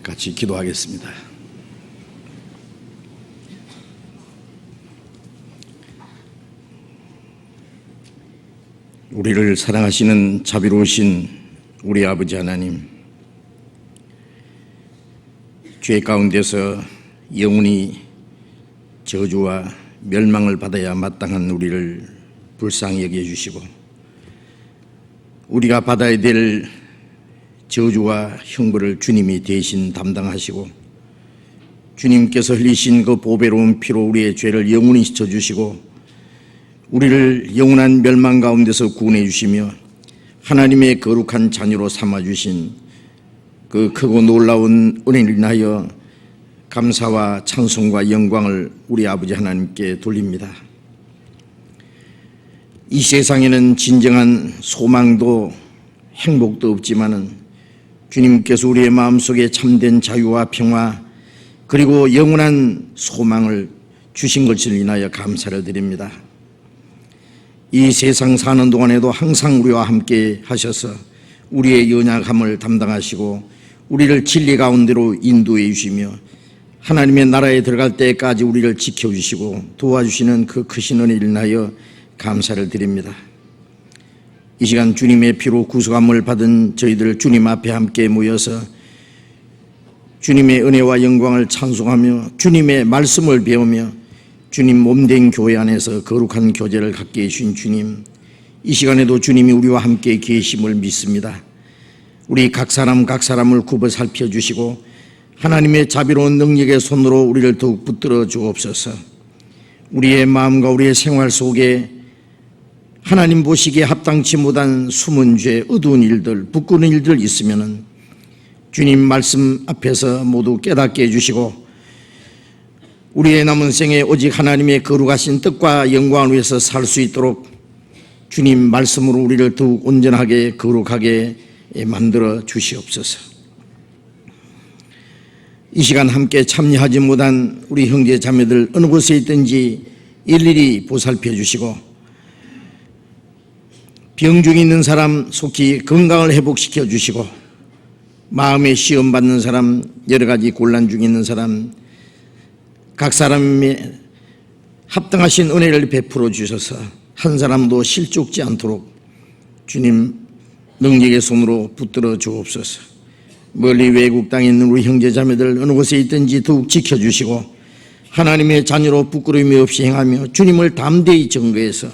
같이 기도하겠습니다. 우리를 사랑하시는 자비로우신 우리 아버지 하나님, 죄 가운데서 영원히 저주와 멸망을 받아야 마땅한 우리를 불쌍히 여겨주시고, 우리가 받아야 될 저주와 형벌을 주님이 대신 담당하시고, 주님께서 흘리신 그 보배로운 피로 우리의 죄를 영원히 씻어주시고 우리를 영원한 멸망 가운데서 구원해 주시며 하나님의 거룩한 자녀로 삼아주신 그 크고 놀라운 은혜를 인하여 감사와 찬송과 영광을 우리 아버지 하나님께 돌립니다. 이 세상에는 진정한 소망도 행복도 없지만은 주님께서 우리의 마음속에 참된 자유와 평화 그리고 영원한 소망을 주신 것을 인하여 감사를 드립니다. 이 세상 사는 동안에도 항상 우리와 함께 하셔서 우리의 연약함을 담당하시고 우리를 진리 가운데로 인도해 주시며 하나님의 나라에 들어갈 때까지 우리를 지켜주시고 도와주시는 그 크신 은혜를 인하여 감사를 드립니다. 이 시간 주님의 피로 구속함을 받은 저희들 주님 앞에 함께 모여서 주님의 은혜와 영광을 찬송하며 주님의 말씀을 배우며 주님 몸된 교회 안에서 거룩한 교제를 갖게 해주신 주님, 이 시간에도 주님이 우리와 함께 계심을 믿습니다. 우리 각 사람을 굽어 살펴주시고 하나님의 자비로운 능력의 손으로 우리를 더욱 붙들어 주옵소서. 우리의 마음과 우리의 생활 속에 하나님 보시기에 합당치 못한 숨은 죄, 어두운 일들, 부끄러운 일들 있으면은 주님 말씀 앞에서 모두 깨닫게 해주시고 우리의 남은 생에 오직 하나님의 거룩하신 뜻과 영광을 위해서 살 수 있도록 주님 말씀으로 우리를 더욱 온전하게 거룩하게 만들어 주시옵소서. 이 시간 함께 참여하지 못한 우리 형제 자매들 어느 곳에 있든지 일일이 보살펴 주시고 병 중에 있는 사람 속히 건강을 회복시켜 주시고 마음에 시험 받는 사람, 여러 가지 곤란 중에 있는 사람 각 사람의 합당하신 은혜를 베풀어 주셔서 한 사람도 실족지 않도록 주님 능력의 손으로 붙들어 주옵소서. 멀리 외국 땅에 있는 우리 형제 자매들 어느 곳에 있든지 더욱 지켜주시고 하나님의 자녀로 부끄러움이 없이 행하며 주님을 담대히 증거해서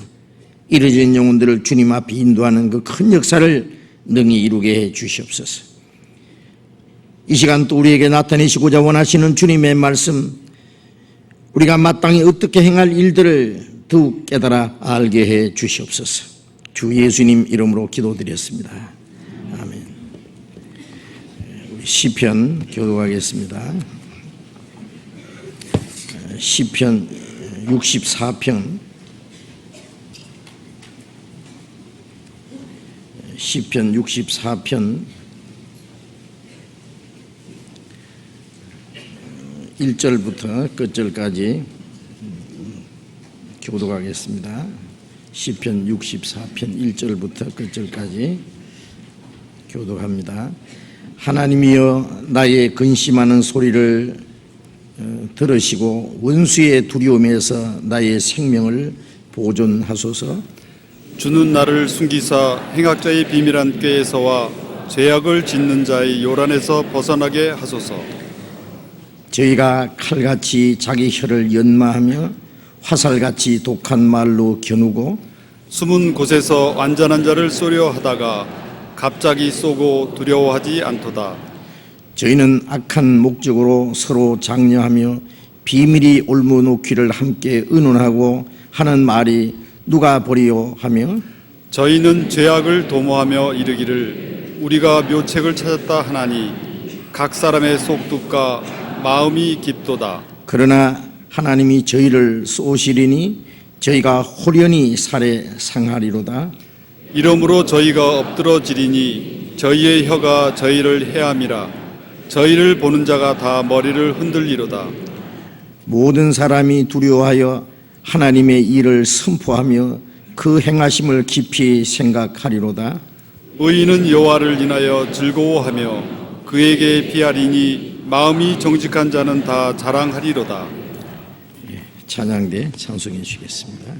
이르진 영혼들을 주님 앞에 인도하는 그 큰 역사를 능히 이루게 해 주시옵소서. 이 시간 또 우리에게 나타내시고자 원하시는 주님의 말씀, 우리가 마땅히 어떻게 행할 일들을 더욱 깨달아 알게 해 주시옵소서. 주 예수님 이름으로 기도드렸습니다. 아멘. 우리 시편 교독하겠습니다. 시편 64편 시편 64편 1절부터 끝절까지 교독하겠습니다. 시편 64편 1절부터 끝절까지 교독합니다. 하나님이여 나의 근심하는 소리를 들으시고 원수의 두려움에서 나의 생명을 보존하소서. 주는 나를 숨기사 행악자의 비밀한 꾀에서와 죄악을 짓는 자의 요란에서 벗어나게 하소서. 저희가 칼같이 자기 혀를 연마하며 화살같이 독한 말로 겨누고 숨은 곳에서 완전한 자를 쏘려 하다가 갑자기 쏘고 두려워하지 않도다. 저희는 악한 목적으로 서로 장려하며 비밀이 올무놓기를 함께 의논하고 하는 말이 누가 보리요 하며 저희는 죄악을 도모하며 이르기를 우리가 묘책을 찾았다 하나니 각 사람의 속뜻과 마음이 깊도다. 그러나 하나님이 저희를 쏘시리니 저희가 홀연히 살해 상하리로다. 이러므로 저희가 엎드러지리니 저희의 혀가 저희를 해함이라. 저희를 보는 자가 다 머리를 흔들리로다. 모든 사람이 두려워하여 하나님의 일을 선포하며 그 행하심을 깊이 생각하리로다. 의인은 여호와를 인하여 즐거워하며 그에게 피하리니 마음이 정직한 자는 다 자랑하리로다. 찬양대 찬송해 주시겠습니다.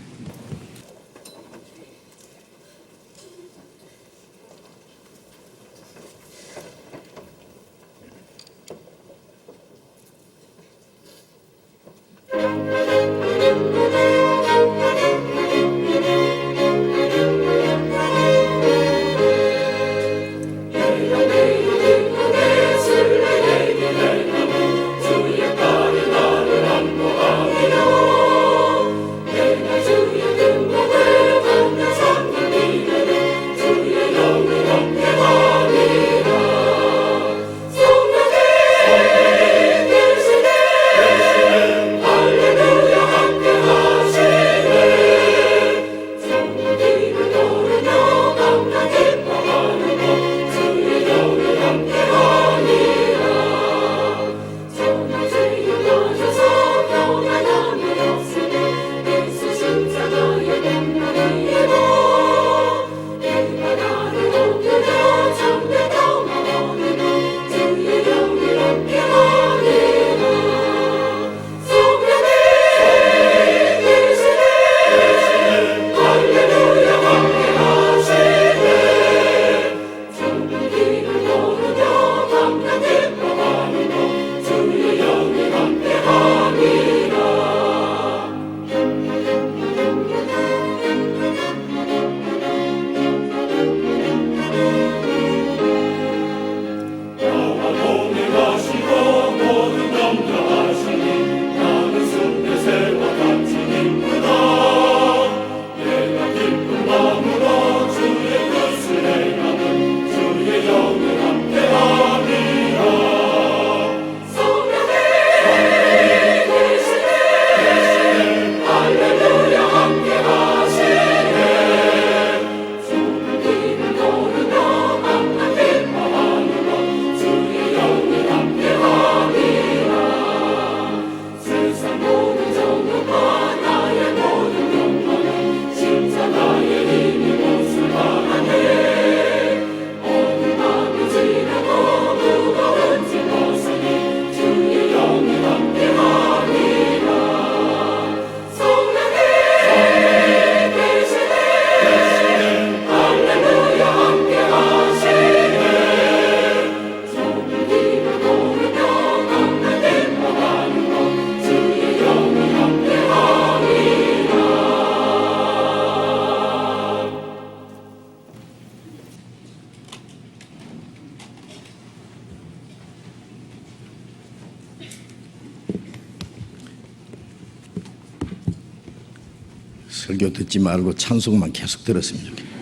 설교 듣지 말고 찬송만 계속 들었으면 좋겠어요.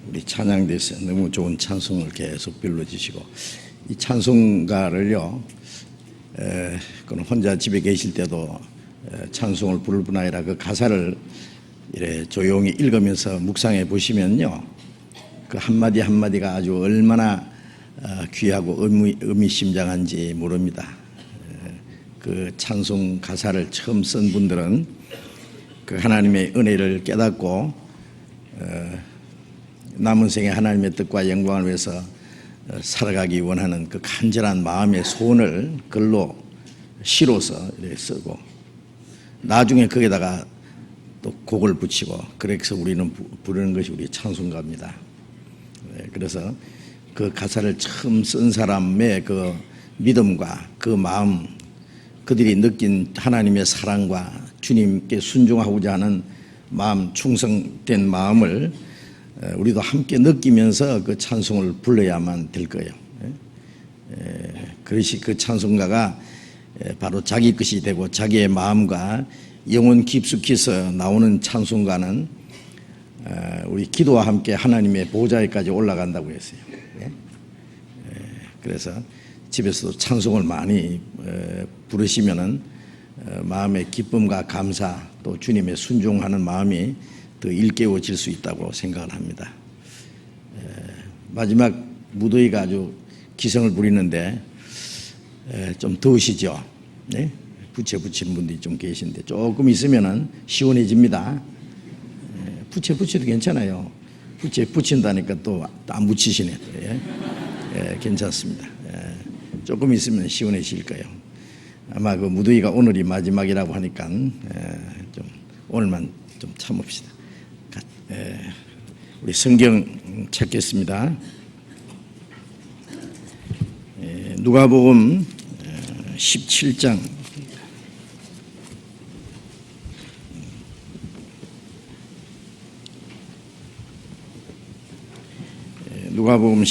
우리 찬양대에서 너무 좋은 찬송을 계속 불러주시고, 이 찬송가를요, 그는 혼자 집에 계실 때도 찬송을 부를 뿐 아니라 그 가사를 이래 조용히 읽으면서 묵상해 보시면요, 그 한마디 한마디가 아주 얼마나 귀하고 의미심장한지 모릅니다. 그 찬송 가사를 처음 쓴 분들은 그 하나님의 은혜를 깨닫고 남은 생에 하나님의 뜻과 영광을 위해서 살아가기 원하는 그 간절한 마음의 소원을 글로 시로서 이렇게 쓰고, 나중에 거기다가 또 곡을 붙이고, 그래서 우리는 부르는 것이 우리 찬송가입니다. 그래서 그 가사를 처음 쓴 사람의 그 믿음과 그 마음, 그들이 느낀 하나님의 사랑과 주님께 순종하고자 하는 마음, 충성된 마음을 우리도 함께 느끼면서 그 찬송을 불러야만 될 거예요. 그것이 그 찬송가가 바로 자기 것이 되고 자기의 마음과 영혼 깊숙이서 나오는 찬송가는 우리 기도와 함께 하나님의 보좌에까지 올라간다고 했어요. 그래서 집에서도 찬송을 많이 부르시면은 마음의 기쁨과 감사, 또 주님의 순종하는 마음이 더 일깨워질 수 있다고 생각을 합니다. 마지막 무더위가 아주 기승을 부리는데 좀 더우시죠? 네? 부채 붙인 분들이 좀 계신데 조금 있으면은 시원해집니다. 부채 붙여도 괜찮아요. 부채 붙인다니까 또 안 붙이시네. 괜찮습니다. 조금 있으면 시원해질 거예요. 아마 그 무더위가 오늘이 마지막이라고 하니까 좀 오늘만 좀 참읍시다. 우리 성경 찾겠습니다. 누가복음 17장 누가복음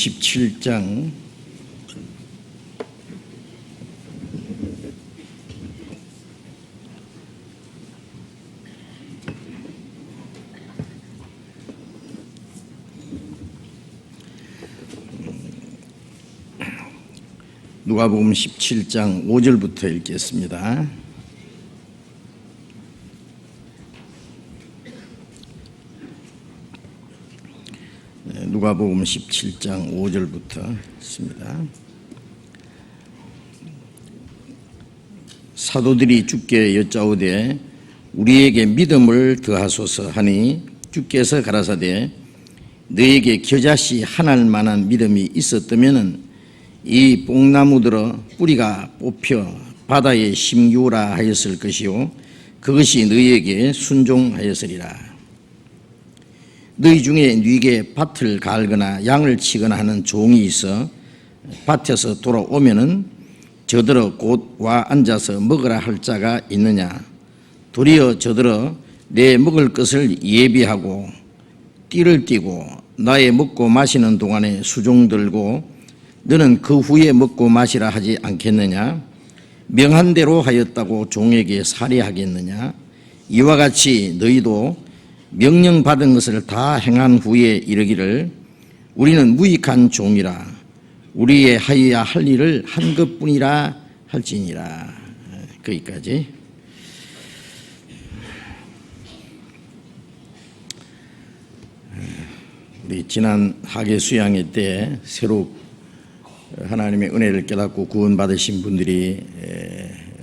17장 5절부터 읽겠습니다. 누가복음 17장 5절부터 읽습니다. 사도들이 주께 여짜오되 우리에게 믿음을 더하소서 하니 주께서 가라사대 너에게 겨자씨 하나일 만한 믿음이 있었다면은 이 뽕나무들어 뿌리가 뽑혀 바다에 심기우라 하였을 것이요 그것이 너희에게 순종하였으리라. 너희 중에 네게 밭을 갈거나 양을 치거나 하는 종이 있어 밭에서 돌아오면은 저들어 곧 와 앉아서 먹으라 할 자가 있느냐. 도리어 저들어 내 먹을 것을 예비하고 띠를 띠고 나의 먹고 마시는 동안에 수종 들고 너는 그 후에 먹고 마시라 하지 않겠느냐. 명한 대로 하였다고 종에게 살해하겠느냐. 이와 같이 너희도 명령받은 것을 다 행한 후에 이르기를 우리는 무익한 종이라 우리의 하여야 할 일을 한 것뿐이라 할지니라. 거기까지. 우리 지난 학예 수양회 때 새로 하나님의 은혜를 깨닫고 구원받으신 분들이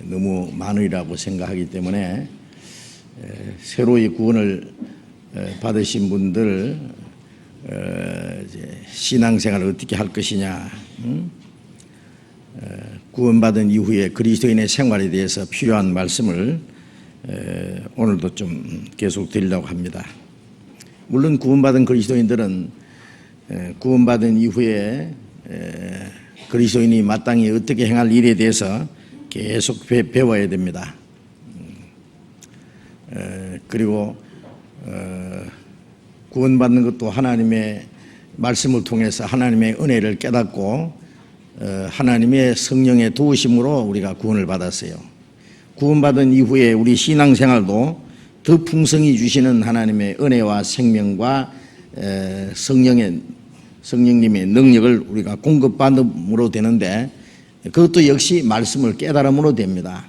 너무 많으리라고 생각하기 때문에 새로이 구원을 받으신 분들 신앙생활을 어떻게 할 것이냐, 구원받은 이후에 그리스도인의 생활에 대해서 필요한 말씀을 오늘도 좀 계속 드리려고 합니다. 물론 구원받은 그리스도인들은 구원받은 이후에 그리스도인이 마땅히 어떻게 행할 일에 대해서 계속 배워야 됩니다. 그리고 구원받는 것도 하나님의 말씀을 통해서 하나님의 은혜를 깨닫고 하나님의 성령의 도우심으로 우리가 구원을 받았어요. 구원받은 이후에 우리 신앙생활도 더 풍성히 주시는 하나님의 은혜와 생명과 성령님의 능력을 우리가 공급받음으로 되는데 그것도 역시 말씀을 깨달음으로 됩니다.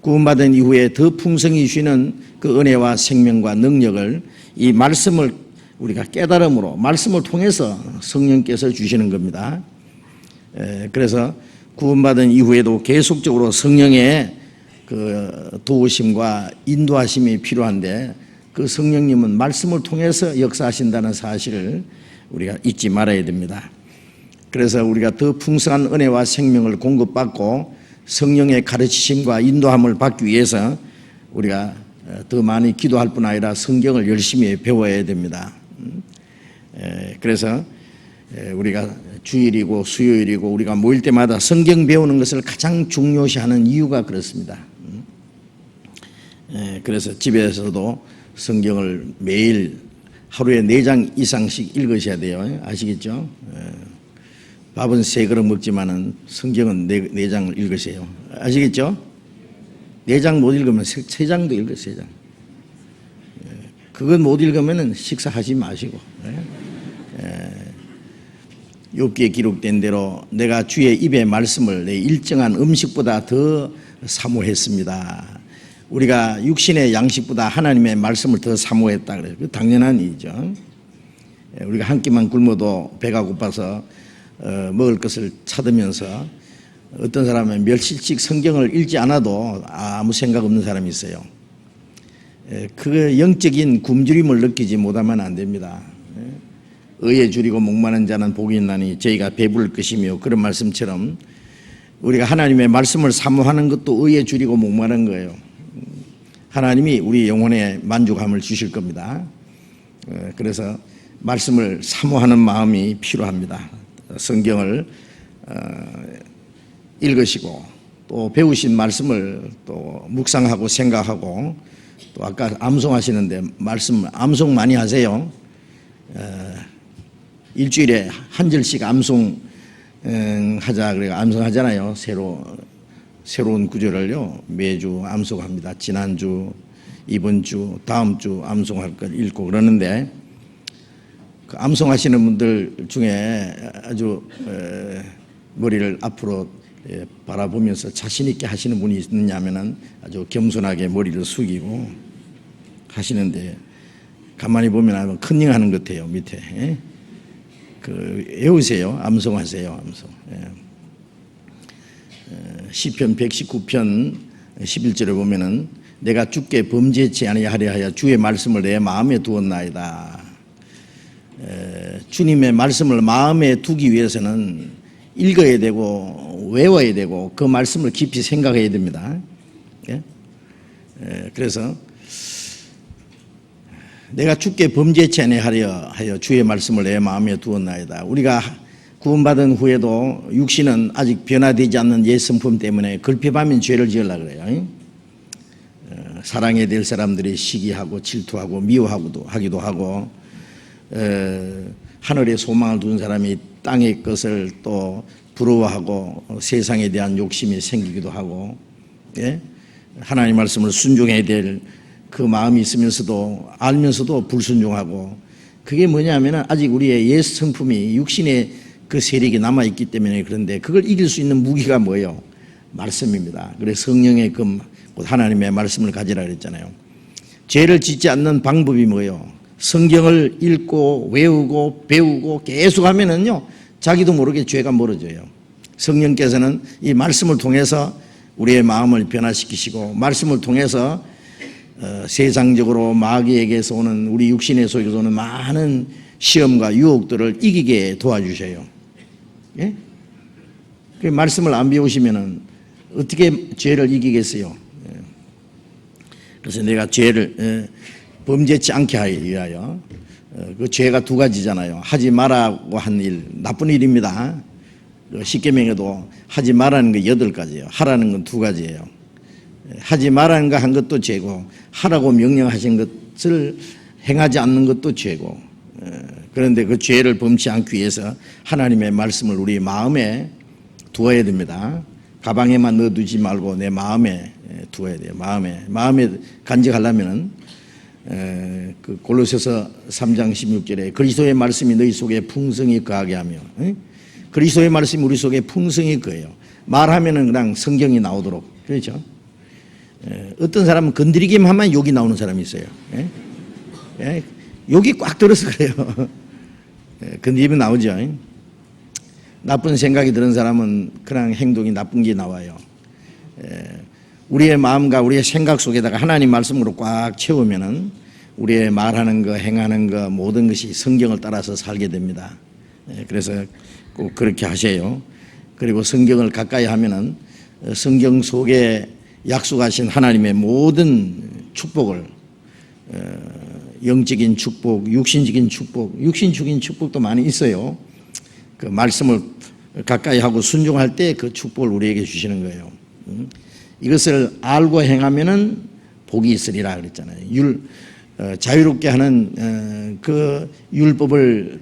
구원받은 이후에 더 풍성히 주시는 그 은혜와 생명과 능력을 이 말씀을 우리가 깨달음으로 말씀을 통해서 성령께서 주시는 겁니다. 그래서 구원받은 이후에도 계속적으로 성령의 그 도우심과 인도하심이 필요한데 그 성령님은 말씀을 통해서 역사하신다는 사실을 우리가 잊지 말아야 됩니다. 그래서 우리가 더 풍성한 은혜와 생명을 공급받고 성령의 가르치심과 인도함을 받기 위해서 우리가 더 많이 기도할 뿐 아니라 성경을 열심히 배워야 됩니다. 그래서 우리가 주일이고 수요일이고 우리가 모일 때마다 성경 배우는 것을 가장 중요시하는 이유가 그렇습니다. 그래서 집에서도 성경을 매일 하루에 4장 이상씩 읽으셔야 돼요. 아시겠죠? 밥은 3그릇 먹지만은 성경은 4장을 읽으세요. 아시겠죠? 4장 못 읽으면 3장도 읽으세요. 3장. 그건 못 읽으면 식사하지 마시고. 욥기에 기록된 대로 내가 주의 입의 말씀을 내 일정한 음식보다 더 사모했습니다. 우리가 육신의 양식보다 하나님의 말씀을 더 사모했다 그래요. 그 당연한 일이죠. 우리가 한 끼만 굶어도 배가 고파서 먹을 것을 찾으면서 어떤 사람은 며칠씩 성경을 읽지 않아도 아무 생각 없는 사람이 있어요. 그 영적인 굶주림을 느끼지 못하면 안 됩니다. 의에 줄이고 목마른 자는 복이 있나니 저희가 배부를 것이며, 그런 말씀처럼 우리가 하나님의 말씀을 사모하는 것도 의에 줄이고 목마른 거예요. 하나님이 우리 영혼에 만족함을 주실 겁니다. 그래서 말씀을 사모하는 마음이 필요합니다. 성경을 읽으시고 또 배우신 말씀을 또 묵상하고 생각하고, 또 아까 암송하시는데 말씀 암송 많이 하세요. 일주일에 한 절씩 암송 하자 그래 암송하잖아요. 새로운 구절을요 매주 암송합니다. 지난주, 이번 주, 다음 주 암송할 걸 읽고 그러는데, 그 암송하시는 분들 중에 아주 머리를 앞으로 바라보면서 자신 있게 하시는 분이 있느냐면은 아주 겸손하게 머리를 숙이고 하시는데, 가만히 보면 컨닝하는 것 같아요. 밑에 외우세요. 암송하세요. 암송. 시편 119편 11절에 보면은 내가 주께 범죄치 아니하려 하여 주의 말씀을 내 마음에 두었나이다. 주님의 말씀을 마음에 두기 위해서는 읽어야 되고 외워야 되고 그 말씀을 깊이 생각해야 됩니다. 그래서 내가 주께 범죄치 아니하려 하여 주의 말씀을 내 마음에 두었나이다. 우리가 구원받은 후에도 육신은 아직 변화되지 않는 옛 성품 때문에 걸핏하면 죄를 지으려고 그래요. 사랑해야 될 사람들이 시기하고 질투하고 미워하기도 하고, 하늘에 소망을 둔 사람이 땅의 것을 또 부러워하고 세상에 대한 욕심이 생기기도 하고, 하나님 말씀을 순종해야 될 그 마음이 있으면서도 알면서도 불순종하고, 그게 뭐냐면 아직 우리의 옛 성품이 육신의 그 세력이 남아있기 때문에. 그런데 그걸 이길 수 있는 무기가 뭐예요? 말씀입니다. 그래서 성령의 금, 곧 하나님의 말씀을 가지라 그랬잖아요. 죄를 짓지 않는 방법이 뭐예요? 성경을 읽고 외우고 배우고 계속 하면은요 자기도 모르게 죄가 멀어져요. 성령께서는 이 말씀을 통해서 우리의 마음을 변화시키시고, 말씀을 통해서 세상적으로 마귀에게서 오는, 우리 육신의 속에서 오는 많은 시험과 유혹들을 이기게 도와주셔요. 그 말씀을 안 배우시면은 어떻게 죄를 이기겠어요? 그래서 내가 죄를 범죄치 않게 하기 위하여, 그 죄가 두 가지잖아요. 하지 말라고 한 일, 나쁜 일입니다. 십계명에도 하지 말라는 거 8가지예요. 하라는 건 2가지예요. 하지 말라는 거 한 것도 죄고, 하라고 명령하신 것을 행하지 않는 것도 죄고. 그런데 그 죄를 범치 않기 위해서 하나님의 말씀을 우리 마음에 두어야 됩니다. 가방에만 넣어두지 말고 내 마음에 두어야 돼요. 마음에 간직하려면은 그 골로새서 3장 16절에 그리스도의 말씀이 너희 속에 풍성히 거하게 하며, 그리스도의 말씀이 우리 속에 풍성히 거해요. 말하면은 그냥 성경이 나오도록. 그렇죠? 어떤 사람은 건드리기만 하면 욕이 나오는 사람이 있어요. 욕이 꽉 들어서 그래요. 건드리면 나오죠. 나쁜 생각이 드는 사람은 그냥 행동이 나쁜 게 나와요. 우리의 마음과 우리의 생각 속에다가 하나님 말씀으로 꽉 채우면은 우리의 말하는 거, 행하는 거 모든 것이 성경을 따라서 살게 됩니다. 그래서 꼭 그렇게 하세요. 그리고 성경을 가까이 하면은 성경 속에 약속하신 하나님의 모든 축복을, 영적인 축복, 육신적인 축복도 많이 있어요. 그 말씀을 가까이 하고 순종할 때 그 축복을 우리에게 주시는 거예요. 이것을 알고 행하면은 복이 있으리라 그랬잖아요. 자유롭게 하는 그 율법을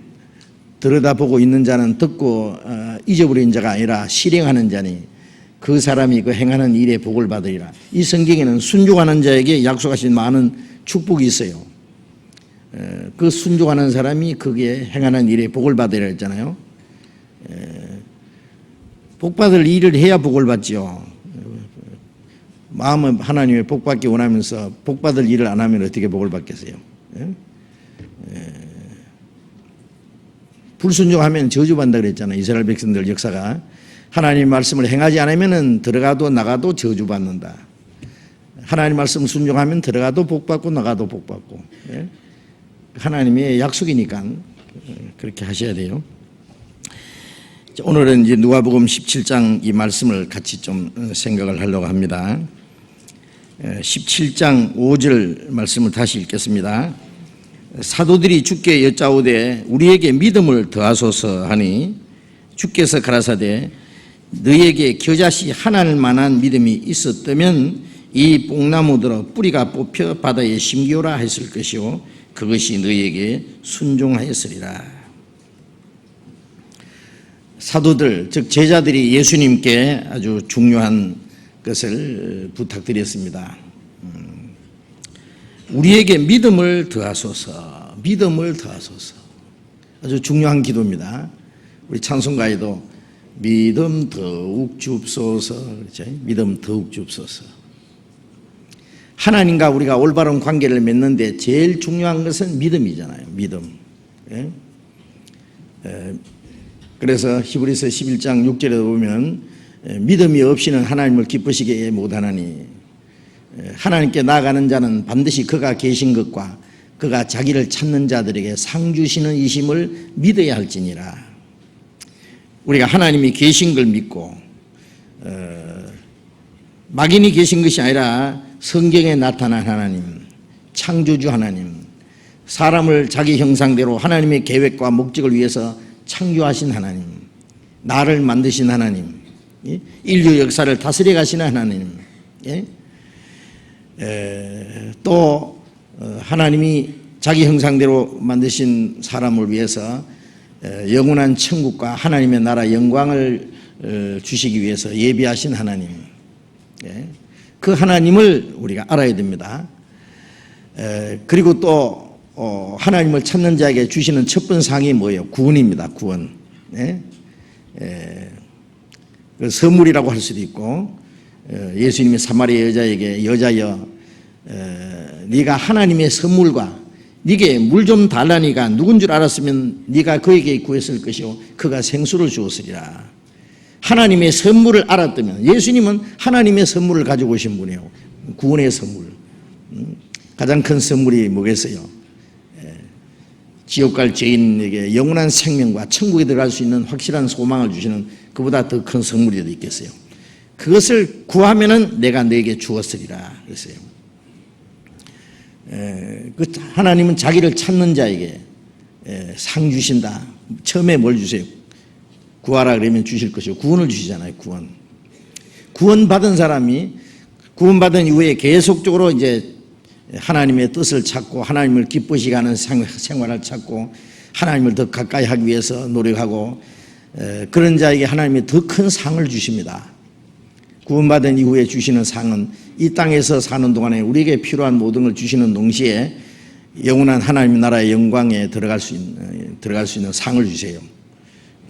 들여다보고 있는 자는 듣고 잊어버린 자가 아니라 실행하는 자니 그 사람이 그 행하는 일에 복을 받으리라. 이 성경에는 순종하는 자에게 약속하신 많은 축복이 있어요. 그 순종하는 사람이 거기에 행하는 일에 복을 받으리라 했잖아요. 복받을 일을 해야 복을 받죠. 마음은 하나님의 복받기 원하면서 복받을 일을 안 하면 어떻게 복을 받겠어요? 불순종하면 저주받는다 그랬잖아요. 이스라엘 백성들 역사가. 하나님 말씀을 행하지 않으면 들어가도 나가도 저주받는다. 하나님 말씀 순종하면 들어가도 복받고 나가도 복받고. 하나님의 약속이니까 그렇게 하셔야 돼요. 오늘은 이제 누가복음 17장 이 말씀을 같이 좀 생각을 하려고 합니다. 17장 5절 말씀을 다시 읽겠습니다. 사도들이 주께 여짜오되 우리에게 믿음을 더하소서 하니 주께서 가라사대 너희에게 겨자씨 하나일 만한 믿음이 있었다면 이 뽕나무들어 뿌리가 뽑혀 바다에 심기오라 했을 것이요 그것이 너희에게 순종하였으리라. 사도들 즉 제자들이 예수님께 아주 중요한 것을 부탁드렸습니다. 우리에게 믿음을 더하소서, 믿음을 더하소서. 아주 중요한 기도입니다. 우리 찬송가에도 믿음 더욱 줍소서, 그렇죠? 믿음 더욱 줍소서. 하나님과 우리가 올바른 관계를 맺는데 제일 중요한 것은 믿음이잖아요. 믿음. 예? 그래서 히브리서 11장 6절에 보면 믿음이 없이는 하나님을 기쁘시게 못하나니 하나님께 나아가는 자는 반드시 그가 계신 것과 그가 자기를 찾는 자들에게 상 주시는 이심을 믿어야 할지니라. 우리가 하나님이 계신 걸 믿고 막연히 계신 것이 아니라 성경에 나타난 하나님, 창조주 하나님, 사람을 자기 형상대로 하나님의 계획과 목적을 위해서 창조하신 하나님, 나를 만드신 하나님, 인류 역사를 다스려 가시는 하나님, 또 하나님이 자기 형상대로 만드신 사람을 위해서 영원한 천국과 하나님의 나라 영광을 주시기 위해서 예비하신 하나님, 그 하나님을 우리가 알아야 됩니다. 그리고 또 하나님을 찾는 자에게 주시는 첫 번째 상이 뭐예요? 구원입니다. 구원. 그 선물이라고 할 수도 있고, 예수님이 사마리아 여자에게 여자여 네가 하나님의 선물과 네게 물 좀 달라니까 누군 줄 알았으면 네가 그에게 구했을 것이요 그가 생수를 주었으리라. 하나님의 선물을 알았다면, 예수님은 하나님의 선물을 가지고 오신 분이에요. 구원의 선물. 가장 큰 선물이 뭐겠어요? 지옥 갈 죄인에게 영원한 생명과 천국에 들어갈 수 있는 확실한 소망을 주시는 그보다 더 큰 선물이 어디 있겠어요? 그것을 구하면은 내가 너에게 주었으리라 그랬어요. 그 하나님은 자기를 찾는 자에게 상 주신다. 처음에 뭘 주세요? 구하라 그러면 주실 것이고 구원을 주시잖아요. 구원 받은 사람이 구원받은 이후에 계속적으로 이제 하나님의 뜻을 찾고 하나님을 기쁘시게 하는 생활을 찾고 하나님을 더 가까이 하기 위해서 노력하고 그런 자에게 하나님이 더 큰 상을 주십니다. 구원받은 이후에 주시는 상은 이 땅에서 사는 동안에 우리에게 필요한 모든 걸 주시는 동시에 영원한 하나님 나라의 영광에 들어갈 수 있는 상을 주세요.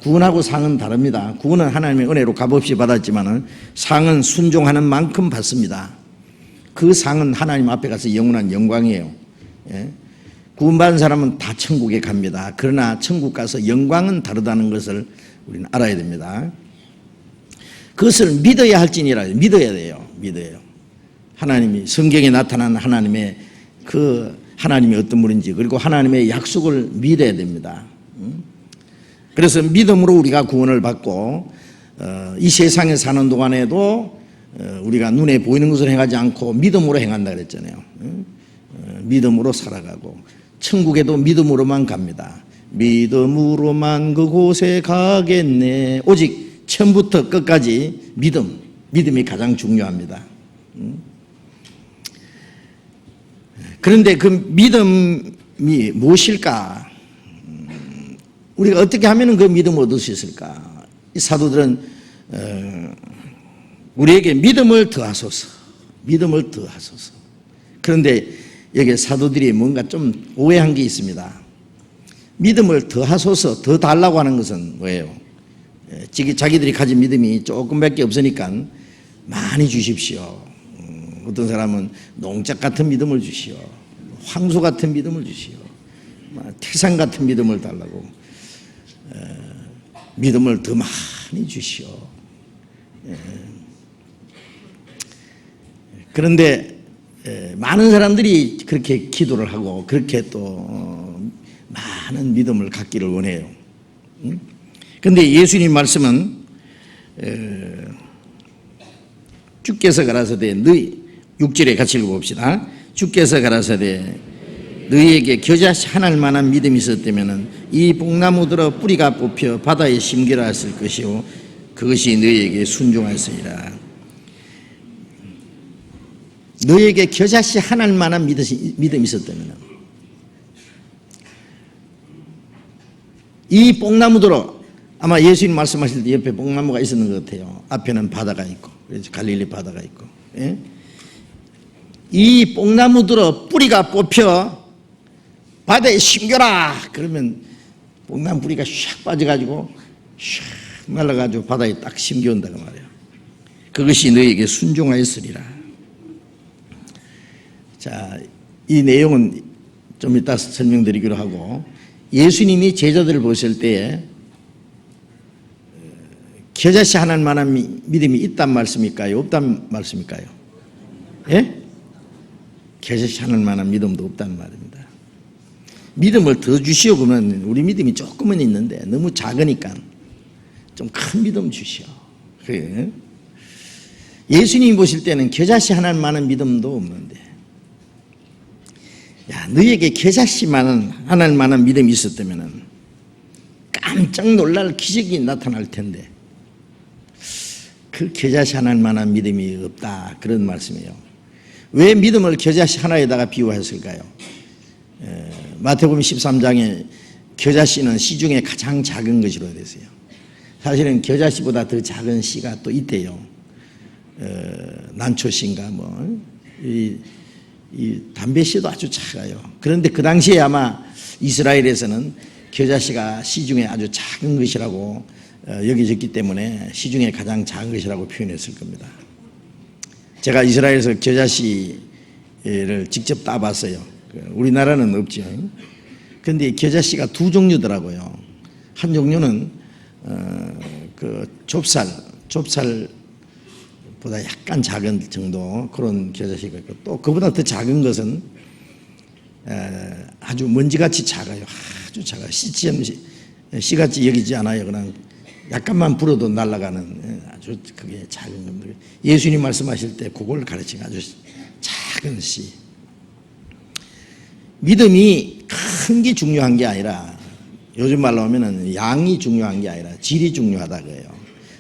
구원하고 상은 다릅니다. 구원은 하나님의 은혜로 값없이 받았지만 상은 순종하는 만큼 받습니다. 그 상은 하나님 앞에 가서 영원한 영광이에요. 구원받은 사람은 다 천국에 갑니다. 그러나 천국 가서 영광은 다르다는 것을 우리는 알아야 됩니다. 그것을 믿어야 할지니라. 믿어야 돼요. 믿어요. 하나님이 성경에 나타난 하나님의 그 하나님이 어떤 분인지 그리고 하나님의 약속을 믿어야 됩니다. 그래서 믿음으로 우리가 구원을 받고 이 세상에 사는 동안에도 우리가 눈에 보이는 것을 행하지 않고 믿음으로 행한다 그랬잖아요. 믿음으로 살아가고 천국에도 믿음으로만 갑니다. 믿음으로만 그곳에 가겠네. 오직 처음부터 끝까지 믿음이 가장 중요합니다. 그런데 그 믿음이 무엇일까? 우리가 어떻게 하면 그 믿음을 얻을 수 있을까? 이 사도들은 우리에게 믿음을 더하소서, 믿음을 더하소서. 그런데 여기 사도들이 뭔가 좀 오해한 게 있습니다. 믿음을 더하소서, 더 달라고 하는 것은 뭐예요? 자기들이 가진 믿음이 조금밖에 없으니까 많이 주십시오. 어떤 사람은 농작 같은 믿음을 주시오, 황소 같은 믿음을 주시오, 태산 같은 믿음을 달라고 믿음을 더 많이 주시오. 그런데 많은 사람들이 그렇게 기도를 하고 그렇게 또 많은 믿음을 갖기를 원해요. 그런데 예수님 말씀은 주께서 가라사대 너희 6절에 같이 읽어봅시다. 주께서 가라사대 너희에게 겨자씨 하나일 만한 믿음이 있었다면 이 뽕나무들어 뿌리가 뽑혀 바다에 심기라 했을 것이요 그것이 너희에게 순종하였으리라. 너희에게 겨자씨 하나일 만한 믿음이 있었다면 이 뽕나무들어, 아마 예수님 말씀하실 때 옆에 뽕나무가 있었는 것 같아요. 앞에는 바다가 있고, 그래서 갈릴리 바다가 있고. 예? 이 뽕나무들어 뿌리가 뽑혀 바다에 심겨라. 그러면 뽕나무 뿌리가 샥 빠져가지고 샥 말라가지고 바다에 딱 심겨온다고 말이에요. 그것이 너희에게 순종하였으리라. 자, 이 내용은 좀 이따 설명드리기로 하고, 예수님이 제자들을 보실 때에 겨자씨 하나일 만한 믿음이 있단 말씀일까요? 없단 말씀일까요? 예? 겨자씨 하나일 만한 믿음도 없단 말입니다. 믿음을 더 주시오. 그러면 우리 믿음이 조금은 있는데 너무 작으니까 좀 큰 믿음 주시오. 그래. 예수님이 보실 때는 겨자씨 하나일 만한 믿음도 없는데, 야, 너희에게 겨자씨 하나일 만한 믿음이 있었다면 깜짝 놀랄 기적이 나타날 텐데 그 겨자씨 하나일 만한 믿음이 없다, 그런 말씀이에요. 왜 믿음을 겨자씨 하나에다가 비유했을까요? 마태복음 13장에 겨자씨는 씨 중에 가장 작은 것이로 됐어요. 사실은 겨자씨보다 더 작은 씨가 또 있대요. 난초씨인가 이 담배씨도 아주 작아요. 그런데 그 당시에 아마 이스라엘에서는 겨자씨가 씨 중에 아주 작은 것이라고 여겨졌기 때문에 씨 중에 가장 작은 것이라고 표현했을 겁니다. 제가 이스라엘에서 겨자씨를 직접 따봤어요. 우리나라는 없죠. 그런데 겨자씨가 두 종류더라고요. 한 종류는 그 좁쌀보다 약간 작은 정도 그런 겨자씨가 있고, 또 그보다 더 작은 것은 아주 먼지같이 작아요. 아주 작아요. 씨같이 여기지 않아요. 그냥 약간만 불어도 날아가는 아주 그게 작은 겁니다. 예수님 말씀하실 때 그걸 가르치는 아주 작은 씨. 믿음이 큰 게 중요한 게 아니라, 요즘 말로 하면은 양이 중요한 게 아니라 질이 중요하다 그래요.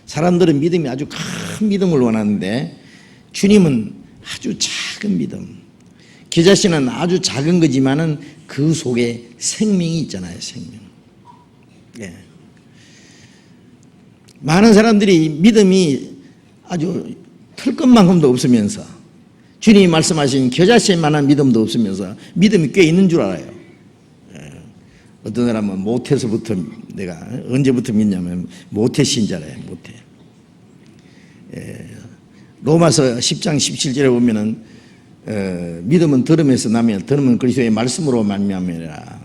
사람들은 믿음이 아주 큰 믿음을 원하는데 주님은 아주 작은 믿음. 겨자씨는 아주 작은 거지만은 그 속에 생명이 있잖아요. 생명. 예. 많은 사람들이 믿음이 아주 털 것만큼도 없으면서, 주님이 말씀하신 겨자씨만한 믿음도 없으면서 믿음이 꽤 있는 줄 알아요. 어떤 사람은 모태서부터, 내가 언제부터 믿냐면 모태 신자래요. 모태. 로마서 10장 17절에 보면은 믿음은 들음에서 나며 들음은 그리스도의 말씀으로 말미암으리라.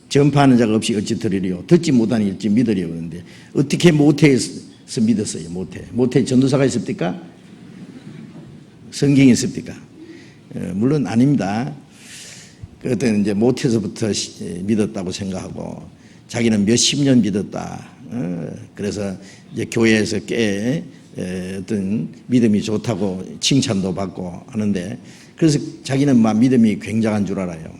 전파하는 자가 없이 어찌 들으리요, 듣지 못하니 어찌 믿으리요. 그런데 어떻게 모태에서 믿었어요? 모태 전도사가 있습니까? 성경이 있습니까? 물론 아닙니다. 그때는 이제 모태에서부터 믿었다고 생각하고 자기는 몇십 년 믿었다. 그래서 이제 교회에서 꽤 어떤 믿음이 좋다고 칭찬도 받고 하는데, 그래서 자기는 막 믿음이 굉장한 줄 알아요.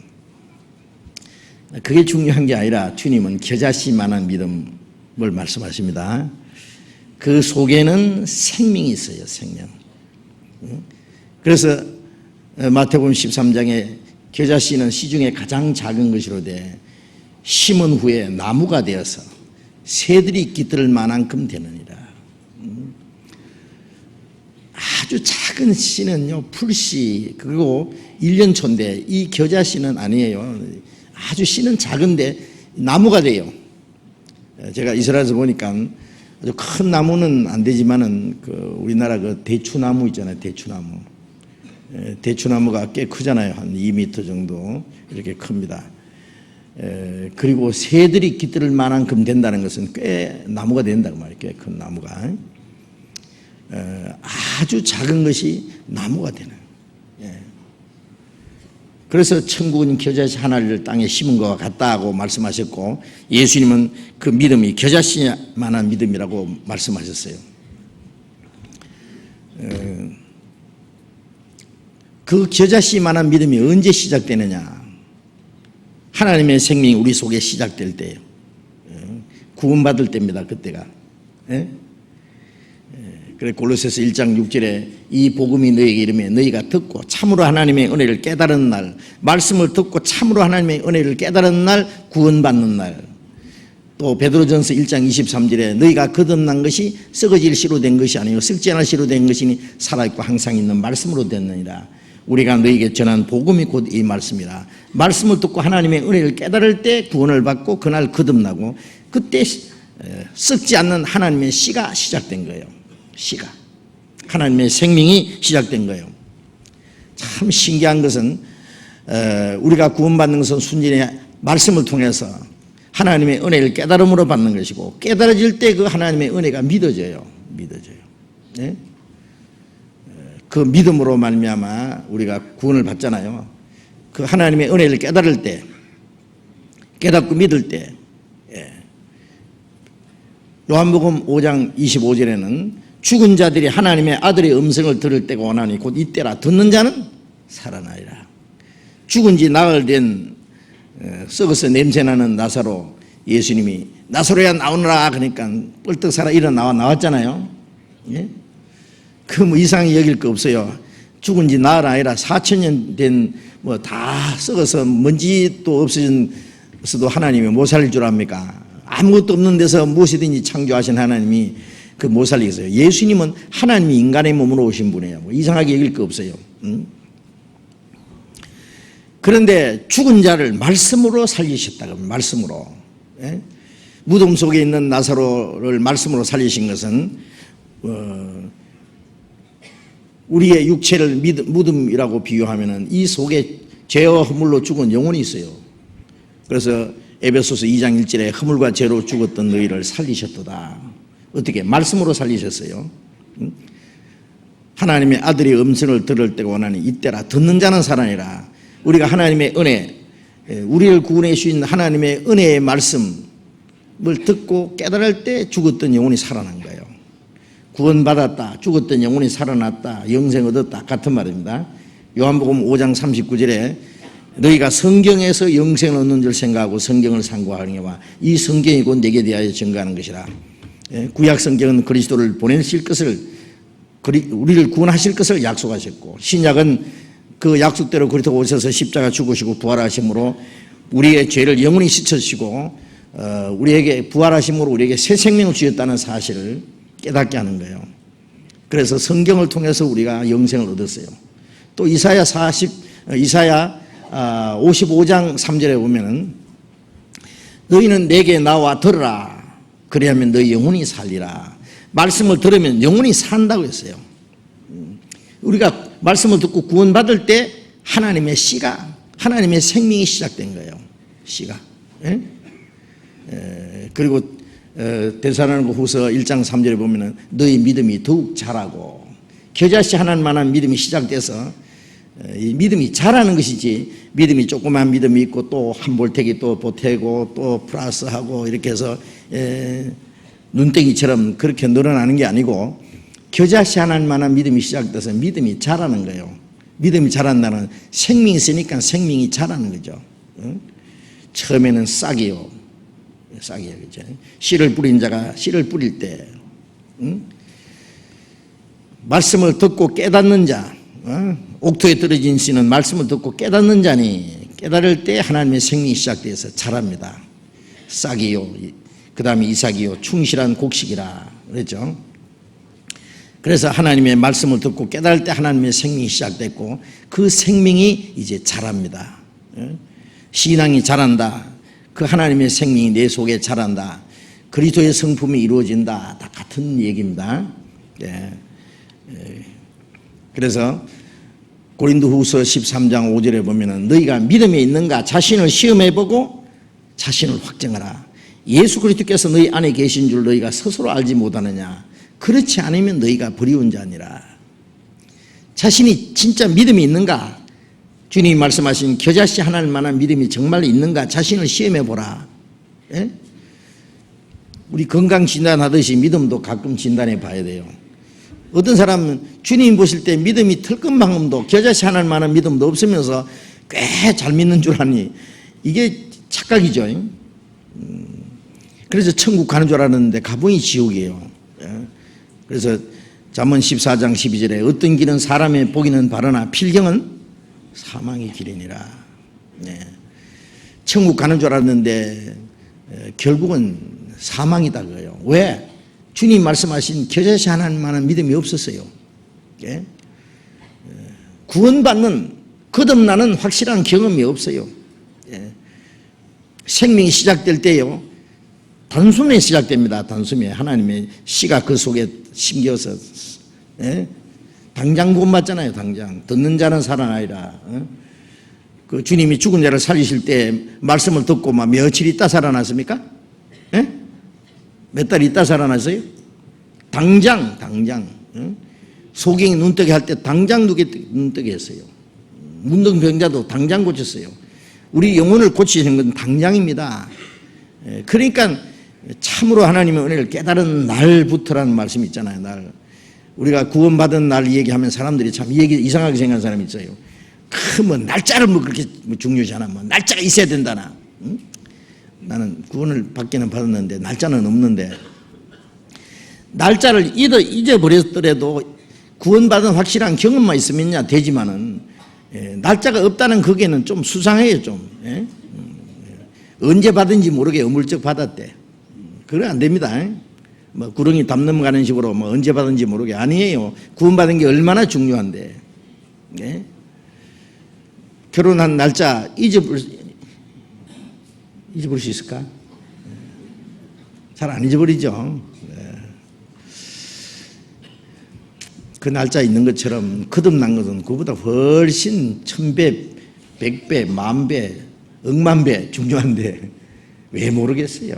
그게 중요한 게 아니라 주님은 겨자씨만한 믿음을 말씀하십니다. 그 속에는 생명이 있어요. 생명. 그래서 마태복음 13장에 겨자씨는 씨 중에 가장 작은 것이로 돼 심은 후에 나무가 되어서 새들이 깃들 만한큼 되느니라. 아주 작은 씨는요, 풀씨, 그리고 1년초인데 이 겨자씨는 아니에요. 아주 씨는 작은데 나무가 돼요. 제가 이스라엘에서 보니까 아주 큰 나무는 안 되지만은 우리나라 그 대추나무 있잖아요. 대추나무. 대추나무가 꽤 크잖아요. 한 2m 정도 이렇게 큽니다. 그리고 새들이 깃들 만한큼 된다는 것은 꽤 나무가 된다고 말이에요. 꽤 큰 나무가. 아주 작은 것이 나무가 되는. 그래서 천국은 겨자씨 하나를 땅에 심은 것과 같다고 말씀하셨고, 예수님은 그 믿음이 겨자씨만한 믿음이라고 말씀하셨어요. 그 겨자씨만한 믿음이 언제 시작되느냐? 하나님의 생명이 우리 속에 시작될 때예요. 구원받을 때입니다. 그때가. 그래 골로새서 1장 6절에 이 복음이 너희에게 이르매 너희가 듣고 참으로 하나님의 은혜를 깨달은 날, 말씀을 듣고 참으로 하나님의 은혜를 깨달은 날 구원받는 날. 또 베드로전서 1장 23절에 너희가 거듭난 것이 썩어질 씨로 된 것이 아니요 썩지 않을 씨로 된 것이니 살아있고 항상 있는 말씀으로 됐느니라. 우리가 너희에게 전한 복음이 곧 이 말씀이라. 말씀을 듣고 하나님의 은혜를 깨달을 때 구원을 받고 그날 거듭나고, 그때 썩지 않는 하나님의 씨가 시작된 거예요. 씨가, 하나님의 생명이 시작된 거예요. 참 신기한 것은 우리가 구원받는 것은 순전히 말씀을 통해서 하나님의 은혜를 깨달음으로 받는 것이고, 깨달아질 때 그 하나님의 은혜가 믿어져요. 네? 그 믿음으로 말미암아 우리가 구원을 받잖아요. 그 하나님의 은혜를 깨달을 때, 깨닫고 믿을 때, 요한복음 5장 25절에는 죽은 자들이 하나님의 아들의 음성을 들을 때가 오나니 곧 이때라. 듣는 자는 살아나리라. 죽은 지 나흘 된 썩어서 냄새나는 나사로, 예수님이 나사로야 나오너라 그러니까 뻘떡 살아 일어나 나왔잖아요. 예? 그 뭐 이상히 여길 거 없어요. 죽은 지 나흘 아니라 4,000년 된 뭐 다 썩어서 먼지도 없어졌어도 하나님이 못 살릴 줄 압니까? 아무것도 없는 데서 무엇이든지 창조하신 하나님이 그 못 살리겠어요. 예수님은 하나님이 인간의 몸으로 오신 분이에요. 뭐 이상하게 여길 거 없어요. 그런데 죽은 자를 말씀으로 살리셨다. 말씀으로. 예? 무덤 속에 있는 나사로를 말씀으로 살리신 것은 우리의 육체를 무덤이라고 비유하면은 이 속에 죄와 허물로 죽은 영혼이 있어요. 그래서 에베소서 2장 1절에 허물과 죄로 죽었던 너희를 살리셨도다. 어떻게? 말씀으로 살리셨어요. 하나님의 아들의 음성을 들을 때가 오나니 이때라. 듣는 자는 살아니라. 우리가 하나님의 은혜, 우리를 구원해 주신 하나님의 은혜의 말씀을 듣고 깨달을 때 죽었던 영혼이 살아난 거예요. 구원받았다, 죽었던 영혼이 살아났다, 영생 얻었다 같은 말입니다. 요한복음 5장 39절에 너희가 성경에서 영생을 얻는 줄 생각하고 성경을 상고하느니와 이 성경이 곧 내게 대하여 증거하는 것이라. 구약 성경은 그리스도를 보내실 것을, 우리를 구원하실 것을 약속하셨고, 신약은 그 약속대로 그리스도 오셔서 십자가 죽으시고 부활하심으로 우리의 죄를 영원히 씻으시고 우리에게 부활하심으로 우리에게 새 생명을 주셨다는 사실을 깨닫게 하는 거예요. 그래서 성경을 통해서 우리가 영생을 얻었어요. 또 이사야 55장 3절에 보면은 너희는 내게 나와 들으라. 그래야면 너희 영혼이 살리라. 말씀을 들으면 영혼이 산다고 했어요. 우리가 말씀을 듣고 구원받을 때 하나님의 씨가, 하나님의 생명이 시작된 거예요. 씨가. 그리고 데살로니가후서 1장 3절에 보면은 너희 믿음이 더욱 자라고, 겨자씨 하나만한 믿음이 시작돼서 이 믿음이 자라는 것이지, 믿음이 조그만 믿음이 있고 또 한 볼태기 또 보태고 또 플러스하고 이렇게 해서 눈덩이처럼 그렇게 늘어나는 게 아니고, 겨자씨 하나만한 믿음이 시작돼서 믿음이 자라는 거예요. 믿음이 자란다는, 생명이 있으니까 생명이 자라는 거죠. 처음에는 싹이요. 싹이에요. 그죠? 씨를 뿌린 자가 씨를 뿌릴 때, 말씀을 듣고 깨닫는 자, 옥토에 떨어진 씨는 말씀을 듣고 깨닫는 자니 깨달을 때 하나님의 생명이 시작돼서 자랍니다. 싹이요. 그 다음에 이삭이요. 충실한 곡식이라 그랬죠. 그래서 하나님의 말씀을 듣고 깨달을 때 하나님의 생명이 시작됐고, 그 생명이 이제 자랍니다. 신앙이 자란다. 그 하나님의 생명이 내 속에 자란다. 그리스도의 성품이 이루어진다. 다 같은 얘기입니다. 그래서 고린도후서 13장 5절에 보면은 너희가 믿음에 있는가 자신을 시험해보고 자신을 확정하라. 예수 그리스도께서 너희 안에 계신 줄 너희가 스스로 알지 못하느냐. 그렇지 않으면 너희가 버리운 자니라. 자신이 진짜 믿음이 있는가, 주님이 말씀하신 겨자씨 하나만한 믿음이 정말 있는가 자신을 시험해 보라. 예? 우리 건강 진단하듯이 믿음도 가끔 진단해 봐야 돼요. 어떤 사람은 주님 보실 때 믿음이 털끝만큼도 겨자씨 하나만한 믿음도 없으면서 꽤 잘 믿는 줄 아니 이게 착각이죠. 그래서 천국 가는 줄 알았는데 가보니 지옥이에요. 그래서 잠언 14장 12절에 어떤 길은 사람의 보기는 바르나 필경은 사망의 길이니라. 천국 가는 줄 알았는데 결국은 사망이다 그래요. 왜? 주님 말씀하신 겨자씨 하나만한 믿음이 없었어요. 구원받는 거듭나는 확실한 경험이 없어요. 생명이 시작될 때요 단숨에 시작됩니다. 단숨에 하나님의 씨가 그 속에 심겨서 당장 구원받잖아요. 당장 듣는 자는 살아나리라. 그 주님이 죽은 자를 살리실 때 말씀을 듣고 막 며칠 있다 살아났습니까? 몇 달 있다 살아났어요? 당장 소경이 눈뜨게 할 때 당장 눈뜨게 했어요. 문둥병자도 당장 고쳤어요. 우리 영혼을 고치시는 건 당장입니다. 그러니까 참으로 하나님의 은혜를 깨달은 날부터라는 말씀이 있잖아요. 날 우리가 구원받은 날 얘기하면 사람들이 참 이 얘기 이상하게 생각하는 사람이 있어요. 뭐 날짜를 뭐 그렇게 중요시 하나 뭐 날짜가 있어야 된다나. 나는 구원을 받기는 받았는데 날짜는 없는데 날짜를 잊어버렸더라도 구원받은 확실한 경험만 있으면야 되지만은 날짜가 없다는 거기에는 좀 수상해요. 좀 언제 받은지 모르게 어물쩍 받았대. 그래 안 됩니다. 뭐 구렁이 담 넘어가는 식으로 뭐 언제 받은지 모르게 아니에요. 구원받은 게 얼마나 중요한데. 결혼한 날짜 잊어버릴 수 있을까? 잘 안 잊어버리죠. 그 날짜 있는 것처럼 거듭난 것은 그보다 훨씬 1000배, 100배, 10,000배, 억만 배 중요한데 왜 모르겠어요.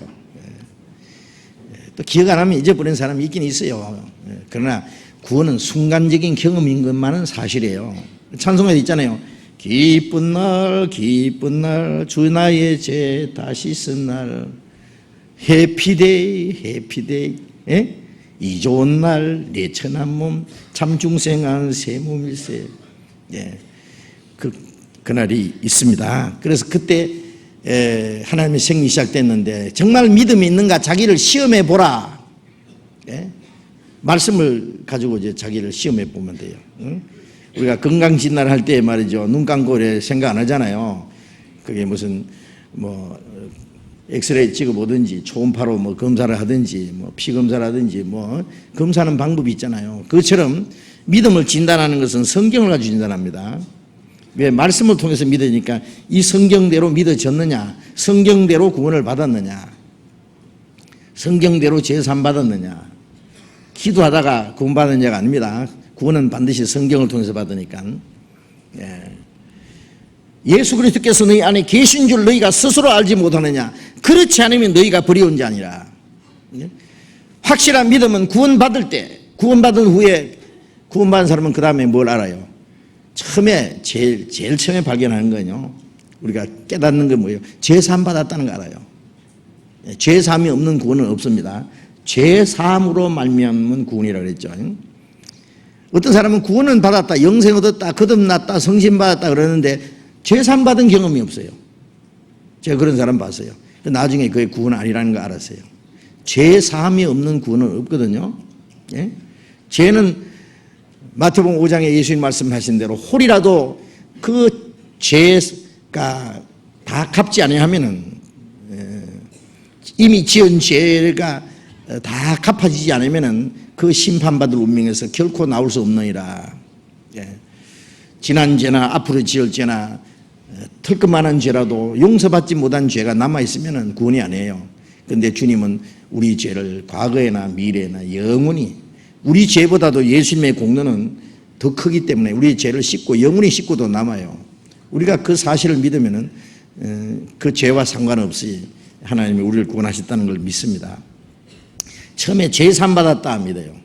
또 기억 안 하면 잊어버린 사람이 있긴 있어요. 그러나 구원은 순간적인 경험인 것만은 사실이에요. 찬송가에 있잖아요. 기쁜 날 주 나의 죄 다시 쓴 날 해피데이 이 좋은 날 내 천한 몸 참 중생한 새 몸일세. 그날이 있습니다. 그래서 그때 하나님의 생리 시작됐는데 정말 믿음이 있는가 자기를 시험해 보라. 말씀을 가지고 이제 자기를 시험해 보면 돼요. 우리가 건강 진단을 할 때 말이죠. 눈 감고 생각 안 하잖아요. 그게 무슨 뭐 엑스레이 찍어보든지 초음파로 뭐 검사를 하든지 뭐 피 검사를 하든지 뭐 검사하는 방법이 있잖아요. 그것처럼 믿음을 진단하는 것은 성경을 가지고 진단합니다. 왜? 말씀을 통해서 믿으니까 이 성경대로 믿어졌느냐, 성경대로 구원을 받았느냐, 성경대로 제삼 받았느냐. 기도하다가 구원받은 자가 아닙니다. 구원은 반드시 성경을 통해서 받으니까. 예수 그리스도께서 너희 안에 계신 줄 너희가 스스로 알지 못하느냐. 그렇지 않으면 너희가 버리운 자 아니라. 확실한 믿음은 구원받을 때, 구원받은 후에 구원받은 사람은 그 다음에 뭘 알아요? 처음에 제일 처음에 발견하는 거요. 우리가 깨닫는 건 뭐예요? 죄사함 받았다는 거 알아요. 죄사함이 없는 구원은 없습니다. 죄사함으로 말미암은 구원이라고 그랬죠. 어떤 사람은 구원은 받았다, 영생 얻었다, 거듭났다, 성신 받았다 그러는데 죄사함 받은 경험이 없어요. 제가 그런 사람 봤어요. 나중에 그게 구원 아니라는 거 알았어요. 죄사함이 없는 구원은 없거든요. 죄는 마태복음 5장에 예수님 말씀하신 대로 홀이라도 그 죄가 다 갚지 아니하면은 이미 지은 죄가 다 갚아지지 않으면은 그 심판받을 운명에서 결코 나올 수 없느니라. 지난 죄나 앞으로 지을 죄나 털끝만한 죄라도 용서받지 못한 죄가 남아있으면은 구원이 아니에요. 그런데 주님은 우리 죄를 과거에나 미래에나 영원히 우리 죄보다도 예수님의 공로는 더 크기 때문에 우리 죄를 씻고 영원히 씻고도 남아요. 우리가 그 사실을 믿으면은 그 죄와 상관없이 하나님이 우리를 구원하셨다는 걸 믿습니다. 처음에 죄 산 받았다 믿어요.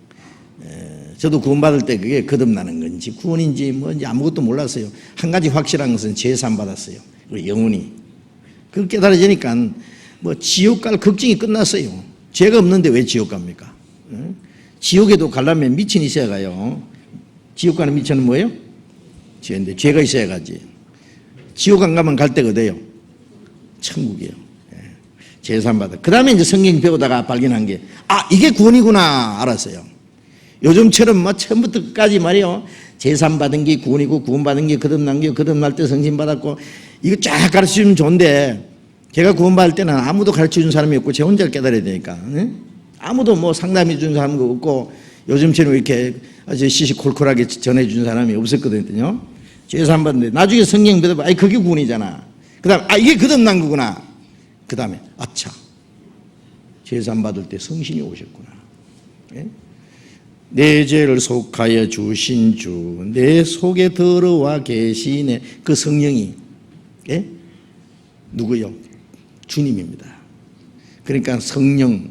저도 구원받을 때 그게 거듭나는 건지 구원인지 뭔지 아무것도 몰랐어요. 한 가지 확실한 것은 제산 받았어요. 그리고 영혼이. 그걸 깨달아지니까 뭐 지옥 갈 걱정이 끝났어요. 죄가 없는데 왜 지옥 갑니까? 지옥에도 가려면 미천이 있어야 가요. 지옥 가는 미천은 뭐예요? 죄인데 죄가 있어야 가지. 지옥 안 가면 갈 데가 어디예요? 천국이에요. 제산 받아. 그 다음에 이제 성경 배우다가 발견한 게, 이게 구원이구나 알았어요. 요즘처럼 뭐 처음부터 끝까지 말이요. 제산 받은 게 구원이고, 구원받은 게 거듭난 게, 거듭날 때 성신 받았고, 이거 쫙 가르쳐 주면 좋은데, 제가 구원받을 때는 아무도 가르쳐 준 사람이 없고, 제 혼자 깨달아야 되니까. 아무도 뭐 상담해 준 사람도 없고, 요즘처럼 이렇게 아주 시시콜콜하게 전해 준 사람이 없었거든요. 제산 받는데, 나중에 성경 배우다 그게 구원이잖아. 그 다음, 이게 거듭난 거구나. 그 다음에, 아차. 제산 받을 때 성신이 오셨구나. 예? 내 죄를 속하여 주신 주, 내 속에 들어와 계시네. 그 성령이, 예? 누구요? 주님입니다. 그러니까 성령,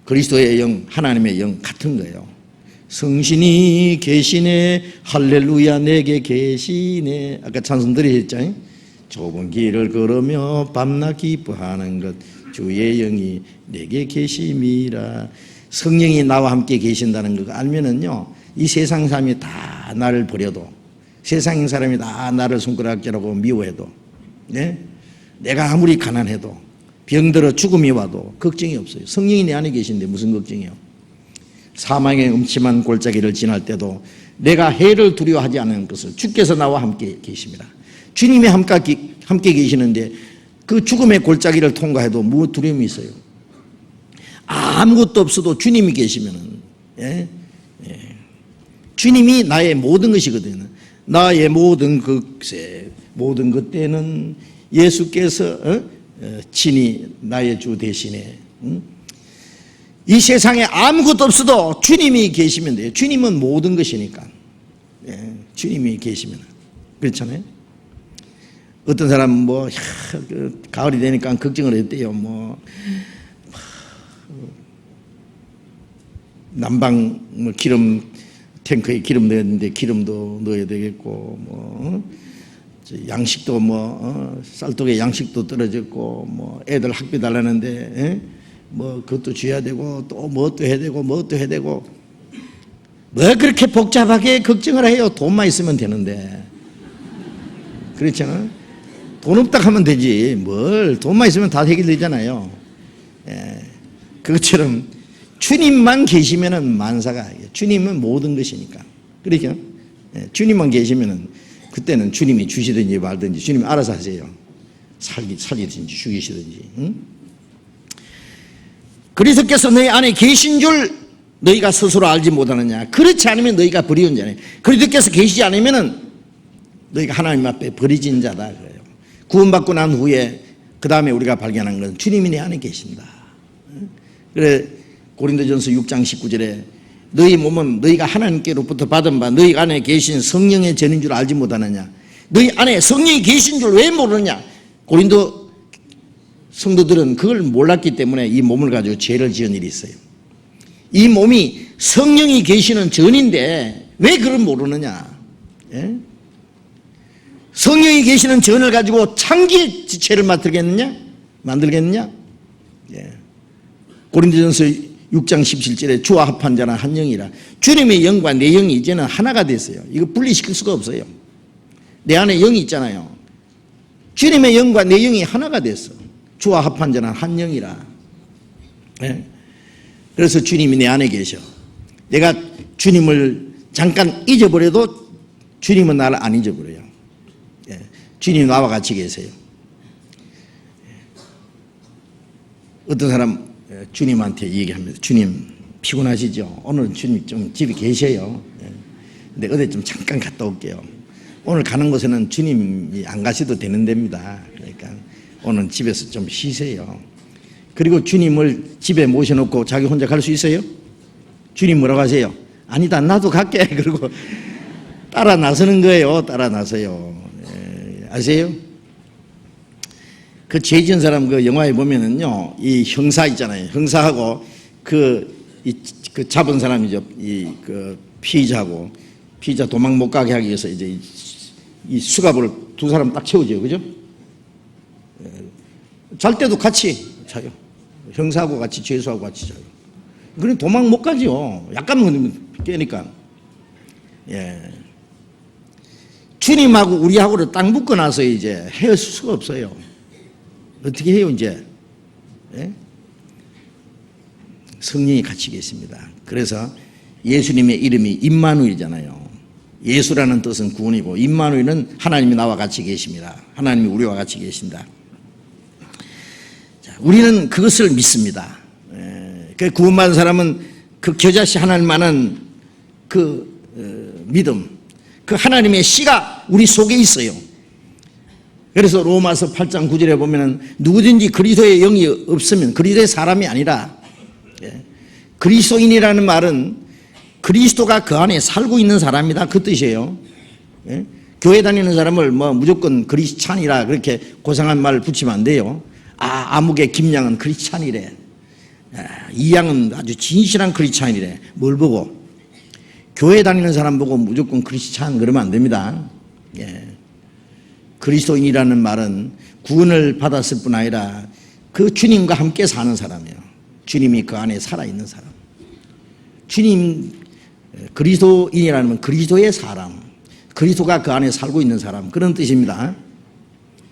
그리스도의 영, 하나님의 영 같은 거예요. 성신이 계시네, 할렐루야 내게 계시네. 아까 찬송 드리셨죠? 좁은 길을 걸으며 밤낮 기뻐하는 것, 주의 영이 내게 계심이라. 성령이 나와 함께 계신다는 거 알면은요, 이 세상 사람이 다 나를 버려도, 세상 사람이 다 나를 손가락질하고 미워해도, 네? 내가 아무리 가난해도, 병들어 죽음이 와도 걱정이 없어요. 성령이 내 안에 계신데 무슨 걱정이요? 사망의 음침한 골짜기를 지날 때도 내가 해를 두려워하지 않는 것을 주께서 나와 함께 계십니다. 주님이 함께 계시는데 그 죽음의 골짜기를 통과해도 뭐 두려움이 있어요? 아무것도 없어도 주님이 계시면은, 예? 예. 주님이 나의 모든 것이거든요. 나의 모든 것에, 모든 것 때는 예수께서 친히 나의 주 대신에, 이 세상에 아무것도 없어도 주님이 계시면 돼요. 주님은 모든 것이니까. 예. 주님이 계시면. 그렇잖아요. 어떤 사람은 뭐, 가을이 되니까 걱정을 했대요. 뭐, 난방 뭐 기름 탱크에 기름 넣어야 되는데 기름도 넣어야 되겠고, 뭐 양식도 뭐 쌀떡에 양식도 떨어졌고, 뭐 애들 학비 달라는데 뭐 그것도 줘야 되고, 또 뭐 또 해야 되고, 뭐 또 해야 되고, 뭐 그렇게 복잡하게 걱정을 해요. 돈만 있으면 되는데. 그렇잖아. 돈 없다 하면 되지. 뭘 돈만 있으면 다 해결되잖아요. 예. 그것처럼 주님만 계시면은 만사가, 주님은 모든 것이니까. 그러니까 주님만 계시면은 그때는 주님이 주시든지 말든지 주님이 알아서 하세요. 살리든지 죽이시든지. 응? 그리스도께서 너희 안에 계신 줄 너희가 스스로 알지 못하느냐. 그렇지 않으면 너희가 버리운 자네. 그리스도께서 계시지 않으면은 너희가 하나님 앞에 버리진 자다 그래요. 구원받고 난 후에 그 다음에 우리가 발견한 건 주님이 내 안에 계신다. 그래 고린도전서 6장 19절에 너희 몸은 너희가 하나님께로부터 받은 바 너희 안에 계신 성령의 전인 줄 알지 못하느냐. 너희 안에 성령이 계신 줄 왜 모르느냐. 고린도 성도들은 그걸 몰랐기 때문에 이 몸을 가지고 죄를 지은 일이 있어요. 이 몸이 성령이 계시는 전인데 왜 그걸 모르느냐. 예? 성령이 계시는 전을 가지고 창기의 죄를 만들겠느냐? 예. 고린도전서 6장 17절에 주와 합한 자는 한 영이라. 주님의 영과 내 영이 이제는 하나가 됐어요. 이거 분리시킬 수가 없어요. 내 안에 영이 있잖아요. 주님의 영과 내 영이 하나가 됐어. 주와 합한 자는 한 영이라. 네. 그래서 주님이 내 안에 계셔. 내가 주님을 잠깐 잊어버려도 주님은 나를 안 잊어버려요. 네. 주님이 나와 같이 계세요. 어떤 사람 주님한테 얘기합니다. 주님 피곤하시죠? 오늘 주님 좀 집에 계셔요. 근데 어디 좀 잠깐 갔다 올게요. 오늘 가는 곳에는 주님이 안 가셔도 되는 데입니다. 그러니까 오늘 집에서 좀 쉬세요. 그리고 주님을 집에 모셔놓고 자기 혼자 갈 수 있어요? 주님 뭐라고 하세요? 아니다 나도 갈게. 그리고 따라 나서는 거예요. 따라 나서요. 아세요? 그 죄 지은 사람 그 영화에 보면은요, 이 형사 있잖아요. 형사하고 그 잡은 사람이죠. 그 피의자하고 피의자 도망 못 가게 하기 위해서 이제 이 수갑을 두 사람 딱 채우죠, 그죠? 잘 때도 같이 자요. 형사하고 같이 죄수하고 같이 자요. 그럼 도망 못 가죠. 약간만 깨니까. 예. 주님하고 우리하고를 딱 묶어놔서 이제 헤어질 수가 없어요. 어떻게 해요, 이제? 예? 성령이 같이 계십니다. 그래서 예수님의 이름이 임마누엘이잖아요. 예수라는 뜻은 구원이고 임마누엘은 하나님이 나와 같이 계십니다. 하나님이 우리와 같이 계신다. 자, 우리는 그것을 믿습니다. 그 구원받은 사람은 그 겨자씨 하나님만한 그 믿음, 그 하나님의 씨가 우리 속에 있어요. 그래서 로마서 8장 9절에 보면은 누구든지 그리스도의 영이 없으면 그리스도의 사람이 아니라, 그리스도인이라는 말은 그리스도가 그 안에 살고 있는 사람이다, 그 뜻이에요. 교회 다니는 사람을 뭐 무조건 크리스찬이라 그렇게 고상한 말을 붙이면 안 돼요. 아무개 김양은 크리스찬이래. 이양은 아주 진실한 크리스찬이래. 뭘 보고? 교회 다니는 사람 보고 무조건 크리스찬 그러면 안 됩니다. 그리스도인이라는 말은 구원을 받았을 뿐 아니라 그 주님과 함께 사는 사람이에요. 주님이 그 안에 살아있는 사람. 주님, 그리스도인이라는 건 그리스도의 사람, 그리스도가 그 안에 살고 있는 사람, 그런 뜻입니다.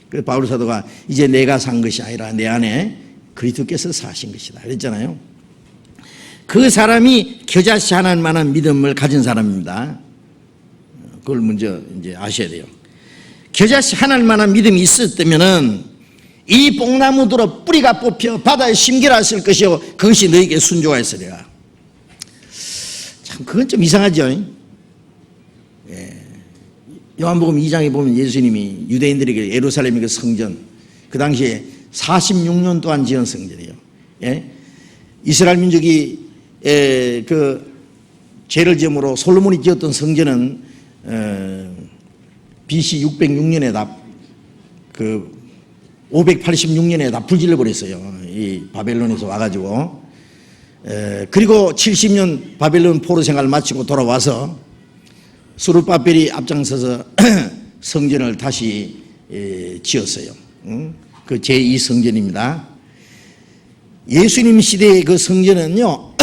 그래서 바울 사도가 이제 내가 산 것이 아니라 내 안에 그리스도께서 사신 것이다 그랬잖아요. 그 사람이 겨자씨 하나만한 믿음을 가진 사람입니다. 그걸 먼저 이제 아셔야 돼요. 겨자씨 하나만한 믿음이 있었다면은 이 뽕나무들어 뿌리가 뽑혀 바다에 심겨놨을 것이요 그것이 너에게 순종하였으리라. 참 그건 좀 이상하죠. 요한복음 2장에 보면 예수님이 유대인들에게 예루살렘의 그 성전, 그 당시에 46년 동안 지은 성전이에요. 이스라엘 민족이 그 죄를 지음으로 솔로몬이 지었던 성전은 BC 606년에 다 586년에 다 불질러 버렸어요. 이 바벨론에서 와가지고. 그리고 70년 바벨론 포로 생활을 마치고 돌아와서 수르바벨이 앞장서서 성전을 다시 지었어요. 그 제2성전입니다. 예수님 시대의 그 성전은요,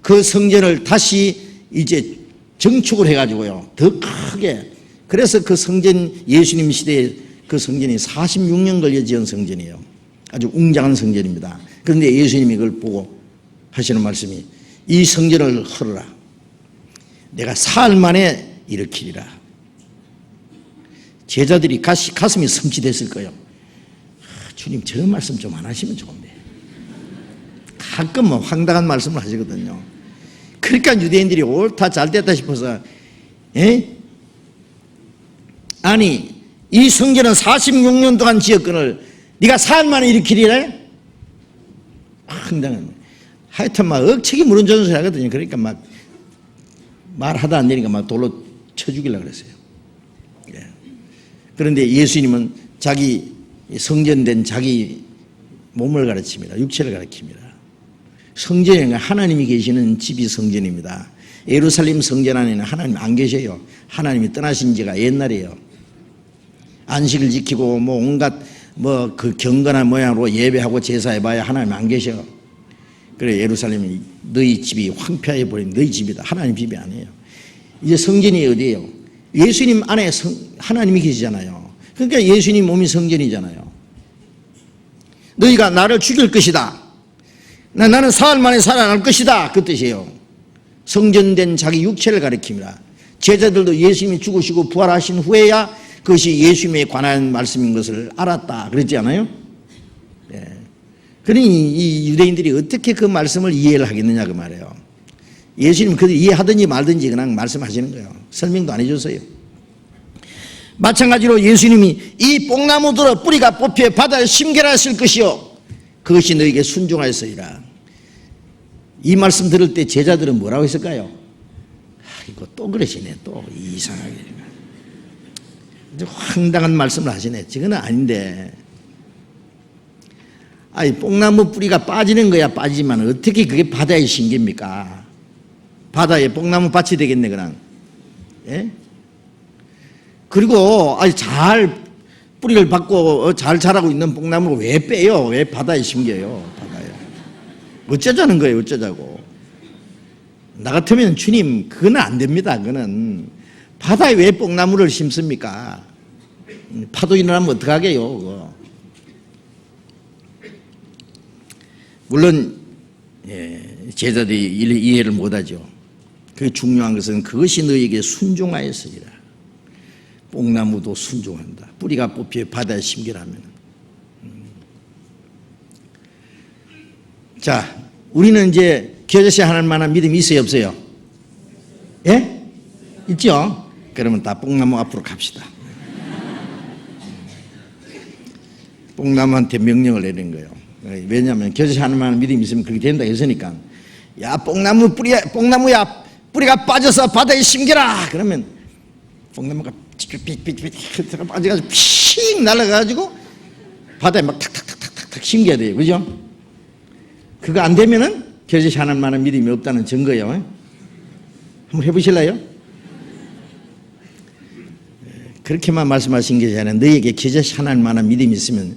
그 성전을 다시 이제 정축을 해가지고요, 더 크게. 그래서 그 성전, 예수님 시대의 그 성전이 46년 걸려 지은 성전이에요. 아주 웅장한 성전입니다. 그런데 예수님이 그걸 보고 하시는 말씀이 이 성전을 헐어라. 내가 사흘 만에 일으키리라. 제자들이 가슴이 섬찟했을 거예요. 주님 저런 말씀 좀 안 하시면 좋은데. 가끔 뭐 황당한 말씀을 하시거든요. 그러니까 유대인들이 옳다 잘됐다 싶어서 아니 이 성전은 46년 동안 지었거늘 네가 사흘 만에 일으키리래? 황당한. 하여튼 막 억측이 무른 전소리 하거든요. 그러니까 막 말하다 안 되니까 막 돌로 쳐 죽이려고 그랬어요. 그런데 예수님은 자기 성전된 자기 몸을 가르칩니다. 육체를 가르칩니다. 성전에 하나님이 계시는 집이 성전입니다. 예루살렘 성전 안에는 하나님 안 계셔요. 하나님이 떠나신 지가 옛날이에요. 안식을 지키고 뭐 온갖 뭐 그 경건한 모양으로 예배하고 제사해봐야 하나님 안 계셔. 그래 예루살렘이 너희 집이 황폐해 버린 너희 집이다. 하나님 집이 아니에요. 이제 성전이 어디예요? 예수님 안에 하나님이 계시잖아요. 그러니까 예수님 몸이 성전이잖아요. 너희가 나를 죽일 것이다. 나는 사흘 만에 살아날 것이다. 그 뜻이에요. 성전된 자기 육체를 가리킵니다. 제자들도 예수님이 죽으시고 부활하신 후에야 그것이 예수님에 관한 말씀인 것을 알았다. 그랬지 않아요? 그러니 이 유대인들이 어떻게 그 말씀을 이해를 하겠느냐 그 말이에요. 예수님 그들 이해하든지 말든지 그냥 말씀하시는 거예요. 설명도 안 해줬어요. 마찬가지로 예수님이 이 뽕나무들어 뿌리가 뽑혀 바다에 심겨놨을 것이요 그것이 너에게 순종하였으리라. 이 말씀 들을 때 제자들은 뭐라고 했을까요? 이거 또 그러시네. 또 이상하게 황당한 말씀을 하시네. 저거는 아닌데. 아니 뽕나무 뿌리가 빠지는 거야 빠지지만 어떻게 그게 바다에 심깁니까? 바다에 뽕나무 밭이 되겠네 그냥. 예? 그리고 잘 뿌리를 받고 잘 자라고 있는 뽕나무를 왜 빼요? 왜 바다에 심겨요? 바다에. 어쩌자는 거예요? 어쩌자고. 나 같으면 주님 그건 안 됩니다. 그거는 바다에 왜 뽕나무를 심습니까? 파도 일어나면 어떡하게요? 그거. 물론 제자들이 이해를 못하죠. 그 중요한 것은 그것이 너에게 순종하였으리라. 뽕나무도 순종한다. 뿌리가 뽑혀 바다에 심기라면. 자, 우리는 이제 겨자씨 하나 만한 믿음이 있어요, 없어요? 예? 있죠? 그러면 다 뽕나무 앞으로 갑시다. 뽕나무한테 명령을 내린 거예요. 왜냐하면 겨자씨 하나 만한 믿음이 있으면 그렇게 된다 했으니까. 야, 뽕나무야, 뿌리가 빠져서 바다에 심겨라. 그러면 뽕나무가 삐삐삐삐 빠져가지고 픽 날아가가지고 바다에 막 탁탁탁탁탁 심겨야 돼요. 그죠? 그거 안 되면은 겨자씨 하나만한 믿음이 없다는 증거예요. 한번 해보실래요? 그렇게만 말씀하신 게 아니라 너에게 겨자씨 하나만한 믿음이 있으면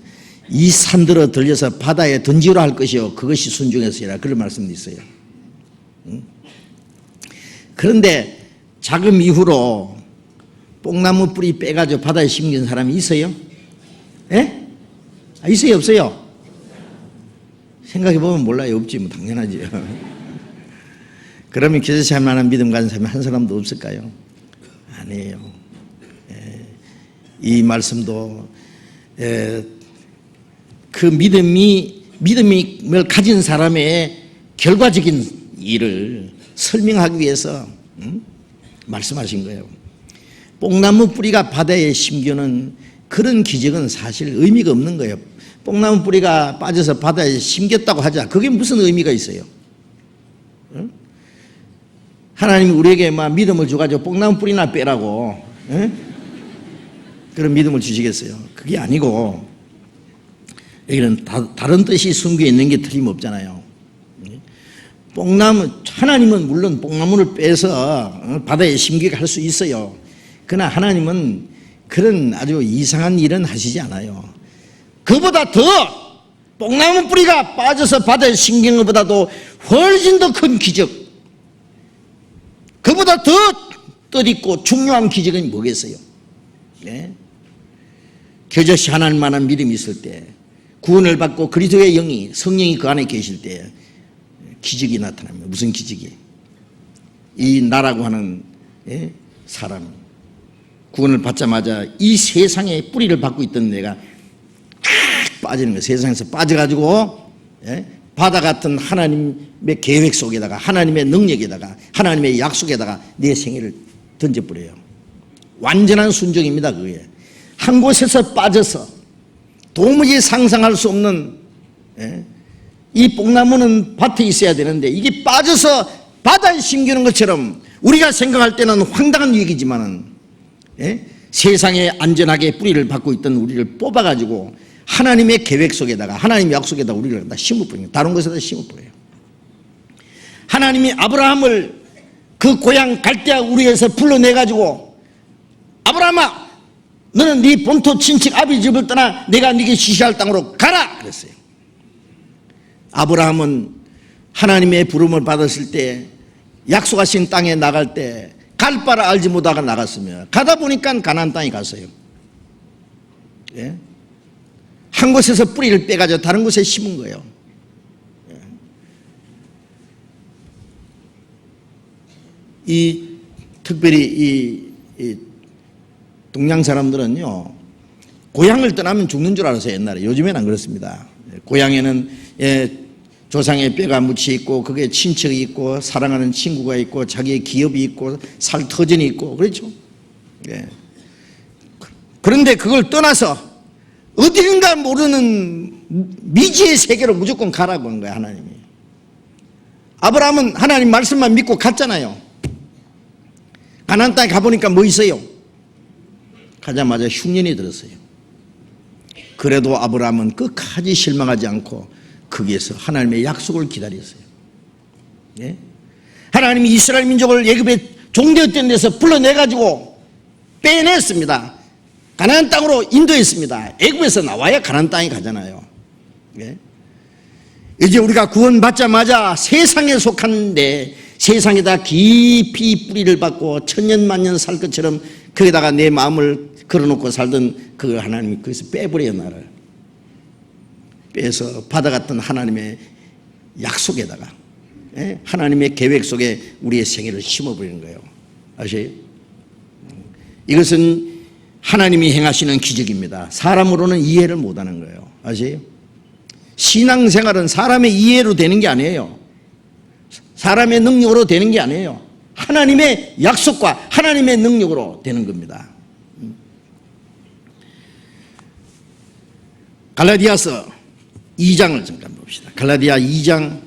이 산들어 들려서 바다에 던지라 할 것이요 그것이 순종했으리라. 그런 말씀도 있어요. 그런데 자금 이후로 뽕나무 뿌리 빼가지고 바다에 심긴 사람이 있어요? 예? 있어요? 없어요? 생각해보면 몰라요. 없지 뭐 당연하지. 그러면 겨자씨 할 만한 믿음 가진 사람이 한 사람도 없을까요? 아니에요. 이 말씀도 그 믿음을 가진 사람의 결과적인 일을 설명하기 위해서 말씀하신 거예요. 뽕나무 뿌리가 바다에 심겨는 그런 기적은 사실 의미가 없는 거예요. 뽕나무 뿌리가 빠져서 바다에 심겼다고 하자. 그게 무슨 의미가 있어요? 하나님이 우리에게 막 믿음을 줘가지고 뽕나무 뿌리나 빼라고 그런 믿음을 주시겠어요? 그게 아니고 여기는 다른 뜻이 숨겨 있는 게 틀림없잖아요. 하나님은 물론 뽕나무를 빼서 바다에 심기게 할 수 있어요. 그러나 하나님은 그런 아주 이상한 일은 하시지 않아요. 그보다 더 뽕나무 뿌리가 빠져서 바다에 심긴 것보다도 훨씬 더 큰 기적, 그보다 더 뜻있고 중요한 기적은 뭐겠어요? 네? 겨자씨 하나만한 믿음이 있을 때, 구원을 받고 그리스도의 영이, 성령이 그 안에 계실 때 기적이 나타납니다. 무슨 기적이? 이 나라고 하는 사람, 구원을 받자마자 이 세상에 뿌리를 받고 있던 내가 빠지는 거예요. 세상에서 빠져가지고 바다 같은 하나님의 계획 속에다가, 하나님의 능력에다가, 하나님의 약속에다가 내 생애를 던져버려요. 완전한 순종입니다. 그게 한 곳에서 빠져서 도무지 상상할 수 없는, 이 뽕나무는 밭에 있어야 되는데 이게 빠져서 바다에 심기는 것처럼 우리가 생각할 때는 황당한 얘기지만은 세상에 안전하게 뿌리를 받고 있던 우리를 뽑아가지고 하나님의 계획 속에다가, 하나님의 약속에다 우리를 갖다 심어버려요. 다른 곳에다 심어버려요. 하나님이 아브라함을 그 고향 갈대아 우리에서 불러내가지고, 아브라함아, 너는 네 본토 친척 아비 집을 떠나 내가 네게 지시할 땅으로 가라 그랬어요. 아브라함은 하나님의 부름을 받았을 때, 약속하신 땅에 나갈 때 갈 바를 알지 못하고 나갔으며, 가다 보니까 가나안 땅에 갔어요. 한 곳에서 뿌리를 빼가지고 다른 곳에 심은 거예요. 특별히 이 동양 사람들은요, 고향을 떠나면 죽는 줄 알았어요. 옛날에. 요즘에는 안 그렇습니다. 고향에는 조상의 뼈가 묻혀 있고, 그게 친척이 있고, 사랑하는 친구가 있고, 자기의 기업이 있고, 살 터전이 있고, 그렇죠? 그런데 그걸 떠나서 어디인가 모르는 미지의 세계로 무조건 가라고 한 거야, 하나님이. 아브라함은 하나님 말씀만 믿고 갔잖아요. 가나안 땅에 가보니까 뭐 있어요? 가자마자 흉년이 들었어요. 그래도 아브라함은 끝까지 실망하지 않고 거기에서 하나님의 약속을 기다렸어요. 하나님이 이스라엘 민족을 애굽의 종되었던 데서 불러내가지고 빼냈습니다. 가나안 땅으로 인도했습니다. 애굽에서 나와야 가나안 땅에 가잖아요. 예? 이제 우리가 구원받자마자 세상에 속한데 세상에다 깊이 뿌리를 받고 천년만년 살 것처럼 거기다가 내 마음을 걸어놓고 살던 그 하나님이 거기서 빼버려요. 나를 빼서 받아갔던 하나님의 약속에다가, 예? 하나님의 계획 속에 우리의 생애를 심어버리는 거예요. 아세요? 이것은 하나님이 행하시는 기적입니다. 사람으로는 이해를 못하는 거예요. 아세요? 신앙생활은 사람의 이해로 되는 게 아니에요. 사람의 능력으로 되는 게 아니에요. 하나님의 약속과 하나님의 능력으로 되는 겁니다. 갈라디아서 2장을 잠깐 봅시다. 갈라디아 2장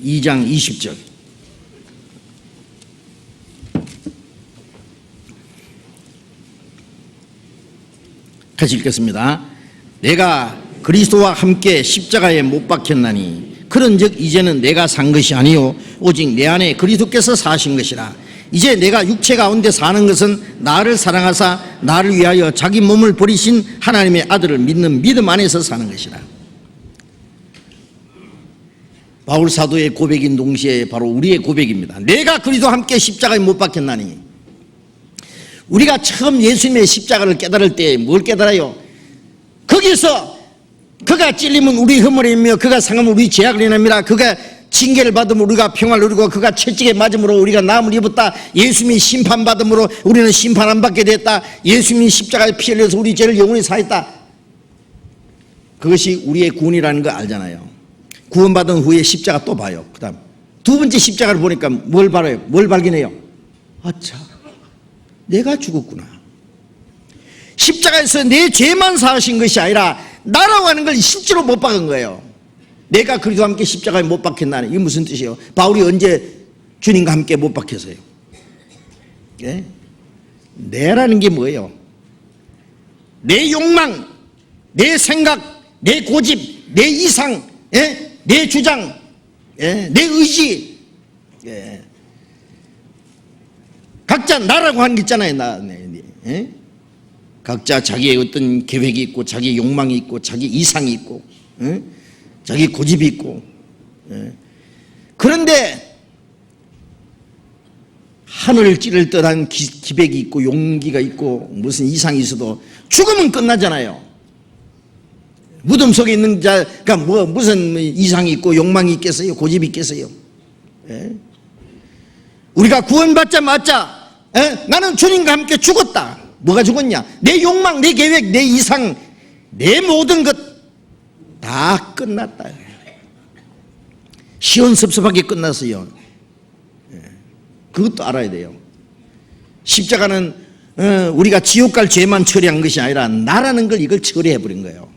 20절 같이 읽겠습니다. 내가 그리스도와 함께 십자가에 못 박혔나니 그런즉 이제는 내가 산 것이 아니요 오직 내 안에 그리스도께서 사신 것이라. 이제 내가 육체 가운데 사는 것은 나를 사랑하사 나를 위하여 자기 몸을 버리신 하나님의 아들을 믿는 믿음 안에서 사는 것이라. 바울 사도의 고백인 동시에 바로 우리의 고백입니다. 내가 그리스도와 함께 십자가에 못 박혔나니. 우리가 처음 예수님의 십자가를 깨달을 때 뭘 깨달아요? 거기서 그가 찔리면 우리 허물이며 그가 상하면 우리 죄악을 인함이라. 그가 징계를 받으면 우리가 평화를 누리고 그가 채찍에 맞음으로 우리가 나음을 입었다. 예수님이 심판받음으로 우리는 심판 안 받게 됐다. 예수님이 십자가에 피 흘려서 우리 죄를 영원히 사했다. 그것이 우리의 구원이라는 거 알잖아요. 구원받은 후에 십자가 또 봐요. 그 다음 두 번째 십자가를 보니까 뭘 봐요? 뭘 발견해요? 아차, 내가 죽었구나. 십자가에서 내 죄만 사하신 것이 아니라 나라고 하는 걸 실제로 못 박은 거예요. 내가 그리스도와 함께 십자가에 못 박혔나니. 이게 무슨 뜻이에요? 바울이 언제 주님과 함께 못 박혔어요? 예? 내라는 게 뭐예요? 내 욕망, 내 생각, 내 고집, 내 이상, 예? 내 주장, 예? 내 의지, 예? 각자 나라고 하는 게 있잖아요. 나, 예? 각자 자기의 어떤 계획이 있고 자기 욕망이 있고 자기 이상이 있고, 예? 자기 고집이 있고, 예? 그런데 하늘을 찌를 듯한 기백이 있고 용기가 있고 무슨 이상이 있어도 죽으면 끝나잖아요. 무덤 속에 있는 자가 무슨 이상이 있고 욕망이 있겠어요? 고집이 있겠어요? 예? 우리가 구원받자마자, 예? 나는 주님과 함께 죽었다. 뭐가 죽었냐? 내 욕망, 내 계획, 내 이상, 내 모든 것 다 끝났다. 시원섭섭하게 끝났어요. 예. 그것도 알아야 돼요. 십자가는 우리가 지옥 갈 죄만 처리한 것이 아니라 나라는 걸 이걸 처리해버린 거예요.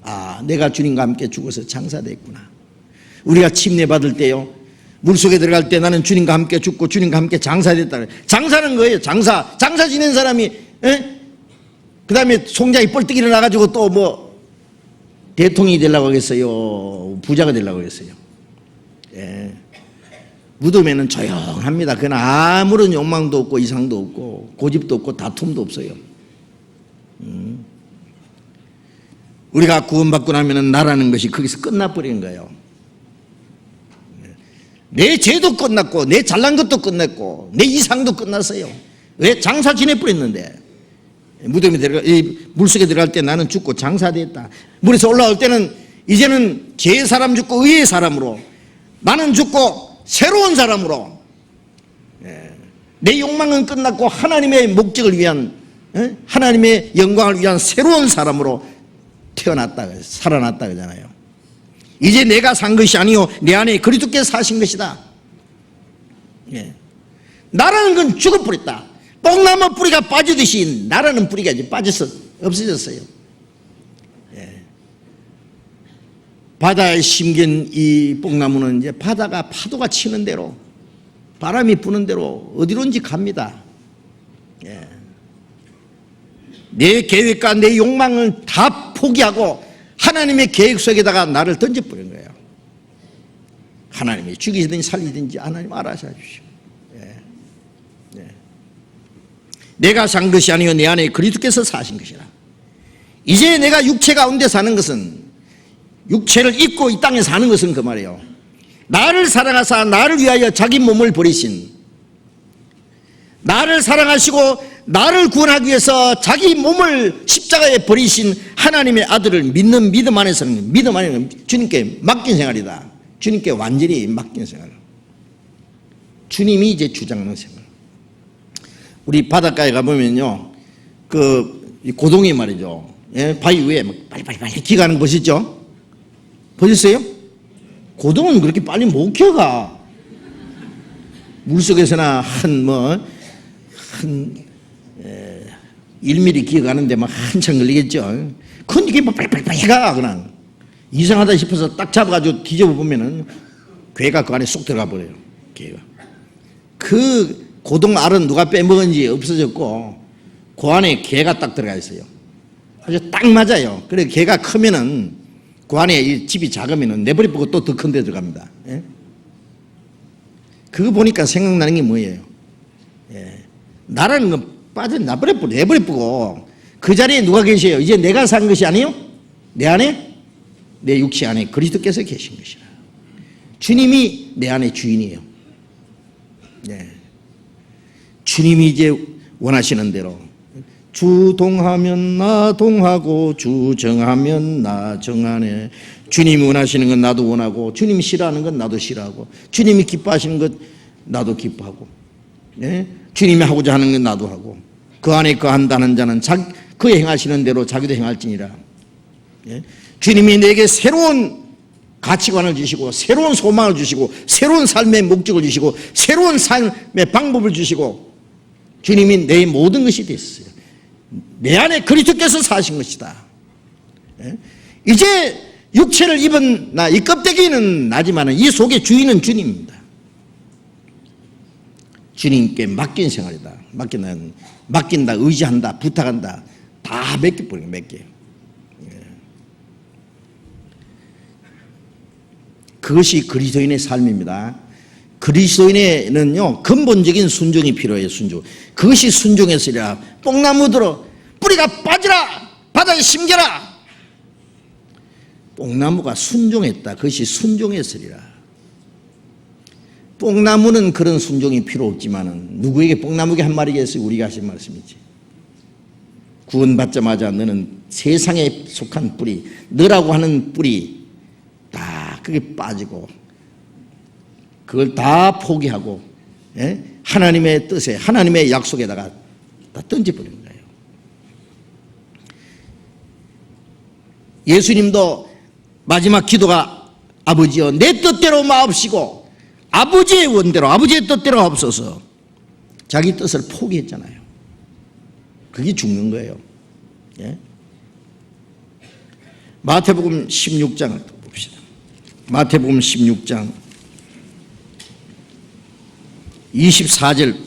아, 내가 주님과 함께 죽어서 장사됐구나. 우리가 침례받을 때요, 물속에 들어갈 때 나는 주님과 함께 죽고 주님과 함께 장사됐다. 장사는 거예요. 장사 지낸 사람이, 예? 그 다음에 송장이 뻘떡 일어나가지고 또 뭐 대통령이 되려고 하겠어요? 부자가 되려고 하겠어요? 예. 무덤에는 조용합니다. 그건 아무런 욕망도 없고 이상도 없고 고집도 없고 다툼도 없어요. 우리가 구원받고 나면 나라는 것이 거기서 끝나버리는 거예요. 내 죄도 끝났고 내 잘난 것도 끝났고 내 이상도 끝났어요. 왜? 장사 지내버렸는데. 무덤에 물속에 들어갈 때 나는 죽고 장사됐다. 물에서 올라올 때는 이제는 죄의 사람 죽고 의의 사람으로, 나는 죽고 새로운 사람으로, 내 욕망은 끝났고 하나님의 목적을 위한, 하나님의 영광을 위한 새로운 사람으로 태어났다, 살아났다 그러잖아요. 이제 내가 산 것이 아니요 내 안에 그리스도께서 사신 것이다. 예. 나라는 건 죽어버렸다. 뽕나무 뿌리가 빠지듯이 나라는 뿌리가 이제 빠져서 없어졌어요. 예. 바다에 심긴 이 뽕나무는 이제 바다가 파도가 치는 대로, 바람이 부는 대로 어디론지 갑니다. 예. 내 계획과 내 욕망을 다 포기하고 하나님의 계획 속에다가 나를 던져버린 거예요. 하나님이 죽이든지 살리든지 하나님 알아서 해주시오. 예. 내가 산 것이 아니요 내 안에 그리스도께서 사신 것이라. 이제 내가 육체 가운데 사는 것은, 육체를 입고 이 땅에 사는 것은 그 말이에요. 나를 사랑하사 나를 위하여 자기 몸을 버리신, 나를 사랑하시고 나를 구원하기 위해서 자기 몸을 십자가에 버리신 하나님의 아들을 믿는 믿음 안에서는, 믿음 안에는 주님께 맡긴 생활이다. 주님께 완전히 맡긴 생활. 주님이 이제 주장하는 생활. 우리 바닷가에 가보면요, 고동이 말이죠, 예, 바위 위에 막 빨리 기가는 거 보셨죠? 보셨어요? 고동은 그렇게 빨리 못 기어가. 물속에서나 한 1mm 기어가는데 막 한참 걸리겠죠. 근데 이게 막 빨리 가. 그냥 이상하다 싶어서 딱 잡아가지고 뒤집어 보면은 괴가 그 안에 쏙 들어가 버려요. 괴가. 그 고동 알은 누가 빼먹은지 없어졌고 그 안에 개가 딱 들어가 있어요. 아주 딱 맞아요. 그래 개가 크면은 그 안에 이 집이 작으면은 내버려 보고 또 더 큰 데 들어갑니다. 예? 그거 보니까 생각나는 게 뭐예요? 예. 나라는 건 내버려 보고 그 자리에 누가 계셔요? 이제 내가 산 것이 아니요? 내 안에, 내 육체 안에 그리스도께서 계신 것이라. 주님이 내 안에 주인이에요. 예. 주님이 이제 원하시는 대로, 주 동하면 나 동하고 주 정하면 나 정하네. 주님이 원하시는 건 나도 원하고, 주님이 싫어하는 건 나도 싫어하고, 주님이 기뻐하시는 것 나도 기뻐하고, 예? 주님이 하고자 하는 건 나도 하고, 그 안에 거한다는 자는 그 행하시는 대로 자기도 행할지니라. 예? 주님이 내게 새로운 가치관을 주시고, 새로운 소망을 주시고, 새로운 삶의 목적을 주시고, 새로운 삶의 방법을 주시고, 주님이 내 모든 것이 됐어요. 내 안에 그리스도께서 사신 것이다. 예? 이제 육체를 입은 나, 이 껍데기는 나지만 이 속의 주인은 주님입니다. 주님께 맡긴 생활이다. 맡긴다, 의지한다, 부탁한다. 다 맡겨버리는 거예요. 예. 그것이 그리스도인의 삶입니다. 그리스도인에는요, 근본적인 순종이 필요해요. 순종. 그것이 순종했으리라. 뽕나무 들어 뿌리가 빠지라, 바닥에 심겨라. 뽕나무가 순종했다. 그것이 순종했으리라. 뽕나무는 그런 순종이 필요 없지만은, 누구에게 뽕나무가 한 말이겠어요? 우리가 하신 말씀이지. 구원받자마자 너는 세상에 속한 뿌리, 너라고 하는 뿌리 다 그게 빠지고 그걸 다 포기하고, 예? 하나님의 뜻에, 하나님의 약속에다가 다 던져버리는 거예요. 예수님도 마지막 기도가, 아버지여 내 뜻대로 마옵시고 아버지의 원대로, 아버지의 뜻대로 없어서, 자기 뜻을 포기했잖아요. 그게 죽는 거예요. 예? 마태복음 16장을 봅시다. 마태복음 16장 24절.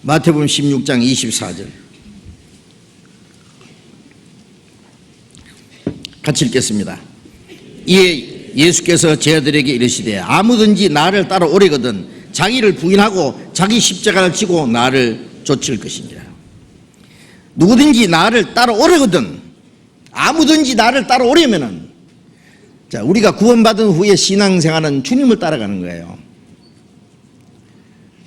마태복음 16장 24절. 같이 읽겠습니다. 이에 예수께서 제자들에게 이르시되 아무든지 나를 따라오려거든 자기를 부인하고 자기 십자가를 지고 나를 쫓을 것이니라. 누구든지 나를 따라오려거든, 아무든지 나를 따라오려면은, 자, 우리가 구원받은 후에 신앙생활은 주님을 따라가는 거예요.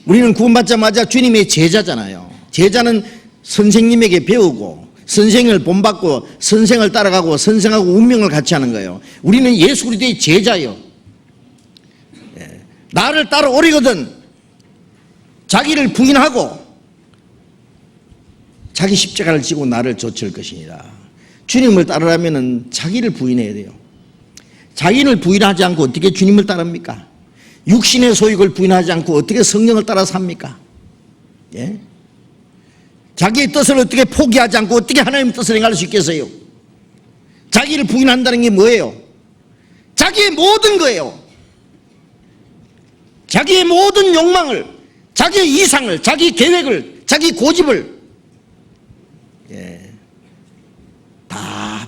우리는 구원받자마자 주님의 제자잖아요. 제자는 선생님에게 배우고 선생을 본받고 선생을 따라가고 선생하고 운명을 같이 하는 거예요. 우리는 예수 그리스도의 제자예요. 예. 나를 따라오려거든 자기를 부인하고 자기 십자가를 지고 나를 쫓을 것이니라. 주님을 따르려면 자기를 부인해야 돼요. 자기를 부인하지 않고 어떻게 주님을 따릅니까? 육신의 소욕을 부인하지 않고 어떻게 성령을 따라 삽니까? 예? 자기의 뜻을 어떻게 포기하지 않고 어떻게 하나님의 뜻을 행할 수 있겠어요? 자기를 부인한다는 게 뭐예요? 자기의 모든 거예요. 자기의 모든 욕망을, 자기의 이상을, 자기 계획을, 자기 고집을, 예, 다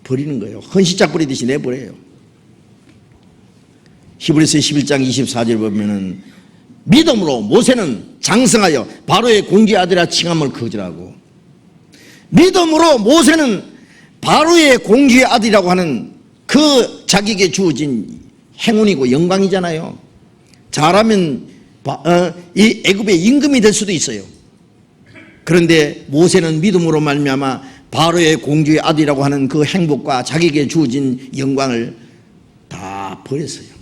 버리는 거예요. 헌시짝 버리듯이 내버려요. 히브리서 11장 24절 보면은 믿음으로 모세는 장성하여 바로의 공주의 아들이라 칭함을 거절하고, 믿음으로 모세는 바로의 공주의 아들이라고 하는 그 자기에게 주어진 행운이고 영광이잖아요. 잘하면 이 애굽의 임금이 될 수도 있어요. 그런데 모세는 믿음으로 말미암아 바로의 공주의 아들이라고 하는 그 행복과 자기에게 주어진 영광을 다 버렸어요.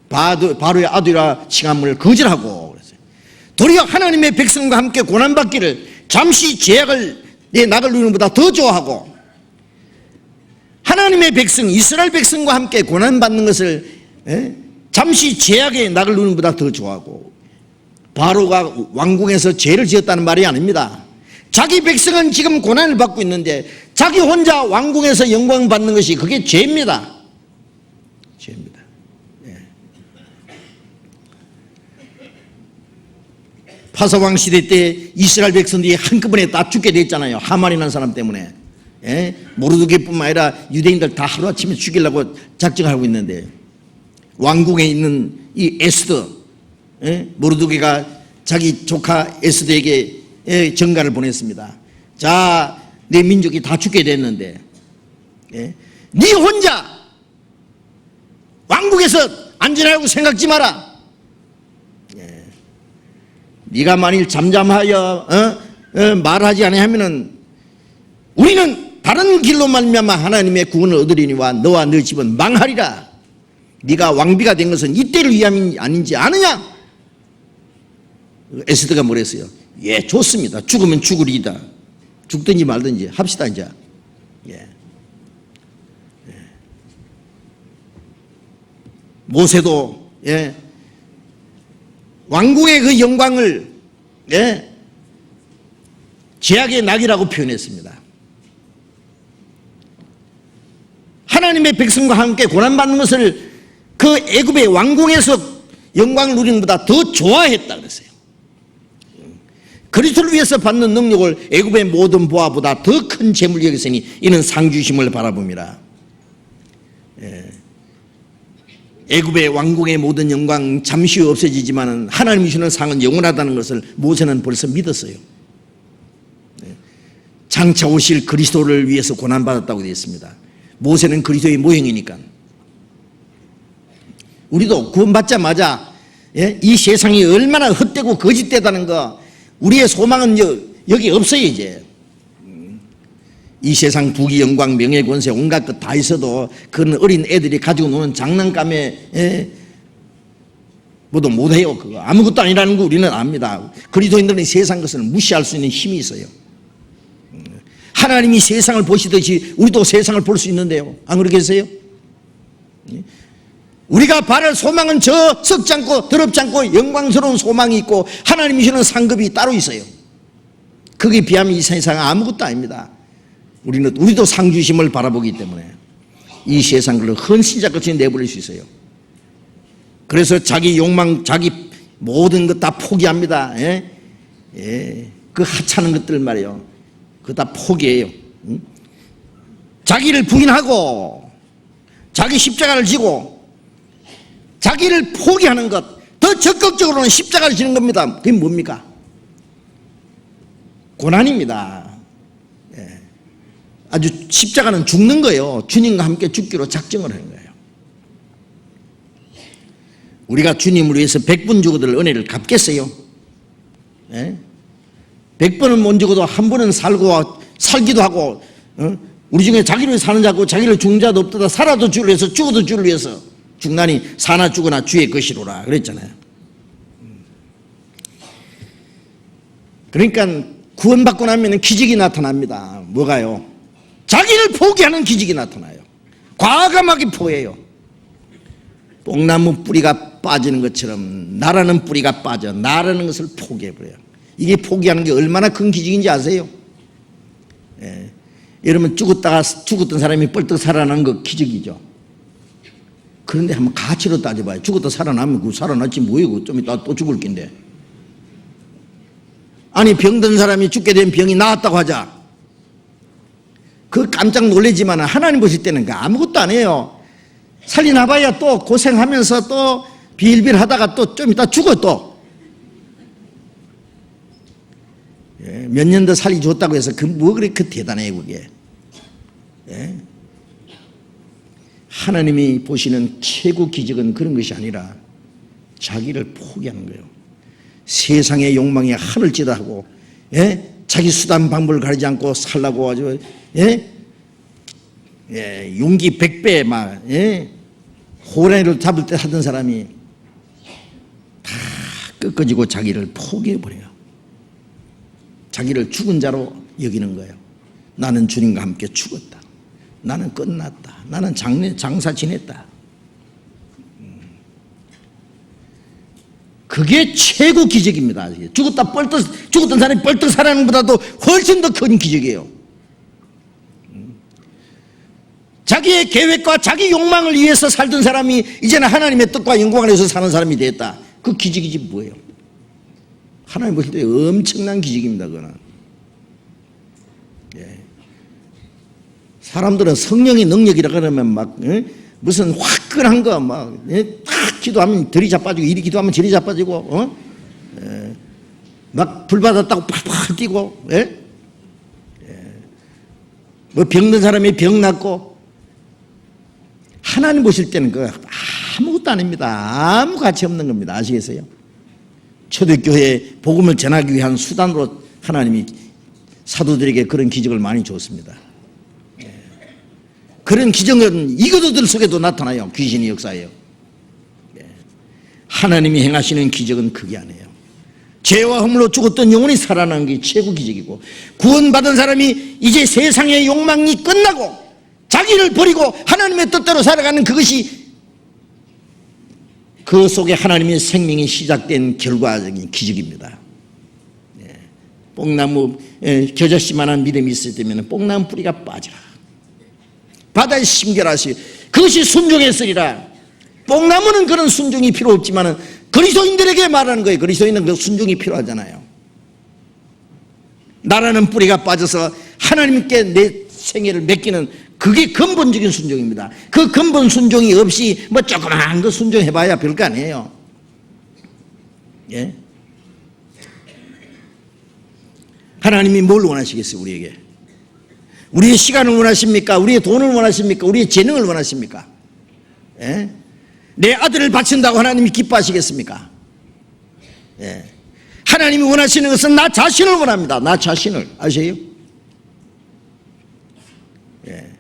바로의 아들이라 칭함을 거절하고 그랬어요. 도리어 하나님의 백성과 함께 고난받기를 잠시 죄악을 내 낙을 누리는 것보다 더 좋아하고, 하나님의 백성 이스라엘 백성과 함께 고난받는 것을 잠시 죄악의 낙을 누리는 것보다 더 좋아하고, 바로가 왕궁에서 죄를 지었다는 말이 아닙니다. 자기 백성은 지금 고난을 받고 있는데 자기 혼자 왕궁에서 영광 받는 것이 그게 죄입니다. 죄입니다. 파사왕 시대 때 이스라엘 백성들이 한꺼번에 다 죽게 됐잖아요. 하만이라는 사람 때문에. 모르드게뿐만 아니라 유대인들 다 하루아침에 죽이려고 작정하고 있는데, 왕궁에 있는 이 에스더, 모르드게가 자기 조카 에스더에게 전가를 보냈습니다. 자, 내 민족이 다 죽게 됐는데 네 혼자 왕궁에서 안전하다고 생각지 마라. 네가 만일 잠잠하여 말하지 아니하면은 우리는 다른 길로 말미암아 하나님의 구원을 얻으리니와 너와 너 집은 망하리라. 네가 왕비가 된 것은 이때를 위함이 아닌지 아느냐? 에스더가 뭐랬어요? 예, 좋습니다. 죽으면 죽으리이다. 죽든지 말든지 합시다 이제. 모세도 왕궁의 그 영광을 죄악의 낙이라고 표현했습니다. 하나님의 백성과 함께 고난받는 것을 그 애굽의 왕궁에서 영광을 누리는 것보다 더 좋아했다 그랬어요. 그리스도를 위해서 받는 능력을 애굽의 모든 보화보다 더 큰 재물이 여겼으니 이는 상 주심을 바라봅니다. 애굽의 왕궁의 모든 영광 잠시 후 없어지지만 하나님이 주는 상은 영원하다는 것을 모세는 벌써 믿었어요. 장차 오실 그리스도를 위해서 고난받았다고 되어 있습니다. 모세는 그리스도의 모형이니까. 우리도 구원받자마자 이 세상이 얼마나 헛되고 거짓되다는 거, 우리의 소망은 여기 없어요. 이제 이 세상 부귀 영광 명예 권세 온갖 것 다 있어도 그건 어린 애들이 가지고 노는 장난감에 뭐도 못해요. 그거 아무것도 아니라는 거 우리는 압니다. 그리스도인들은 세상 것을 무시할 수 있는 힘이 있어요. 하나님이 세상을 보시듯이 우리도 세상을 볼 수 있는데요. 안 그러겠어요? 우리가 바랄 소망은 저 썩지 않고 더럽지 않고 영광스러운 소망이 있고 하나님이 주는 상급이 따로 있어요. 거기에 비하면 이 세상은 아무것도 아닙니다. 우리도 상 주심을 바라보기 때문에 이 세상 걸로 헌신자같이 내버릴 수 있어요. 그래서 자기 욕망, 자기 모든 것 다 포기합니다. 그 하찮은 것들 말이에요. 그거 다 포기해요. 자기를 부인하고 자기 십자가를 지고 자기를 포기하는 것, 더 적극적으로는 십자가를 지는 겁니다. 그게 뭡니까? 고난입니다. 아주 십자가는 죽는 거예요. 주님과 함께 죽기로 작정을 하는 거예요. 우리가 주님을 위해서 100번 죽어도 은혜를 갚겠어요? 100번은 못 죽어도 한 번은 살기도 하고, 우리 중에 자기를 위해 사는 자고 자기를 죽는 자도 없다. 살아도 주를 위해서 죽어도 주를 위해서 죽나니 사나 죽으나 주의 것이로라 그랬잖아요. 그러니까 구원받고 나면 기적이 나타납니다. 뭐가요? 자기를 포기하는 기적이 나타나요. 과감하게 포기해요. 뽕나무 뿌리가 빠지는 것처럼 나라는 뿌리가 빠져 나라는 것을 포기해버려요. 이게 포기하는 게 얼마나 큰 기적인지 아세요? 여러분 죽었던 사람이 뻘떡 살아나는 거 기적이죠. 그런데 한번 가치로 따져봐요. 죽었다 살아나면 그 살아났지 뭐예요? 좀 이따 또 죽을 낀데. 아니 병든 사람이 죽게 된 병이 나았다고 하자. 그 깜짝 놀라지만 하나님 보실 때는 아무것도 안 해요. 살려놔봐야 또 고생하면서 또 빌빌 하다가 또 좀 이따 죽어 또. 예, 몇 년 더 살려줬다고 해서 그 뭐 그렇게 대단해요 그게. 예? 하나님이 보시는 최고 기적은 그런 것이 아니라 자기를 포기하는 거예요. 세상의 욕망에 하늘 찌다하고, 예? 자기 수단 방법을 가리지 않고 살라고 아주, 예? 예, 용기 100배 막, 예? 호랑이를 잡을 때 하던 사람이 다 꺾어지고 자기를 포기해버려요. 자기를 죽은 자로 여기는 거예요. 나는 주님과 함께 죽었다. 나는 끝났다. 나는 장사 지냈다. 그게 최고 기적입니다. 죽었던 사람이 뻘떡 살아나는 것보다도 훨씬 더 큰 기적이에요. 자기의 계획과 자기 욕망을 위해서 살던 사람이 이제는 하나님의 뜻과 영광을 위해서 사는 사람이 됐다. 그 기적이지 뭐예요. 하나님 보실 때 엄청난 기적입니다. 그거는. 예. 사람들은 성령의 능력이라 그러면 막, 예? 무슨 화끈한 거 막, 예? 탁 기도하면 들이 자빠지고 이리 기도하면 저리 자빠지고, 예. 막 불 받았다고 팍팍 뛰고, 예? 예. 뭐 병든 사람이 병 낫고. 하나님 보실 때는 그 아무것도 아닙니다. 아무 가치 없는 겁니다. 아시겠어요? 초대교회에 복음을 전하기 위한 수단으로 하나님이 사도들에게 그런 기적을 많이 줬습니다. 그런 기적은 이교도들 속에도 나타나요. 귀신이 역사해요. 하나님이 행하시는 기적은 그게 아니에요. 죄와 허물로 죽었던 영혼이 살아나는 게 최고 기적이고, 구원받은 사람이 이제 세상의 욕망이 끝나고 자기를 버리고 하나님의 뜻대로 살아가는 그것이, 그 속에 하나님의 생명이 시작된 결과적인 기적입니다. 뽕나무 겨자씨만한 믿음이 있을 때면 뽕나무 뿌리가 빠지라. 바다에 심결하시. 그것이 순종했으리라. 뽕나무는 그런 순종이 필요 없지만 그리스도인들에게 말하는 거예요. 그리스도인은 그 순종이 필요하잖아요. 나라는 뿌리가 빠져서 하나님께 내 생애를 맡기는, 그게 근본적인 순종입니다. 그 근본 순종이 없이 뭐 조그마한 거 순종해봐야 별거 아니에요. 예? 하나님이 뭘 원하시겠어요, 우리에게? 우리의 시간을 원하십니까? 우리의 돈을 원하십니까? 우리의 재능을 원하십니까? 예? 내 아들을 바친다고 하나님이 기뻐하시겠습니까? 예. 하나님이 원하시는 것은 나 자신을 원합니다. 나 자신을. 아세요? 예.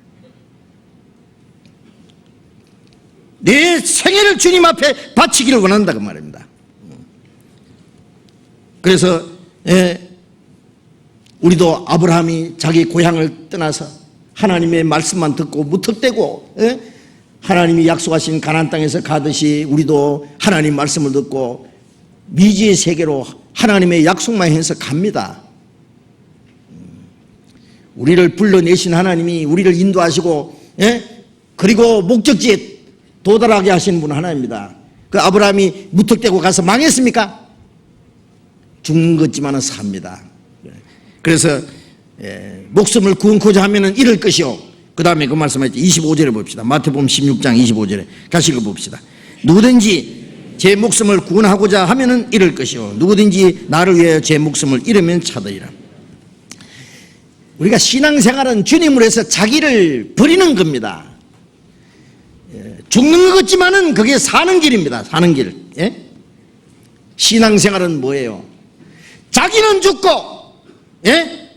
내 생애를 주님 앞에 바치기를 원한다 그 말입니다. 그래서 우리도 아브라함이 자기 고향을 떠나서 하나님의 말씀만 듣고 무턱대고 하나님이 약속하신 가나안 땅에서 가듯이 우리도 하나님 말씀을 듣고 미지의 세계로 하나님의 약속만 해서 갑니다. 우리를 불러내신 하나님이 우리를 인도하시고 그리고 목적지에 도달하게 하시는 분은 하나님입니다. 그 아브라함이 무턱대고 가서 망했습니까? 죽는 것지만은 삽니다. 그래서 목숨을 구원코자 하면은 잃을 것이요. 그 다음에 그 말씀하셨죠. 25절에 봅시다. 마태복음 16장 25절에 다시 읽어봅시다. 누구든지 제 목숨을 구원하고자 하면은 잃을 것이요. 누구든지 나를 위하여 제 목숨을 잃으면 찾으리라. 우리가 신앙생활은 주님을 위해서 자기를 버리는 겁니다. 죽는 것 같지만은 그게 사는 길입니다. 사는 길. 예? 신앙생활은 뭐예요? 자기는 죽고, 예?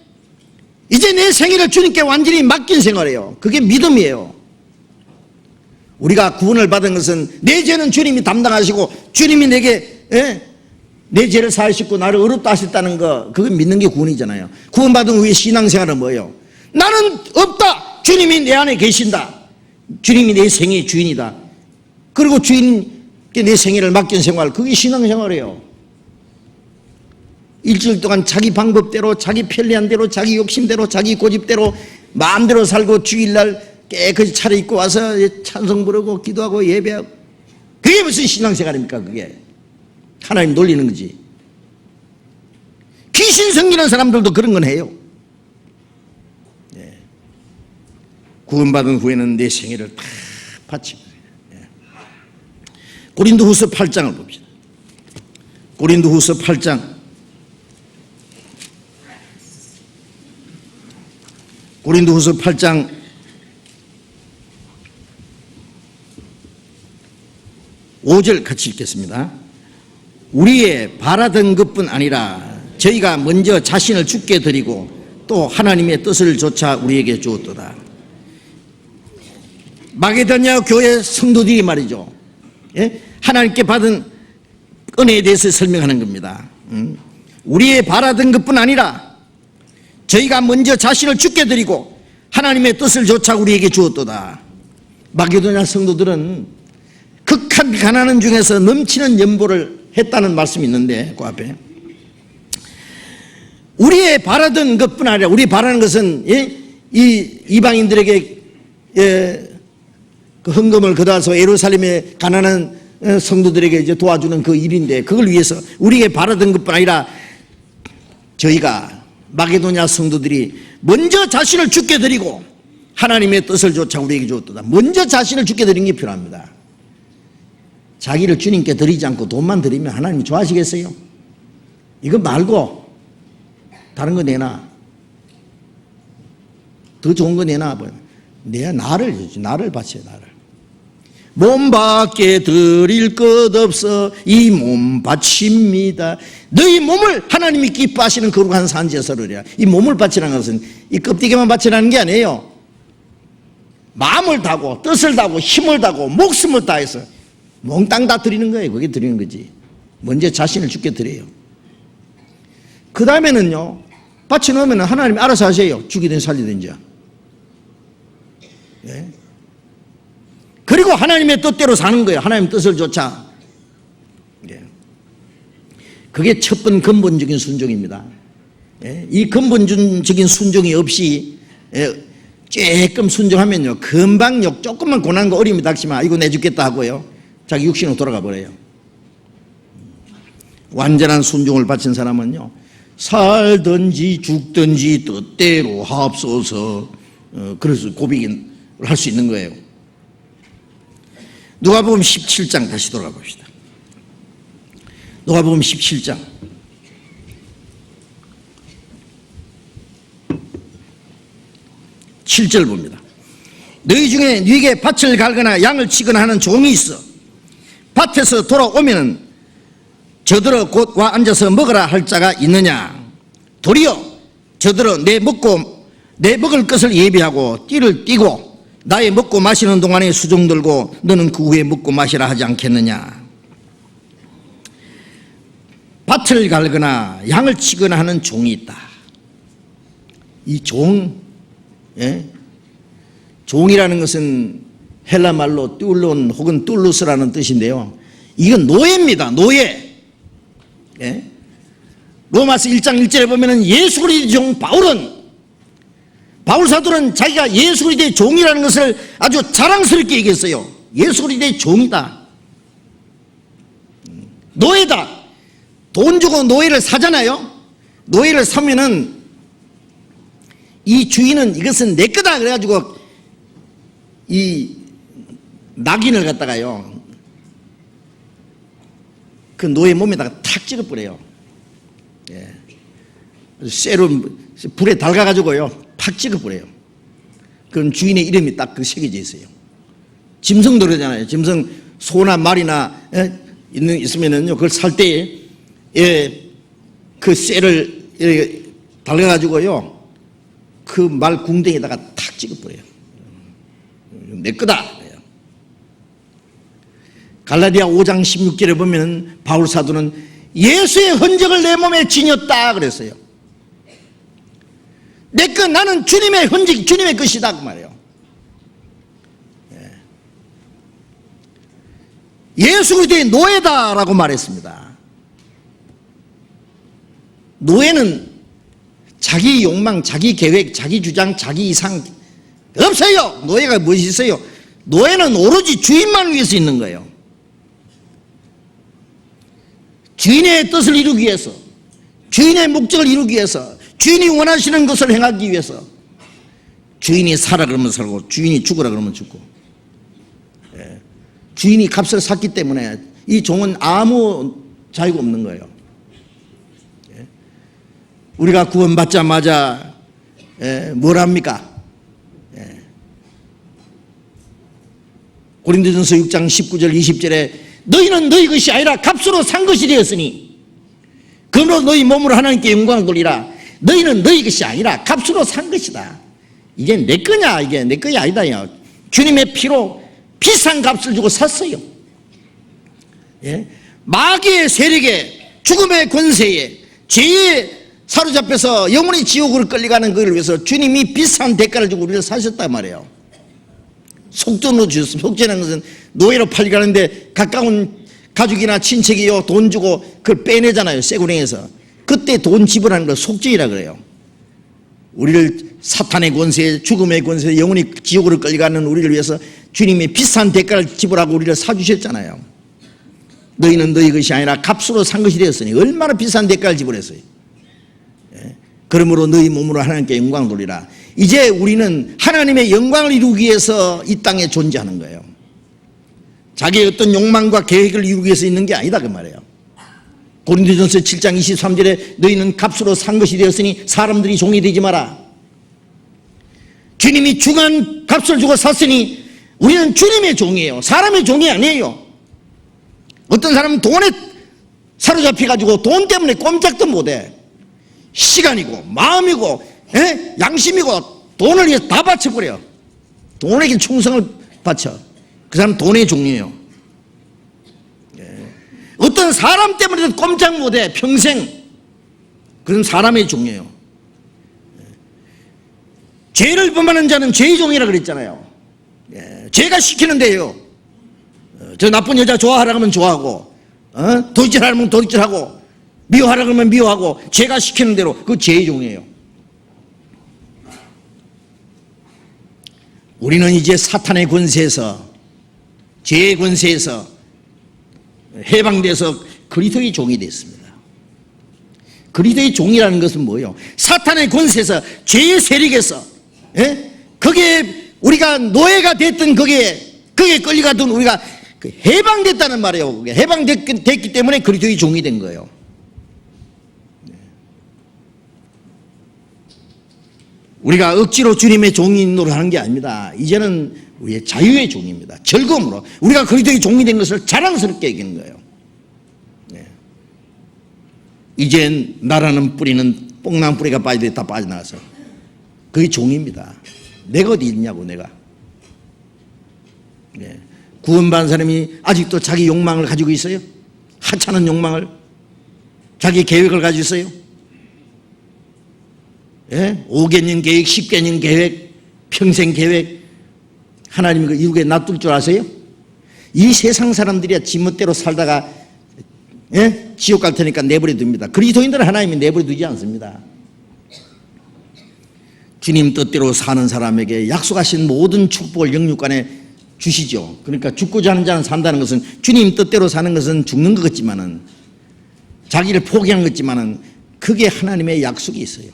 이제 내 생애를 주님께 완전히 맡긴 생활이에요. 그게 믿음이에요. 우리가 구원을 받은 것은 내 죄는 주님이 담당하시고 주님이 내게 내 죄를 사하시고 나를 의롭다 하셨다는 거, 그거 믿는 게 구원이잖아요. 구원받은 후에 신앙생활은 뭐예요? 나는 없다. 주님이 내 안에 계신다. 주님이 내 생애의 주인이다. 그리고 주인께 내 생애를 맡긴 생활, 그게 신앙생활이에요. 일주일 동안 자기 방법대로, 자기 편리한 대로, 자기 욕심대로, 자기 고집대로 마음대로 살고 주일날 깨끗이 차려입고 와서 찬송 부르고 기도하고 예배하고, 그게 무슨 신앙생활입니까? 그게 하나님 놀리는 거지. 귀신 섬기는 사람들도 그런 건 해요. 구원받은 후에는 내 생애를 다 바칩니다. 고린도후서 8장을 봅시다. 고린도후서 8장 5절 같이 읽겠습니다. 우리의 바라던 것뿐 아니라 저희가 먼저 자신을 주께 드리고 또 하나님의 뜻을 조차 우리에게 주었도다. 마게도냐 교회 성도들이 말이죠, 하나님께 받은 은혜에 대해서 설명하는 겁니다. 우리의 바라던 것뿐 아니라 저희가 먼저 자신을 주께 드리고 하나님의 뜻을 조차 우리에게 주었도다. 마게도냐 성도들은 극한 가난한 중에서 넘치는 연보를 했다는 말씀이 있는데, 그 앞에 우리의 바라던 것뿐 아니라, 우리 바라는 것은 이 이방인들에게 그 헌금을 걷어서 예루살렘의 가난한 성도들에게 이제 도와주는 그 일인데, 그걸 위해서 우리에게 바라던 것뿐 아니라 저희가 마게도냐 성도들이 먼저 자신을 주께 드리고 하나님의 뜻을 조차 우리에게 주었도다. 먼저 자신을 주께 드리는 게 필요합니다. 자기를 주님께 드리지 않고 돈만 드리면 하나님이 좋아하시겠어요? 이거 말고 다른 거 내놔. 더 좋은 거 내놔. 내가 나를 바쳐요. 나를. 몸밖에 드릴 것 없어 이 몸 바칩니다. 너희 몸을 하나님이 기뻐하시는 거룩한 산제사로랴. 이 몸을 바치라는 것은 이 껍데기만 바치라는 게 아니에요. 마음을 다고 뜻을 다고 힘을 다고 목숨을 다해서 몽땅 다 드리는 거예요. 그게 드리는 거지. 먼저 자신을 주께 드려요. 그 다음에는요, 바쳐 놓으면 하나님이 알아서 하세요. 죽이든 살리든지. 예? 그리고 하나님의 뜻대로 사는 거예요. 하나님의 뜻을 조차. 예. 그게 첫 번 근본적인 순종입니다. 예? 이 근본적인 순종이 없이 조금 순종하면요, 금방 조금만 고난과 어려움이 닥치면 이거 내주겠다 하고요, 자기 육신으로 돌아가 버려요. 완전한 순종을 바친 사람은요, 살든지 죽든지 뜻대로 하옵소서, 그래서 고백을 할 수 있는 거예요. 누가복음 17장 다시 돌아가 봅시다. 누가복음 17장 7절 봅니다. 너희 중에 네게 밭을 갈거나 양을 치거나 하는 종이 있어 밭에서 돌아오면은 저들어 곧 와 앉아서 먹으라 할 자가 있느냐? 도리어 저들어 내 먹을 것을 예비하고 띠를 띠고 나의 먹고 마시는 동안에 수종 들고 너는 그 후에 먹고 마시라 하지 않겠느냐? 밭을 갈거나 양을 치거나 하는 종이 있다. 이 종이라는 것은 헬라 말로 듈론 혹은 듈루스라는 뜻인데요, 이건 노예입니다. 노예. 예? 로마서 1장 1절에 보면은 예수 그리스도의 종 바울 사도는 자기가 예수 그리스도의 종이라는 것을 아주 자랑스럽게 얘기했어요. 예수 그리스도의 종이다. 노예다. 돈 주고 노예를 사잖아요. 노예를 사면은 이 주인은 이것은 내 거다 그래가지고 이 낙인을 갖다가요, 그 노예 몸에다가 탁 찍어버려요. 예. 쇠로 불에 달가가지고요 팍 찍어버려요. 그럼 주인의 이름이 딱 그 새겨져 있어요. 짐승도 그러잖아요. 짐승 소나 말이나 있으면은요, 그걸 살 때에 그 쇠를 달가가지고요 그 말 궁뎅이에다가 탁 찍어버려요. 내 거다. 갈라디아 5장 16절에 보면 바울 사도는 예수의 흔적을 내 몸에 지녔다 그랬어요. 내 것, 나는 주님의 흔적, 주님의 것이다 그 말이에요. 예수 그리스도의 노예다라고 말했습니다. 노예는 자기 욕망, 자기 계획, 자기 주장, 자기 이상 없어요. 노예가 무엇이 있어요? 노예는 오로지 주인만 위해서 있는 거예요. 주인의 뜻을 이루기 위해서, 주인의 목적을 이루기 위해서, 주인이 원하시는 것을 행하기 위해서, 주인이 살아 그러면 살고 주인이 죽으라 그러면 죽고. 주인이 값을 샀기 때문에 이 종은 아무 자유가 없는 거예요. 우리가 구원받자마자 뭘 합니까? 고린도전서 6장 19절 20절에 너희는 너희 것이 아니라 값으로 산 것이 되었으니 그러므로 너희 몸으로 하나님께 영광을 돌리라. 너희는 너희 것이 아니라 값으로 산 것이다. 이게 내 거냐? 이게 내 것이 아니다요. 주님의 피로 비싼 값을 주고 샀어요. 마귀의 세력에, 죽음의 권세에, 죄에 사로잡혀서 영원히 지옥으로 끌려가는 그를 위해서 주님이 비싼 대가를 주고 우리를 사셨단 말이에요. 속전으로 주셨습니다. 속전이라는 것은 노예로 팔려가는데 가까운 가족이나 친척이요 돈 주고 그걸 빼내잖아요. 쇠고랭에서. 그때 돈 지불하는 걸 속전이라 그래요. 우리를 사탄의 권세에, 죽음의 권세에 영원히 지옥으로 끌려가는 우리를 위해서 주님이 비싼 대가를 지불하고 우리를 사주셨잖아요. 너희는 너희 것이 아니라 값으로 산 것이 되었으니 얼마나 비싼 대가를 지불했어요. 그러므로 너희 몸으로 하나님께 영광을 돌리라. 이제 우리는 하나님의 영광을 이루기 위해서 이 땅에 존재하는 거예요. 자기의 어떤 욕망과 계획을 이루기 위해서 있는 게 아니다 그 말이에요. 고린도전서 7장 23절에 너희는 값으로 산 것이 되었으니 사람들이 종이 되지 마라. 주님이 중한 값을 주고 샀으니 우리는 주님의 종이에요. 사람의 종이 아니에요. 어떤 사람은 돈에 사로잡혀가지고 돈 때문에 꼼짝도 못해. 시간이고 마음이고 양심이고 돈을 위해서 다 바쳐버려. 돈에게 충성을 바쳐. 그 사람은 돈의 종이에요. 어떤 사람 때문에도 꼼짝 못해 평생. 그런 사람의 종이에요. 죄를 범하는 자는 죄의 종이라 그랬잖아요. 죄가 시키는데요. 저 나쁜 여자 좋아하라 그러면 좋아하고, 도둑질하라 그러면 도둑질하고, 미워하라 그러면 미워하고, 죄가 시키는 대로 그 죄의 종이에요. 우리는 이제 사탄의 권세에서, 죄의 권세에서 해방돼서 그리스도의 종이 됐습니다. 그리스도의 종이라는 것은 뭐예요? 사탄의 권세에서, 죄의 세력에서, 거기에 우리가 노예가 됐던 거기에 끌려가던 우리가 해방됐다는 말이에요. 해방됐기 때문에 그리스도의 종이 된 거예요. 우리가 억지로 주님의 종이 노릇하는 게 아닙니다. 이제는 우리의 자유의 종입니다. 즐거움으로 우리가 그리스도의 종이 된 것을 자랑스럽게 여기는 거예요. 이젠 나라는 뿌리는 뽕나무 뿌리가 빠지듯이 다 빠져나가서 그게 종입니다. 내가 어디 있냐고 내가. 구원받은 사람이 아직도 자기 욕망을 가지고 있어요? 하찮은 욕망을? 자기 계획을 가지고 있어요? 5개년 계획, 10개년 계획, 평생 계획 하나님이 그 이후에 놔둘 줄 아세요? 이 세상 사람들이야 지멋대로 살다가 지옥 갈 테니까 내버려 둡니다. 그리스도인들은 하나님이 내버려 두지 않습니다. 주님 뜻대로 사는 사람에게 약속하신 모든 축복을 영육간에 주시죠. 그러니까 죽고자 하는 자는 산다는 것은 주님 뜻대로 사는 것은 죽는 것 같지만은 자기를 포기하는 것 같지만은 그게 하나님의 약속이 있어요.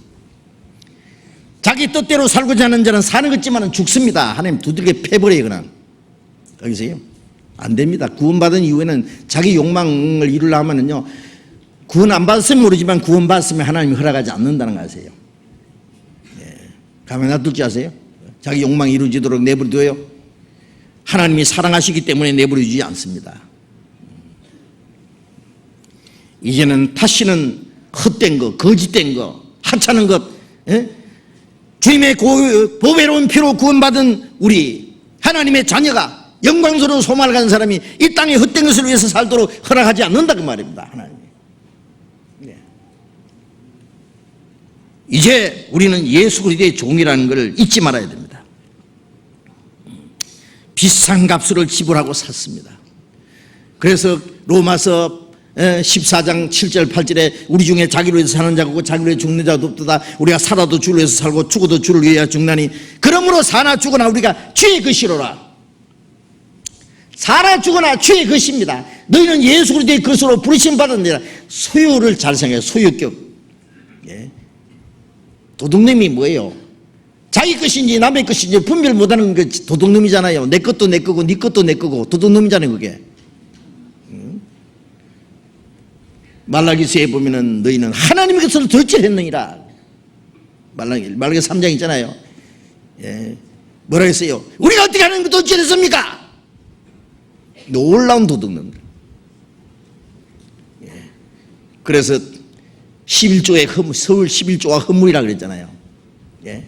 자기 뜻대로 살고자 하는 자는 사는 것 같지만은 죽습니다. 하나님 두들겨 패버려요 그냥. 여기서요? 안 됩니다. 구원받은 이후에는 자기 욕망을 이루려면은요 구원 안 받았으면 모르지만 구원 받았으면 하나님이 허락하지 않는다는 거 아세요? 가만 놔둘 줄 아세요? 자기 욕망이 이루어지도록 내버려둬요. 하나님이 사랑하시기 때문에 내버려주지 않습니다. 이제는 다시는 헛된 것, 거짓된 것, 하찮은 것, 주님의 보배로운 피로 구원받은 우리 하나님의 자녀가 영광스러운 소망을 가진 사람이 이 땅에 헛된 것을 위해서 살도록 허락하지 않는다 그 말입니다. 하나님이. 이제 우리는 예수 그리스도의 종이라는 것을 잊지 말아야 됩니다. 비싼 값을 지불하고 샀습니다. 그래서 로마서 14장 7절 8절에 우리 중에 자기를 위해서 사는 자고 자기를 위해 죽는 자도 없도다. 우리가 살아도 주를 위해서 살고 죽어도 주를 위하여 죽나니 그러므로 사나 죽으나 우리가 주의 것이로라. 사나 죽으나 주의 것입니다. 너희는 예수 그리스도의 것으로 부르심 받은 자라. 소유를 잘 생각해요. 소유격. 도둑놈이 뭐예요? 자기 것인지 남의 것인지 분별 못하는 게 도둑놈이잖아요. 내 것도 내 거고 네 것도 내 거고 도둑놈이잖아요 그게. 말라기서에 보면은 너희는 하나님의 것을 도둑질했느니라. 말라기 3장 있잖아요. 예. 뭐라 했어요? 우리가 어떻게 하나님의 도둑질했습니까? 놀라운 도둑놈들. 예. 그래서 11조의 서울 11조와 헌물이라 그랬잖아요. 예.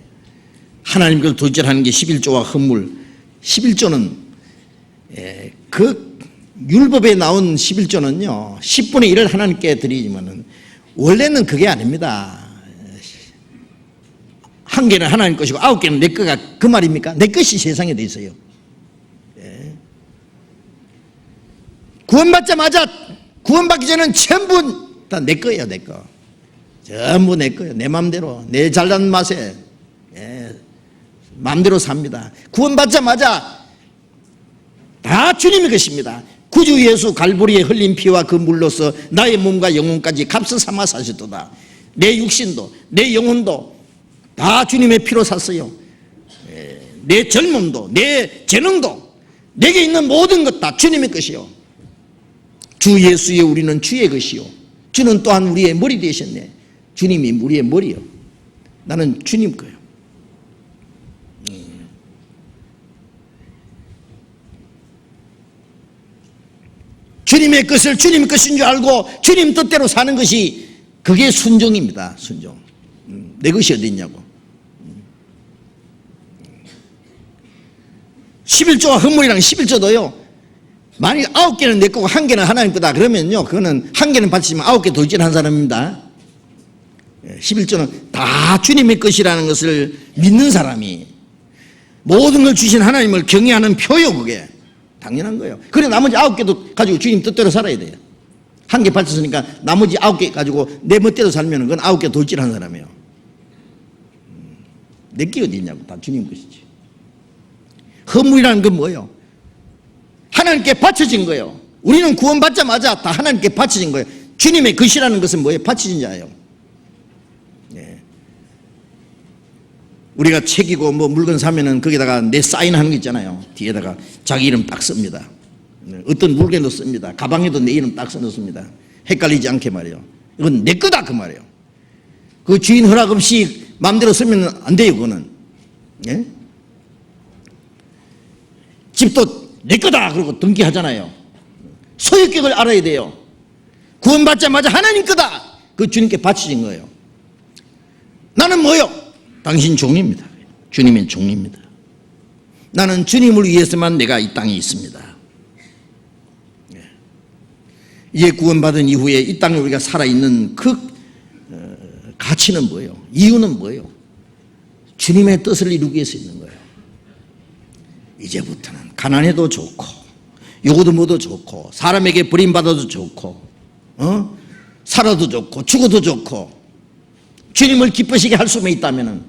하나님 걸 도둑질하는 게 11조와 헌물. 11조는 그 율법에 나온 11조는요 10분의 1을 하나님께 드리지만은 원래는 그게 아닙니다. 한 개는 하나님 것이고 9개는 내 거가 그 말입니까? 내 것이 세상에 돼 있어요. 예. 구원받자마자 구원받기 전에는 전부 다 내 거예요. 내 거. 전부 내 거예요. 내 마음대로 내 잘난 맛에 마음대로 삽니다. 구원받자마자 다 주님의 것입니다. 구주 예수 갈보리에 흘린 피와 그 물로서 나의 몸과 영혼까지 값을 삼아 사셨도다. 내 육신도 내 영혼도 다 주님의 피로 샀어요. 내 젊음도 내 재능도 내게 있는 모든 것 다 주님의 것이요. 주 예수의 우리는 주의 것이요. 주는 또한 우리의 머리 되셨네. 주님이 우리의 머리요. 나는 주님 거요. 주님의 것을 주님의 것인 줄 알고 주님 뜻대로 사는 것이 그게 순종입니다. 순종. 내 것이 어디 있냐고. 11조와 헌물이랑 11조도요 만약 9개는 내 거고 1개는 하나님 거다 그러면요 그거는 1개는 바치지만 9개 돌진한 사람입니다. 11조는 다 주님의 것이라는 것을 믿는 사람이 모든 걸 주신 하나님을 경외하는 표요. 그게 당연한 거예요. 그래 나머지 9개도 가지고 주님 뜻대로 살아야 돼요. 1개 바쳤으니까 나머지 9개 가지고 내 멋대로 살면 그건 9개 돌진한 사람이에요. 내 게 어디 있냐고. 다 주님 것이지. 헌물이라는 건 뭐예요? 하나님께 바쳐진 거예요. 우리는 구원받자마자 다 하나님께 바쳐진 거예요. 주님의 것이라는 것은 뭐예요? 바쳐진 자예요. 예. 우리가 책이고 뭐 물건 사면은 거기다가 내 사인하는 거 있잖아요. 뒤에다가 자기 이름 딱 씁니다. 어떤 물건도 씁니다. 가방에도 내 이름 딱 써놓습니다. 헷갈리지 않게 말이에요. 이건 내 거다 그 말이에요. 그 주인 허락 없이 마음대로 쓰면 안 돼요. 그거는. 예? 집도 내 거다 그러고 등기하잖아요. 소유격을 알아야 돼요. 구원받자마자 하나님 거다. 그 주님께 바쳐진 거예요. 나는 뭐요? 당신 종입니다. 주님의 종입니다. 나는 주님을 위해서만 내가 이 땅에 있습니다. 이제 구원받은 이후에 이 땅에 우리가 살아있는 그 가치는 뭐예요? 이유는 뭐예요? 주님의 뜻을 이루기 위해서 있는 거예요. 이제부터는 가난해도 좋고 요거도 뭐도 좋고 사람에게 버림받아도 좋고 살아도 좋고 죽어도 좋고 주님을 기쁘시게 할 수만 있다면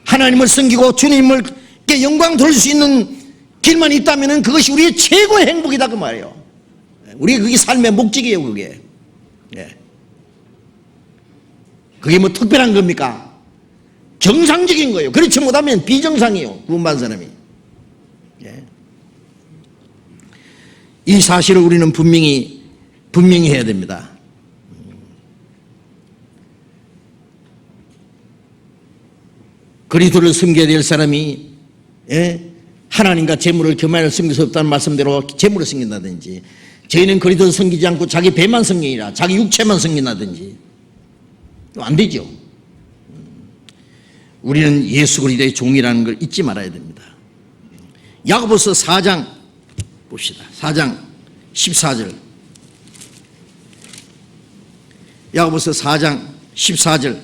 하나님을 섬기고 주님께 영광 돌릴 수 있는 길만 있다면 그것이 우리의 최고의 행복이다 그 말이에요. 우리 그게 삶의 목적이에요. 그게 그게 뭐 특별한 겁니까? 정상적인 거예요. 그렇지 못하면 비정상이에요. 구원받은 사람이. 이 사실을 우리는 분명히 해야 됩니다. 그리스도를 섬겨야 될 사람이 하나님과 재물을 겸하여 섬길 수 없다는 말씀대로 재물을 섬긴다든지 저희는 그리스도를 섬기지 않고 자기 배만 섬기니라 자기 육체만 섬긴다든지 안 되죠. 우리는 예수 그리스도의 종이라는 걸 잊지 말아야 됩니다. 야고보서 4장 봅시다. 4장 14절. 야고보서 4장 14절.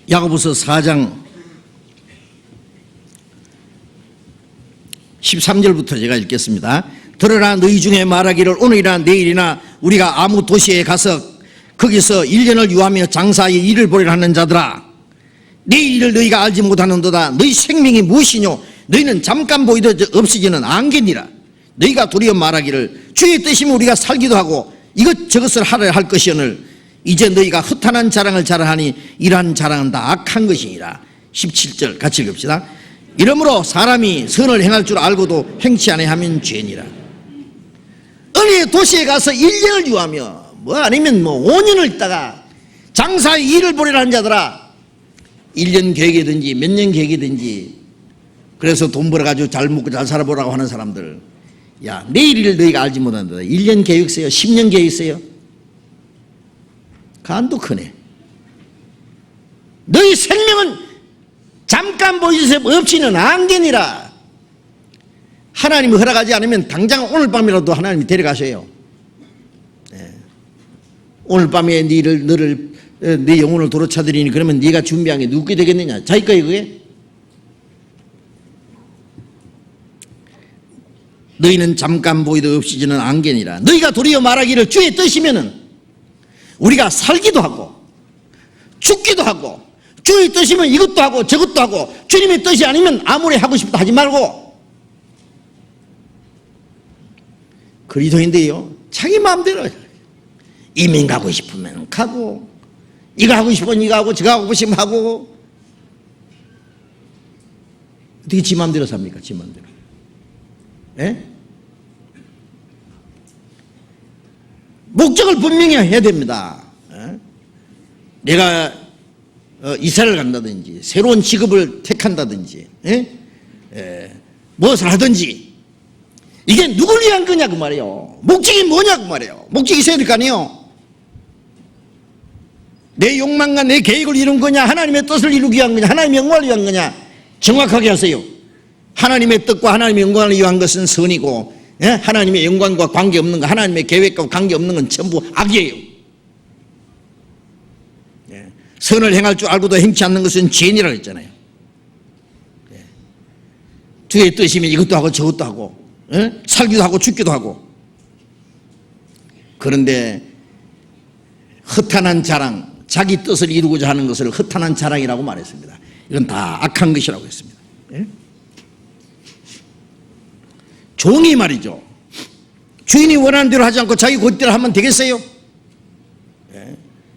야고보서 4장 13절부터 제가 읽겠습니다. 들으라 너희 중에 말하기를 오늘이나 내일이나 우리가 아무 도시에 가서 거기서 1년을 유하며 장사의 일을 보리라 하는 자들아 내일 일을 너희가 알지 못하는도다. 너희 생명이 무엇이뇨 너희는 잠깐 보이도 없어지는 안개니라. 너희가 도리어 말하기를 주의 뜻이면 우리가 살기도 하고 이것저것을 하려 할 것이오늘 이제 너희가 허탄한 자랑을 자랑하니 이러한 자랑은 다 악한 것이니라. 17절 같이 읽읍시다. 이러므로 사람이 선을 행할 줄 알고도 행치 아니하면 죄니라. 어느 도시에 가서 1년을 유하며 아니면 5년을 있다가 장사의 일을 보내라 한 자들아, 1년 계획이든지 몇 년 계획이든지 그래서 돈 벌어가지고 잘 먹고 잘 살아보라고 하는 사람들, 야, 내일을 너희가 알지 못한다. 1년 계획 써요? 10년 계획 써요? 간도 크네. 너희 생명은 잠깐 보이세 없이는 안개니라. 하나님이 허락하지 않으면 당장 오늘 밤이라도 하나님이 데려가셔요. 오늘 밤에 너를 네 영혼을 도로 차들이니 그러면 네가 준비한 게 누구게 되겠느냐? 자기 거예요 그게? 너희는 잠깐 보이도 없이지는 안개니라. 너희가 도리어 말하기를 주의 뜻이면은 우리가 살기도 하고 죽기도 하고 주의 뜻이면 이것도 하고 저것도 하고 주님의 뜻이 아니면 아무리 하고 싶다 하지 말고. 그리스도인데요, 자기 마음대로 이민 가고 싶으면 가고 이거 하고 싶으면 이거 하고 저거 하고 싶으면 하고. 어떻게 지 마음대로 삽니까? 지 마음대로. 예? 목적을 분명히 해야 됩니다. 예? 내가 이사를 간다든지 새로운 직업을 택한다든지 무엇을 하든지 이게 누굴 위한 거냐 그 말이에요. 목적이 뭐냐 그 말이에요. 목적이 있어야 될 거 아니에요. 내 욕망과 내 계획을 이룬 거냐, 하나님의 뜻을 이루기 위한 거냐, 하나님의 영광을 위한 거냐, 정확하게 하세요. 하나님의 뜻과 하나님의 영광을 위한 것은 선이고, 하나님의 영광과 관계없는 거, 하나님의 계획과 관계없는 건 전부 악이에요. 선을 행할 줄 알고도 행치 않는 것은 죄인이라고 했잖아요. 주의 뜻이면 이것도 하고 저것도 하고 살기도 하고 죽기도 하고. 그런데 허탄한 자랑, 자기 뜻을 이루고자 하는 것을 허탄한 자랑이라고 말했습니다. 이건 다 악한 것이라고 했습니다. 종이 말이죠, 주인이 원하는 대로 하지 않고 자기 고집대로 하면 되겠어요?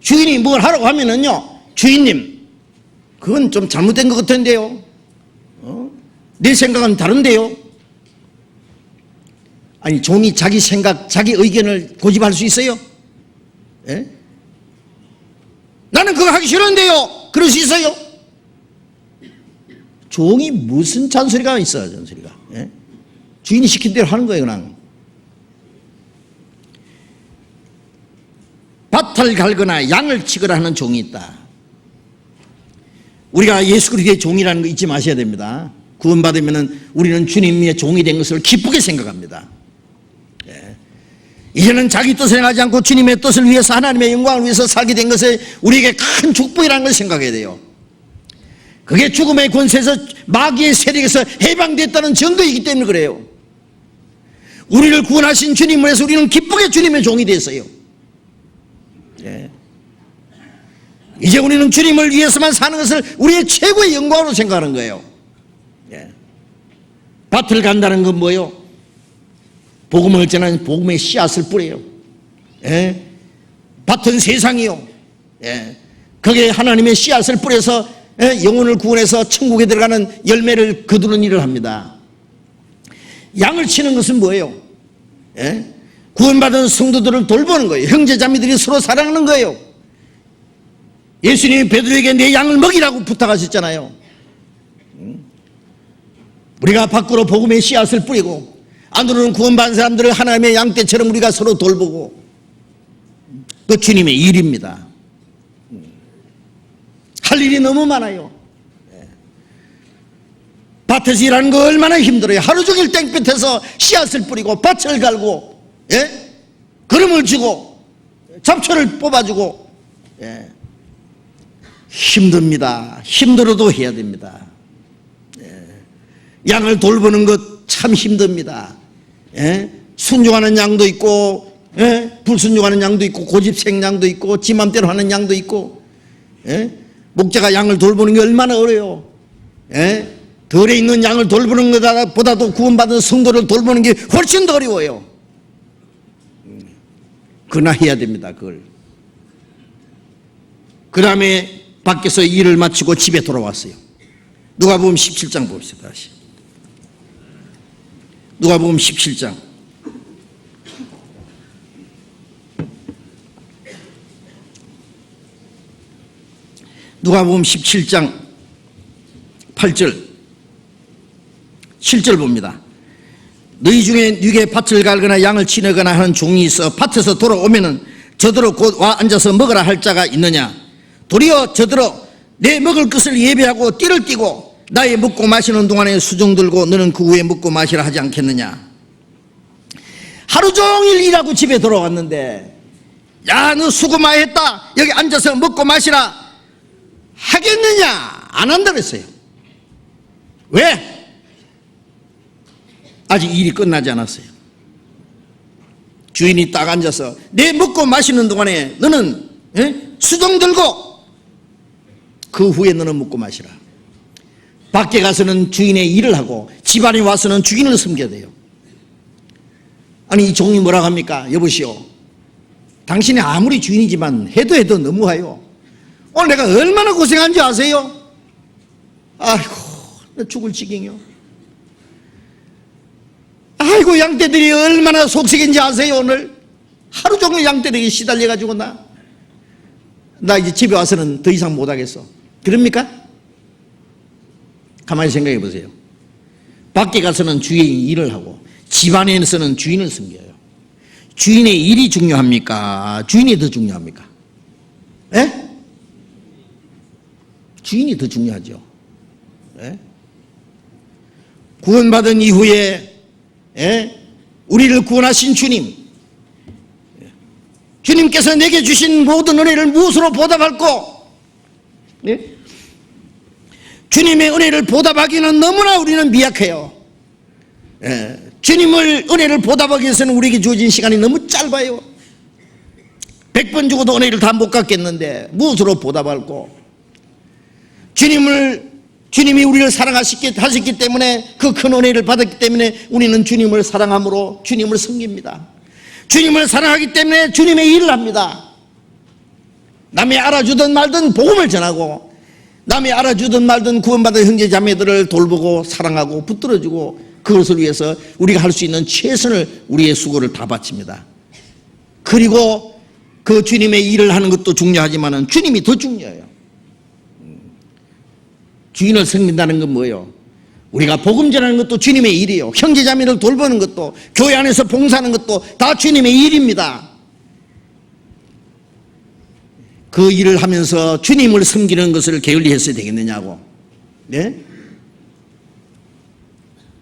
주인이 뭘 하라고 하면은요, 주인님 그건 좀 잘못된 것 같은데요, 내 생각은 다른데요. 아니, 종이 자기 생각, 자기 의견을 고집할 수 있어요? 나는 그거 하기 싫은데요, 그럴 수 있어요? 종이 무슨 잔소리가 있어요, 잔소리가. 주인이 시킨 대로 하는 거예요. 그냥 밭을 갈거나 양을 치거나 하는 종이 있다. 우리가 예수 그리스도의 종이라는 거 잊지 마셔야 됩니다. 구원받으면 우리는 주님의 종이 된 것을 기쁘게 생각합니다. 이제는 자기 뜻을 행하지 않고 주님의 뜻을 위해서, 하나님의 영광을 위해서 살게 된 것에 우리에게 큰 축복이라는 걸 생각해야 돼요. 그게 죽음의 권세에서, 마귀의 세력에서 해방됐다는 증거이기 때문에 그래요. 우리를 구원하신 주님을 해서 우리는 기쁘게 주님의 종이 됐어요. 이제 우리는 주님을 위해서만 사는 것을 우리의 최고의 영광으로 생각하는 거예요. 밭을 간다는 건 뭐예요? 복음을 전하는 복음의 씨앗을 뿌려요. 밭은 세상이요. 거기에 하나님의 씨앗을 뿌려서 영혼을 구원해서 천국에 들어가는 열매를 거두는 일을 합니다. 양을 치는 것은 뭐예요? 구원받은 성도들을 돌보는 거예요. 형제자매들이 서로 사랑하는 거예요. 예수님이 베드로에게 내 양을 먹이라고 부탁하셨잖아요. 우리가 밖으로 복음의 씨앗을 뿌리고 안으로는 구원받은 사람들을 하나님의 양떼처럼 우리가 서로 돌보고, 그 주님의 일입니다. 할 일이 너무 많아요. 밭에서 일하는 거 얼마나 힘들어요. 하루 종일 땡볕에서 씨앗을 뿌리고 밭을 갈고 거름을 주고 잡초를 뽑아주고 힘듭니다. 힘들어도 해야 됩니다. 양을 돌보는 것 참 힘듭니다. 순종하는 양도 있고 불순종하는 양도 있고 고집생 양도 있고 지 맘대로 하는 양도 있고 목자가 양을 돌보는 게 얼마나 어려워요. 덜에 있는 양을 돌보는 것보다도 구원받은 성도를 돌보는 게 훨씬 더 어려워요. 그러나 해야 됩니다. 그걸. 그 다음에 밖에서 일을 마치고 집에 돌아왔어요. 누가복음 17장 봅시다. 다시. 누가복음 17장. 누가복음 17장 8절 7절 봅니다. 너희 중에 누게 밭을 갈거나 양을 치내거나 하는 종이 있어 밭에서 돌아오면은 저더러 곧 와 앉아서 먹으라 할 자가 있느냐? 도리어 저더러 내 먹을 것을 예배하고 띠를 띠고 나의 먹고 마시는 동안에 수종 들고 너는 그 후에 먹고 마시라 하지 않겠느냐? 하루 종일 일하고 집에 돌아왔는데 야, 너 수고 많이 했다. 여기 앉아서 먹고 마시라 하겠느냐? 안 한다 그랬어요. 왜? 아직 일이 끝나지 않았어요. 주인이 딱 앉아서 내 먹고 마시는 동안에 너는 수종 들고 그 후에 너는 먹고 마시라. 밖에 가서는 주인의 일을 하고 집안에 와서는 주인을 섬겨야 돼요. 아니 이 종이 뭐라고 합니까? 여보시오, 당신이 아무리 주인이지만 해도 너무해요. 오늘 내가 얼마나 고생한지 아세요? 아이고 나 죽을 지경이요. 아이고 양떼들이 얼마나 속색인지 아세요? 오늘 하루 종일 양떼들이 시달려가지고 나 이제 집에 와서는 더 이상 못하겠어. 그럽니까? 가만히 생각해 보세요. 밖에 가서는 주인이 일을 하고 집안에서는 주인을 섬겨요. 주인의 일이 중요합니까? 주인이 더 중요합니까? 예? 주인이 더 중요하죠. 예? 구원받은 이후에 우리를 구원하신 주님, 주님께서 내게 주신 모든 은혜를 무엇으로 보답할꼬? 주님의 은혜를 보답하기는 너무나 우리는 미약해요. 주님을 은혜를 보답하기 위해서는 우리에게 주어진 시간이 너무 짧아요. 100번 주고도 은혜를 다 못 갚겠는데 무엇으로 보답할꼬? 주님이 우리를 사랑하셨기 때문에 그 큰 은혜를 받았기 때문에 우리는 주님을 사랑함으로 주님을 섬깁니다. 주님을 사랑하기 때문에 주님의 일을 합니다. 남이 알아주든 말든 복음을 전하고 남이 알아주든 말든 구원받은 형제 자매들을 돌보고 사랑하고 붙들어주고 그것을 위해서 우리가 할 수 있는 최선을 우리의 수고를 다 바칩니다. 그리고 그 주님의 일을 하는 것도 중요하지만 주님이 더 중요해요. 주인을 섬긴다는 건 뭐예요? 우리가 복음 전하는 것도 주님의 일이에요. 형제자매를 돌보는 것도 교회 안에서 봉사하는 것도 다 주님의 일입니다. 그 일을 하면서 주님을 섬기는 것을 게을리했어야 되겠느냐고. 네?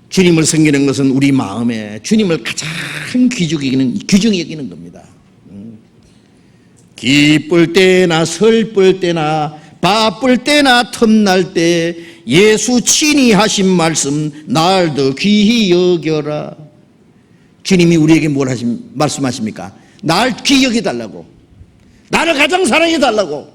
주님을 섬기는 것은 우리 마음에 주님을 가장 귀중히 여기는 겁니다. 기쁠 때나 슬플 때나 바쁠 때나 틈날 때 예수 친히 하신 말씀 날 더 귀히 여겨라. 주님이 우리에게 뭘 말씀하십니까? 날 귀히 여겨달라고, 나를 가장 사랑해달라고.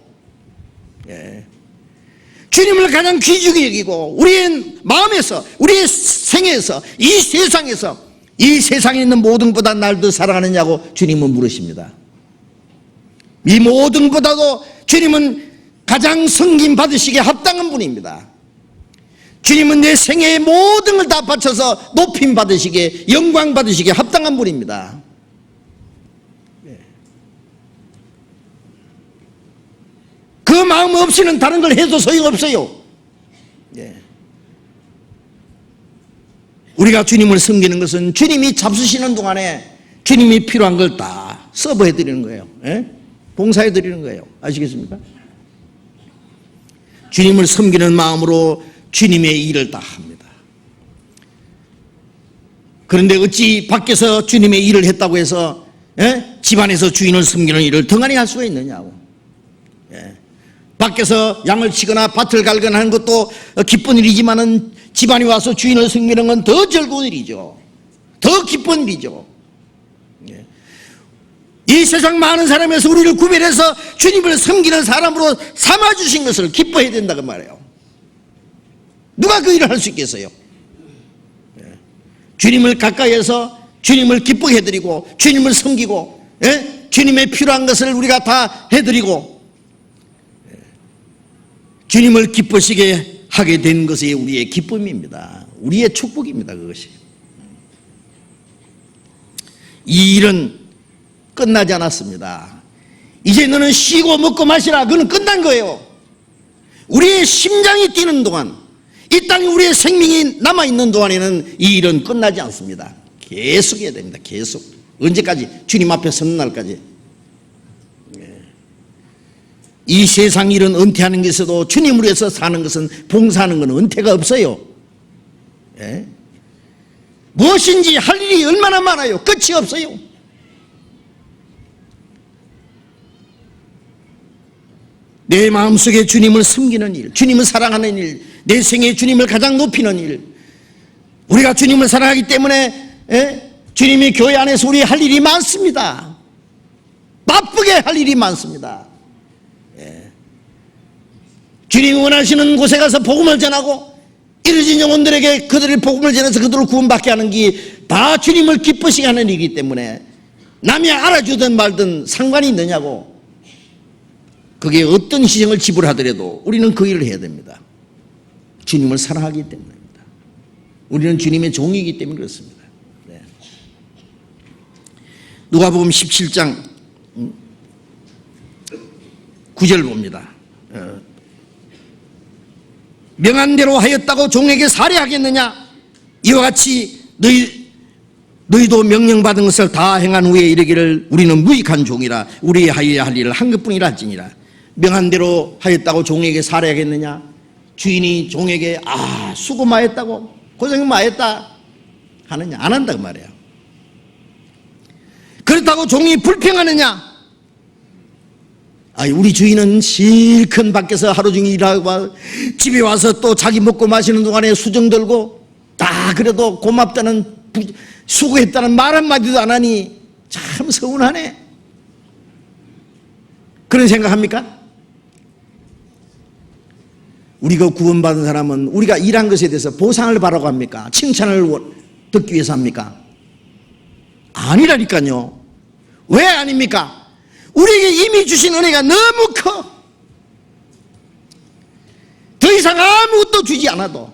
주님을 가장 귀중히 여기고 우리의 마음에서 우리의 생애에서 이 세상에서 이 세상에 있는 모든 것보다 날 더 사랑하느냐고 주님은 물으십니다. 이 모든 것보다도 주님은 가장 섬김 받으시기에 합당한 분입니다. 주님은 내 생애의 모든 걸 다 바쳐서 높임 받으시기에 영광 받으시기에 합당한 분입니다. 그 마음 없이는 다른 걸 해도 소용없어요. 우리가 주님을 섬기는 것은 주님이 잡수시는 동안에 주님이 필요한 걸 다 서브해 드리는 거예요. 봉사해 드리는 거예요. 아시겠습니까? 주님을 섬기는 마음으로 주님의 일을 다 합니다. 그런데 어찌 밖에서 주님의 일을 했다고 해서 집안에서 주인을 섬기는 일을 덩하니 할 수가 있느냐고. 밖에서 양을 치거나 밭을 갈거나 하는 것도 기쁜 일이지만은 집안에 와서 주인을 섬기는 건 더 즐거운 일이죠. 더 기쁜 일이죠. 이 세상 많은 사람에서 우리를 구별해서 주님을 섬기는 사람으로 삼아주신 것을 기뻐해야 된다고 말해요. 누가 그 일을 할 수 있겠어요? 주님을 가까이해서 주님을 기쁘게 해드리고 주님을 섬기고, 주님의 필요한 것을 우리가 다 해드리고 주님을 기쁘시게 하게 된 것이 우리의 기쁨입니다. 우리의 축복입니다. 그것이. 이 일은 끝나지 않았습니다. 이제 너는 쉬고 먹고 마시라. 그건 끝난 거예요. 우리의 심장이 뛰는 동안, 이 땅에 우리의 생명이 남아있는 동안에는 이 일은 끝나지 않습니다. 계속 해야 됩니다. 계속. 언제까지? 주님 앞에 서는 날까지. 이 세상 일은 은퇴하는 것에도 주님을 위해서 사는 것은, 봉사하는 것은 은퇴가 없어요. 무엇인지 할 일이 얼마나 많아요. 끝이 없어요. 내 마음속에 주님을 섬기는 일, 주님을 사랑하는 일, 내 생에 주님을 가장 높이는 일, 우리가 주님을 사랑하기 때문에 주님이 교회 안에서 우리 할 일이 많습니다. 바쁘게 할 일이 많습니다. 주님이 원하시는 곳에 가서 복음을 전하고 이르진 영혼들에게 그들의 복음을 전해서 그들을 구원받게 하는 게 다 주님을 기쁘시게 하는 일이기 때문에 남이 알아주든 말든 상관이 있느냐고. 그게 어떤 희생을 지불하더라도 우리는 그 일을 해야 됩니다. 주님을 사랑하기 때문입니다. 우리는 주님의 종이기 때문에 그렇습니다. 누가복음 17장 9절 봅니다. 명한 대로 하였다고 종에게 살해하겠느냐? 이와 같이 너희도 명령받은 것을 다 행한 후에 이르기를 우리는 무익한 종이라 우리 하여야 할 일을 한 것뿐이라 할지니라. 명한 대로 하였다고 종에게 살해하겠느냐? 주인이 종에게 수고 많았다고, 고생 많았다 하느냐? 안 한다고 말이에요. 그렇다고 종이 불평하느냐? 우리 주인은 실컷 밖에서 하루 종일 일하고 집에 와서 또 자기 먹고 마시는 동안에 수정 들고 다 그래도 고맙다는, 수고했다는 말 한마디도 안 하니 참 서운하네. 그런 생각합니까? 우리가 구원받은 사람은 우리가 일한 것에 대해서 보상을 바라고 합니까? 칭찬을 듣기 위해서 합니까? 아니라니까요. 왜 아닙니까? 우리에게 이미 주신 은혜가 너무 커. 더 이상 아무것도 주지 않아도,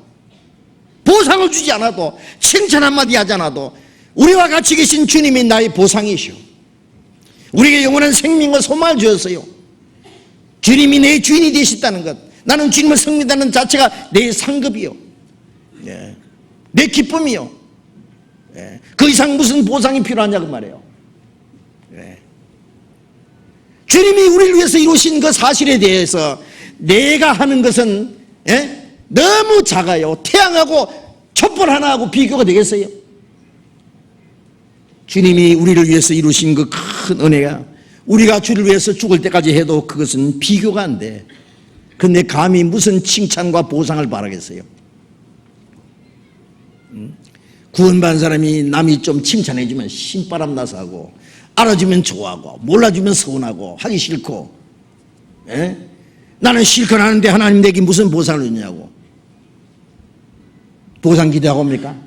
보상을 주지 않아도, 칭찬 한마디 하지 않아도 우리와 같이 계신 주님이 나의 보상이시오. 우리에게 영원한 생명과 소망을 주었어요. 주님이 내 주인이 되셨다는 것, 나는 주님을 섬긴다는 자체가 내 상급이요, 내 기쁨이요. 그 이상 무슨 보상이 필요하냐고 말해요. 주님이 우리를 위해서 이루신 그 사실에 대해서 내가 하는 것은 너무 작아요. 태양하고 촛불 하나하고 비교가 되겠어요? 주님이 우리를 위해서 이루신 그 큰 은혜가 우리가 주를 위해서 죽을 때까지 해도 그것은 비교가 안 돼. 근데 감히 무슨 칭찬과 보상을 바라겠어요? 구원받은 사람이 남이 좀 칭찬해주면 신바람 나서 하고, 알아주면 좋아하고, 몰라주면 서운하고, 하기 싫고, 나는 실컷 하는데 하나님 내게 무슨 보상을 주냐고. 보상 기대하고 옵니까?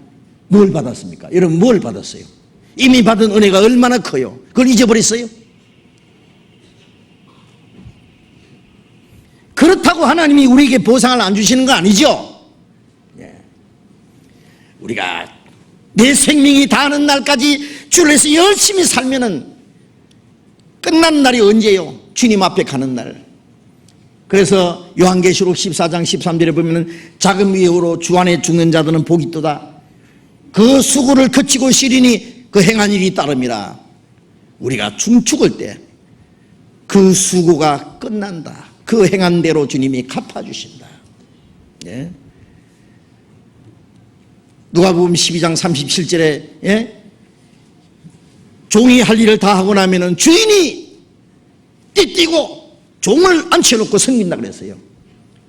뭘 받았습니까? 여러분 뭘 받았어요? 이미 받은 은혜가 얼마나 커요? 그걸 잊어버렸어요? 그렇다고 하나님이 우리에게 보상을 안 주시는 거 아니죠? 우리가 내 생명이 다하는 날까지 주를 위해서 열심히 살면은 끝나는 날이 언제요? 주님 앞에 가는 날. 그래서 요한계시록 14장 13절에 보면은 작은 위험으로 주 안에 죽는 자들은 복이 있도다. 그 수고를 그치고 시리니 그 행한 일이 따름이라. 우리가 죽을 때 그 수고가 끝난다. 그 행한 대로 주님이 갚아주신다. 누가복음 12장 37절에 종이 할 일을 다 하고 나면은 주인이 띠띠고 종을 앉혀놓고 섬긴다 그랬어요.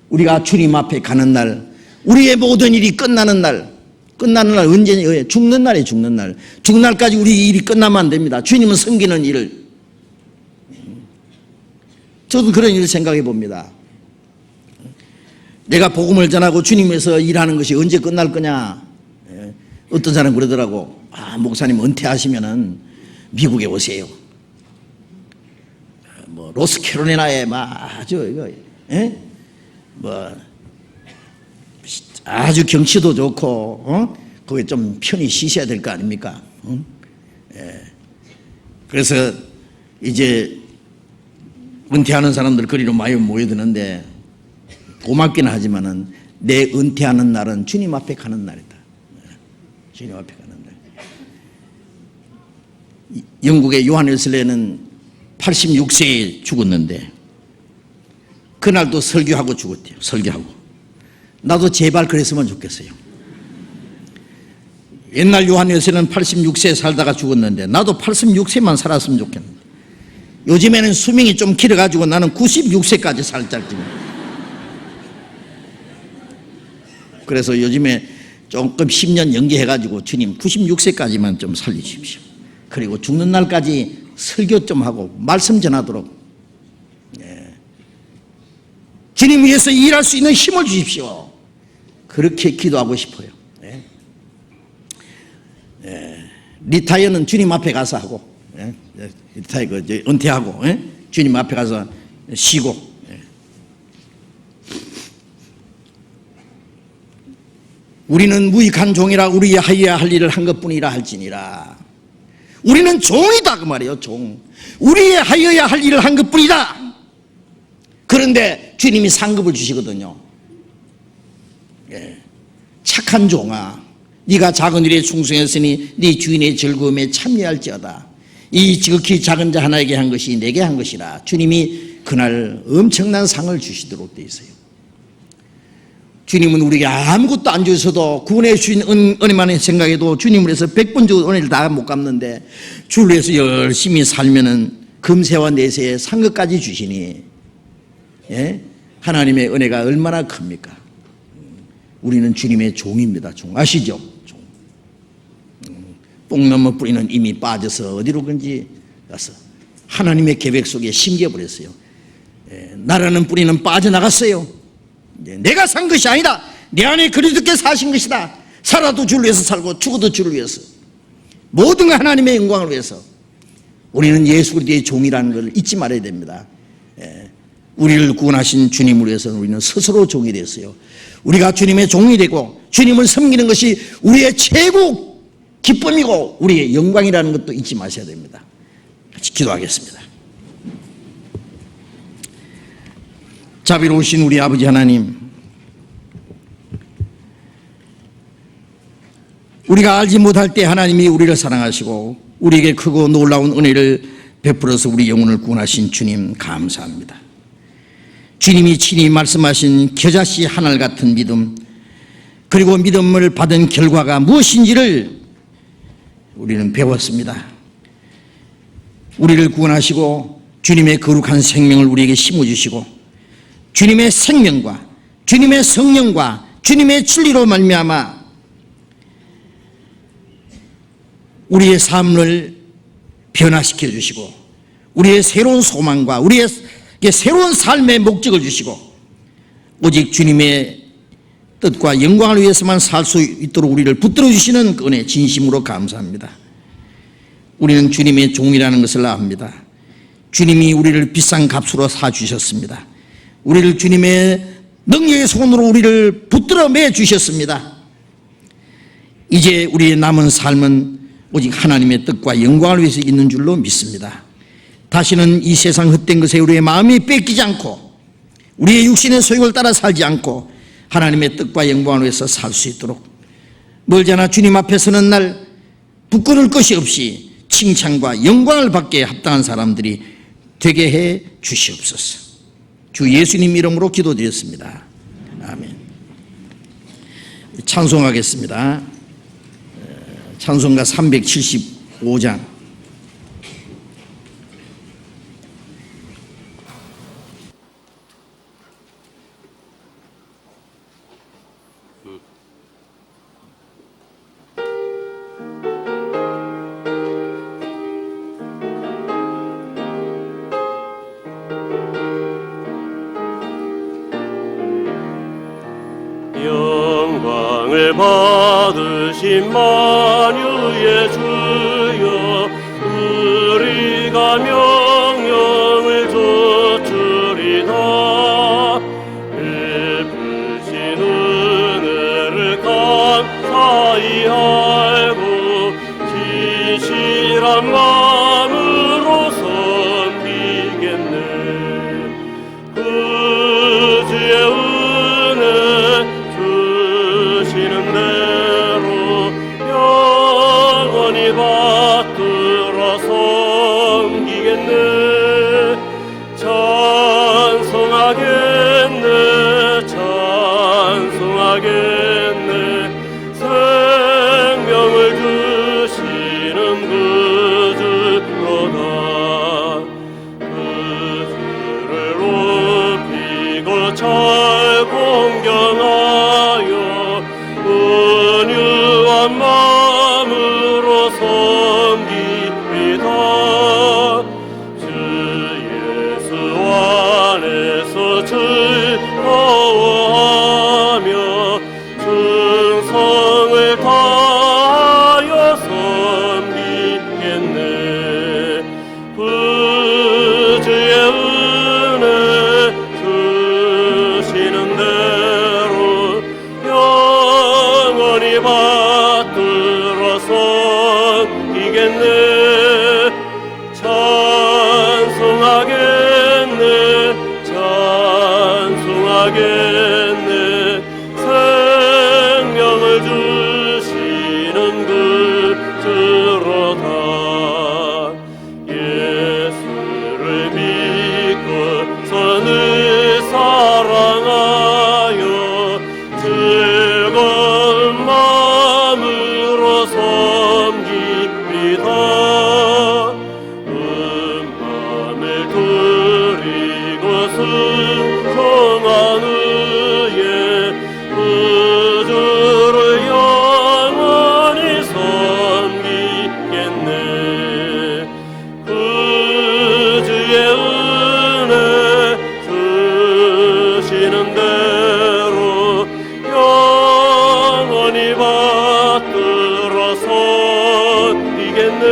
우리가 주님 앞에 가는 날, 우리의 모든 일이 끝나는 날, 끝나는 날 언제냐? 죽는 날에 죽는 날. 죽는 날까지 우리 일이 끝나면 안 됩니다. 주님은 섬기는 일을. 저도 그런 일을 생각해 봅니다. 내가 복음을 전하고 주님에서 일하는 것이 언제 끝날 거냐. 어떤 사람 그러더라고. 목사님 은퇴하시면은 미국에 오세요. 뭐 로스캐롤라이나에 아주 이거 뭐 아주 경치도 좋고 거기 좀 편히 쉬셔야 될 거 아닙니까? 그래서 이제 은퇴하는 사람들 거리로 많이 모여드는데 고맙긴 하지만은 내 은퇴하는 날은 주님 앞에 가는 날이다. 주님 앞에 가는 날. 영국의 요한 웨슬레는 86세에 죽었는데 그날도 설교하고 죽었대요. 설교하고. 나도 제발 그랬으면 좋겠어요. 옛날 요한 웨슬레는 86세 살다가 죽었는데 나도 86세만 살았으면 좋겠는데 요즘에는 수명이 좀 길어가지고 나는 96세까지 살 짝입니다. 그래서 요즘에 조금 10년 연기해가지고 주님 96세까지만 좀 살려주십시오. 그리고 죽는 날까지 설교 좀 하고 말씀 전하도록 주님 위해서 일할 수 있는 힘을 주십시오. 그렇게 기도하고 싶어요. 리타이어는 주님 앞에 가서 하고 리타이어 은퇴하고 주님 앞에 가서 쉬고 우리는 무익한 종이라 우리의 하여야 할 일을 한 것뿐이라 할지니라. 우리는 종이다 그 말이에요. 종. 우리의 하여야 할 일을 한 것뿐이다. 그런데 주님이 상급을 주시거든요. 착한 종아, 네가 작은 일에 충성했으니 네 주인의 즐거움에 참여할지어다. 이 지극히 작은 자 하나에게 한 것이 내게 한 것이라. 주님이 그날 엄청난 상을 주시도록 돼 있어요. 주님은 우리에게 아무것도 안 주셔도 구원해 주신 은혜만 생각해도 주님을 해서 100번 주고 은혜를 다 못 갚는데 주를 위해서 열심히 살면은 금세와 내세에 상급까지 주시니 하나님의 은혜가 얼마나 큽니까? 우리는 주님의 종입니다. 종. 아시죠? 종. 뽕나무 뿌리는 이미 빠져서 어디로 건지 가서 하나님의 계획 속에 심겨버렸어요. 나라는 뿌리는 빠져나갔어요. 내가 산 것이 아니다. 내 안에 그리스도께 사신 것이다. 살아도 주를 위해서 살고 죽어도 주를 위해서 모든 하나님의 영광을 위해서 우리는 예수 그리스도의 종이라는 걸 잊지 말아야 됩니다. 우리를 구원하신 주님을 위해서는 우리는 스스로 종이 됐어요. 우리가 주님의 종이 되고 주님을 섬기는 것이 우리의 최고 기쁨이고 우리의 영광이라는 것도 잊지 마셔야 됩니다. 같이 기도하겠습니다. 자비로우신 우리 아버지 하나님, 우리가 알지 못할 때 하나님이 우리를 사랑하시고 우리에게 크고 놀라운 은혜를 베풀어서 우리 영혼을 구원하신 주님 감사합니다. 주님이 친히 말씀하신 겨자씨 하늘 같은 믿음, 그리고 믿음을 받은 결과가 무엇인지를 우리는 배웠습니다. 우리를 구원하시고 주님의 거룩한 생명을 우리에게 심어주시고 주님의 생명과 주님의 성령과 주님의 진리로 말미암아 우리의 삶을 변화시켜 주시고 우리의 새로운 소망과 우리의 새로운 삶의 목적을 주시고 오직 주님의 뜻과 영광을 위해서만 살 수 있도록 우리를 붙들어 주시는 그 은혜 진심으로 감사합니다. 우리는 주님의 종이라는 것을 압니다. 주님이 우리를 비싼 값으로 사주셨습니다. 우리를 주님의 능력의 손으로 우리를 붙들어 매 주셨습니다. 이제 우리의 남은 삶은 오직 하나님의 뜻과 영광을 위해서 있는 줄로 믿습니다. 다시는 이 세상 헛된 것에 우리의 마음이 뺏기지 않고 우리의 육신의 소욕을 따라 살지 않고 하나님의 뜻과 영광을 위해서 살 수 있도록 멀잖아 주님 앞에 서는 날 부끄러울 것이 없이 칭찬과 영광을 받게 합당한 사람들이 되게 해 주시옵소서. 주 예수님 이름으로 기도드렸습니다. 아멘. 찬송하겠습니다. 찬송가 375장. 영광을 받으신 만유의 주여 우리가 명령을 좇으리다. 베푸신 은혜를 감사히 알고 진실한 마음으로 섬기겠네. 그 주의 은혜 주시는 대로 영원히 받들어 섬기겠네. 찬송하겠네 찬송하겠네. 생명을 주시는 그 주로다. 그 주를 높이고 잘 공경하여 은유한 마음으로 섬기리다. 주 예수 안에서 즐거워하며 충성을 다하여 섬기겠네. 그 주의 은혜 주시는 대로 영원히 받들어 섬기겠네. 찬송하겠네 찬송하겠네. 생명을 주시는 그 주로다. 예수를 믿고 선을 사랑하여 즐거운 마음으로 섬기리다. 음감을 드리고 순종한 후에 그 주를 영원히 섬기겠네. 그 주의 은혜 주시는 대로 영원히 받들어 섬기겠네.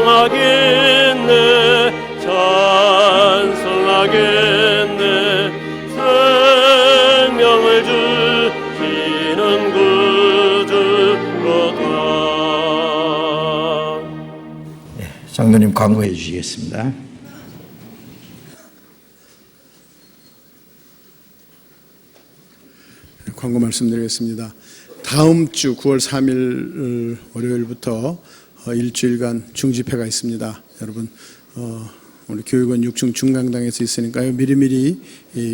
찬송하겠네 찬송하겠네. 생명을 주시는 그 주로다. 장로님 광고해 주시겠습니다. 광고 말씀드리겠습니다. 다음 주 9월 3일 월요일부터 일주일간 중집회가 있습니다. 여러분 우리 교육원 6층 중강당에서 있으니까요. 미리미리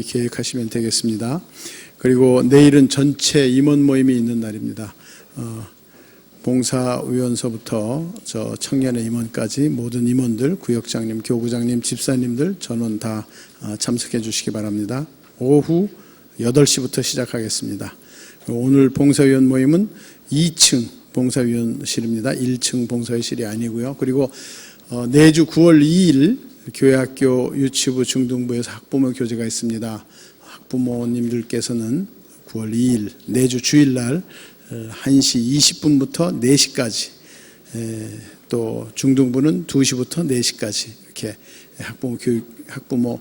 계획하시면 되겠습니다. 그리고 내일은 전체 임원 모임이 있는 날입니다. 봉사위원서부터 저 청년의 임원까지 모든 임원들, 구역장님, 교구장님, 집사님들 전원 다 참석해 주시기 바랍니다. 오후 8시부터 시작하겠습니다. 오늘 봉사위원 모임은 2층 봉사위원실입니다. 1층 봉사위실이 아니고요. 그리고 내주 9월 2일 교회학교 유치부 중등부에서 학부모 교제가 있습니다. 학부모님들께서는 9월 2일 내주 주일날 1시 20분부터 4시까지 또 중등부는 2시부터 4시까지 이렇게 학부모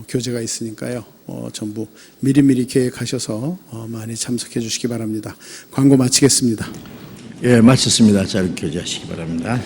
교제가 있으니까요. 전부 미리미리 계획하셔서 많이 참석해 주시기 바랍니다. 광고 마치겠습니다. 예, 마쳤습니다. 잘 교제하시기 바랍니다.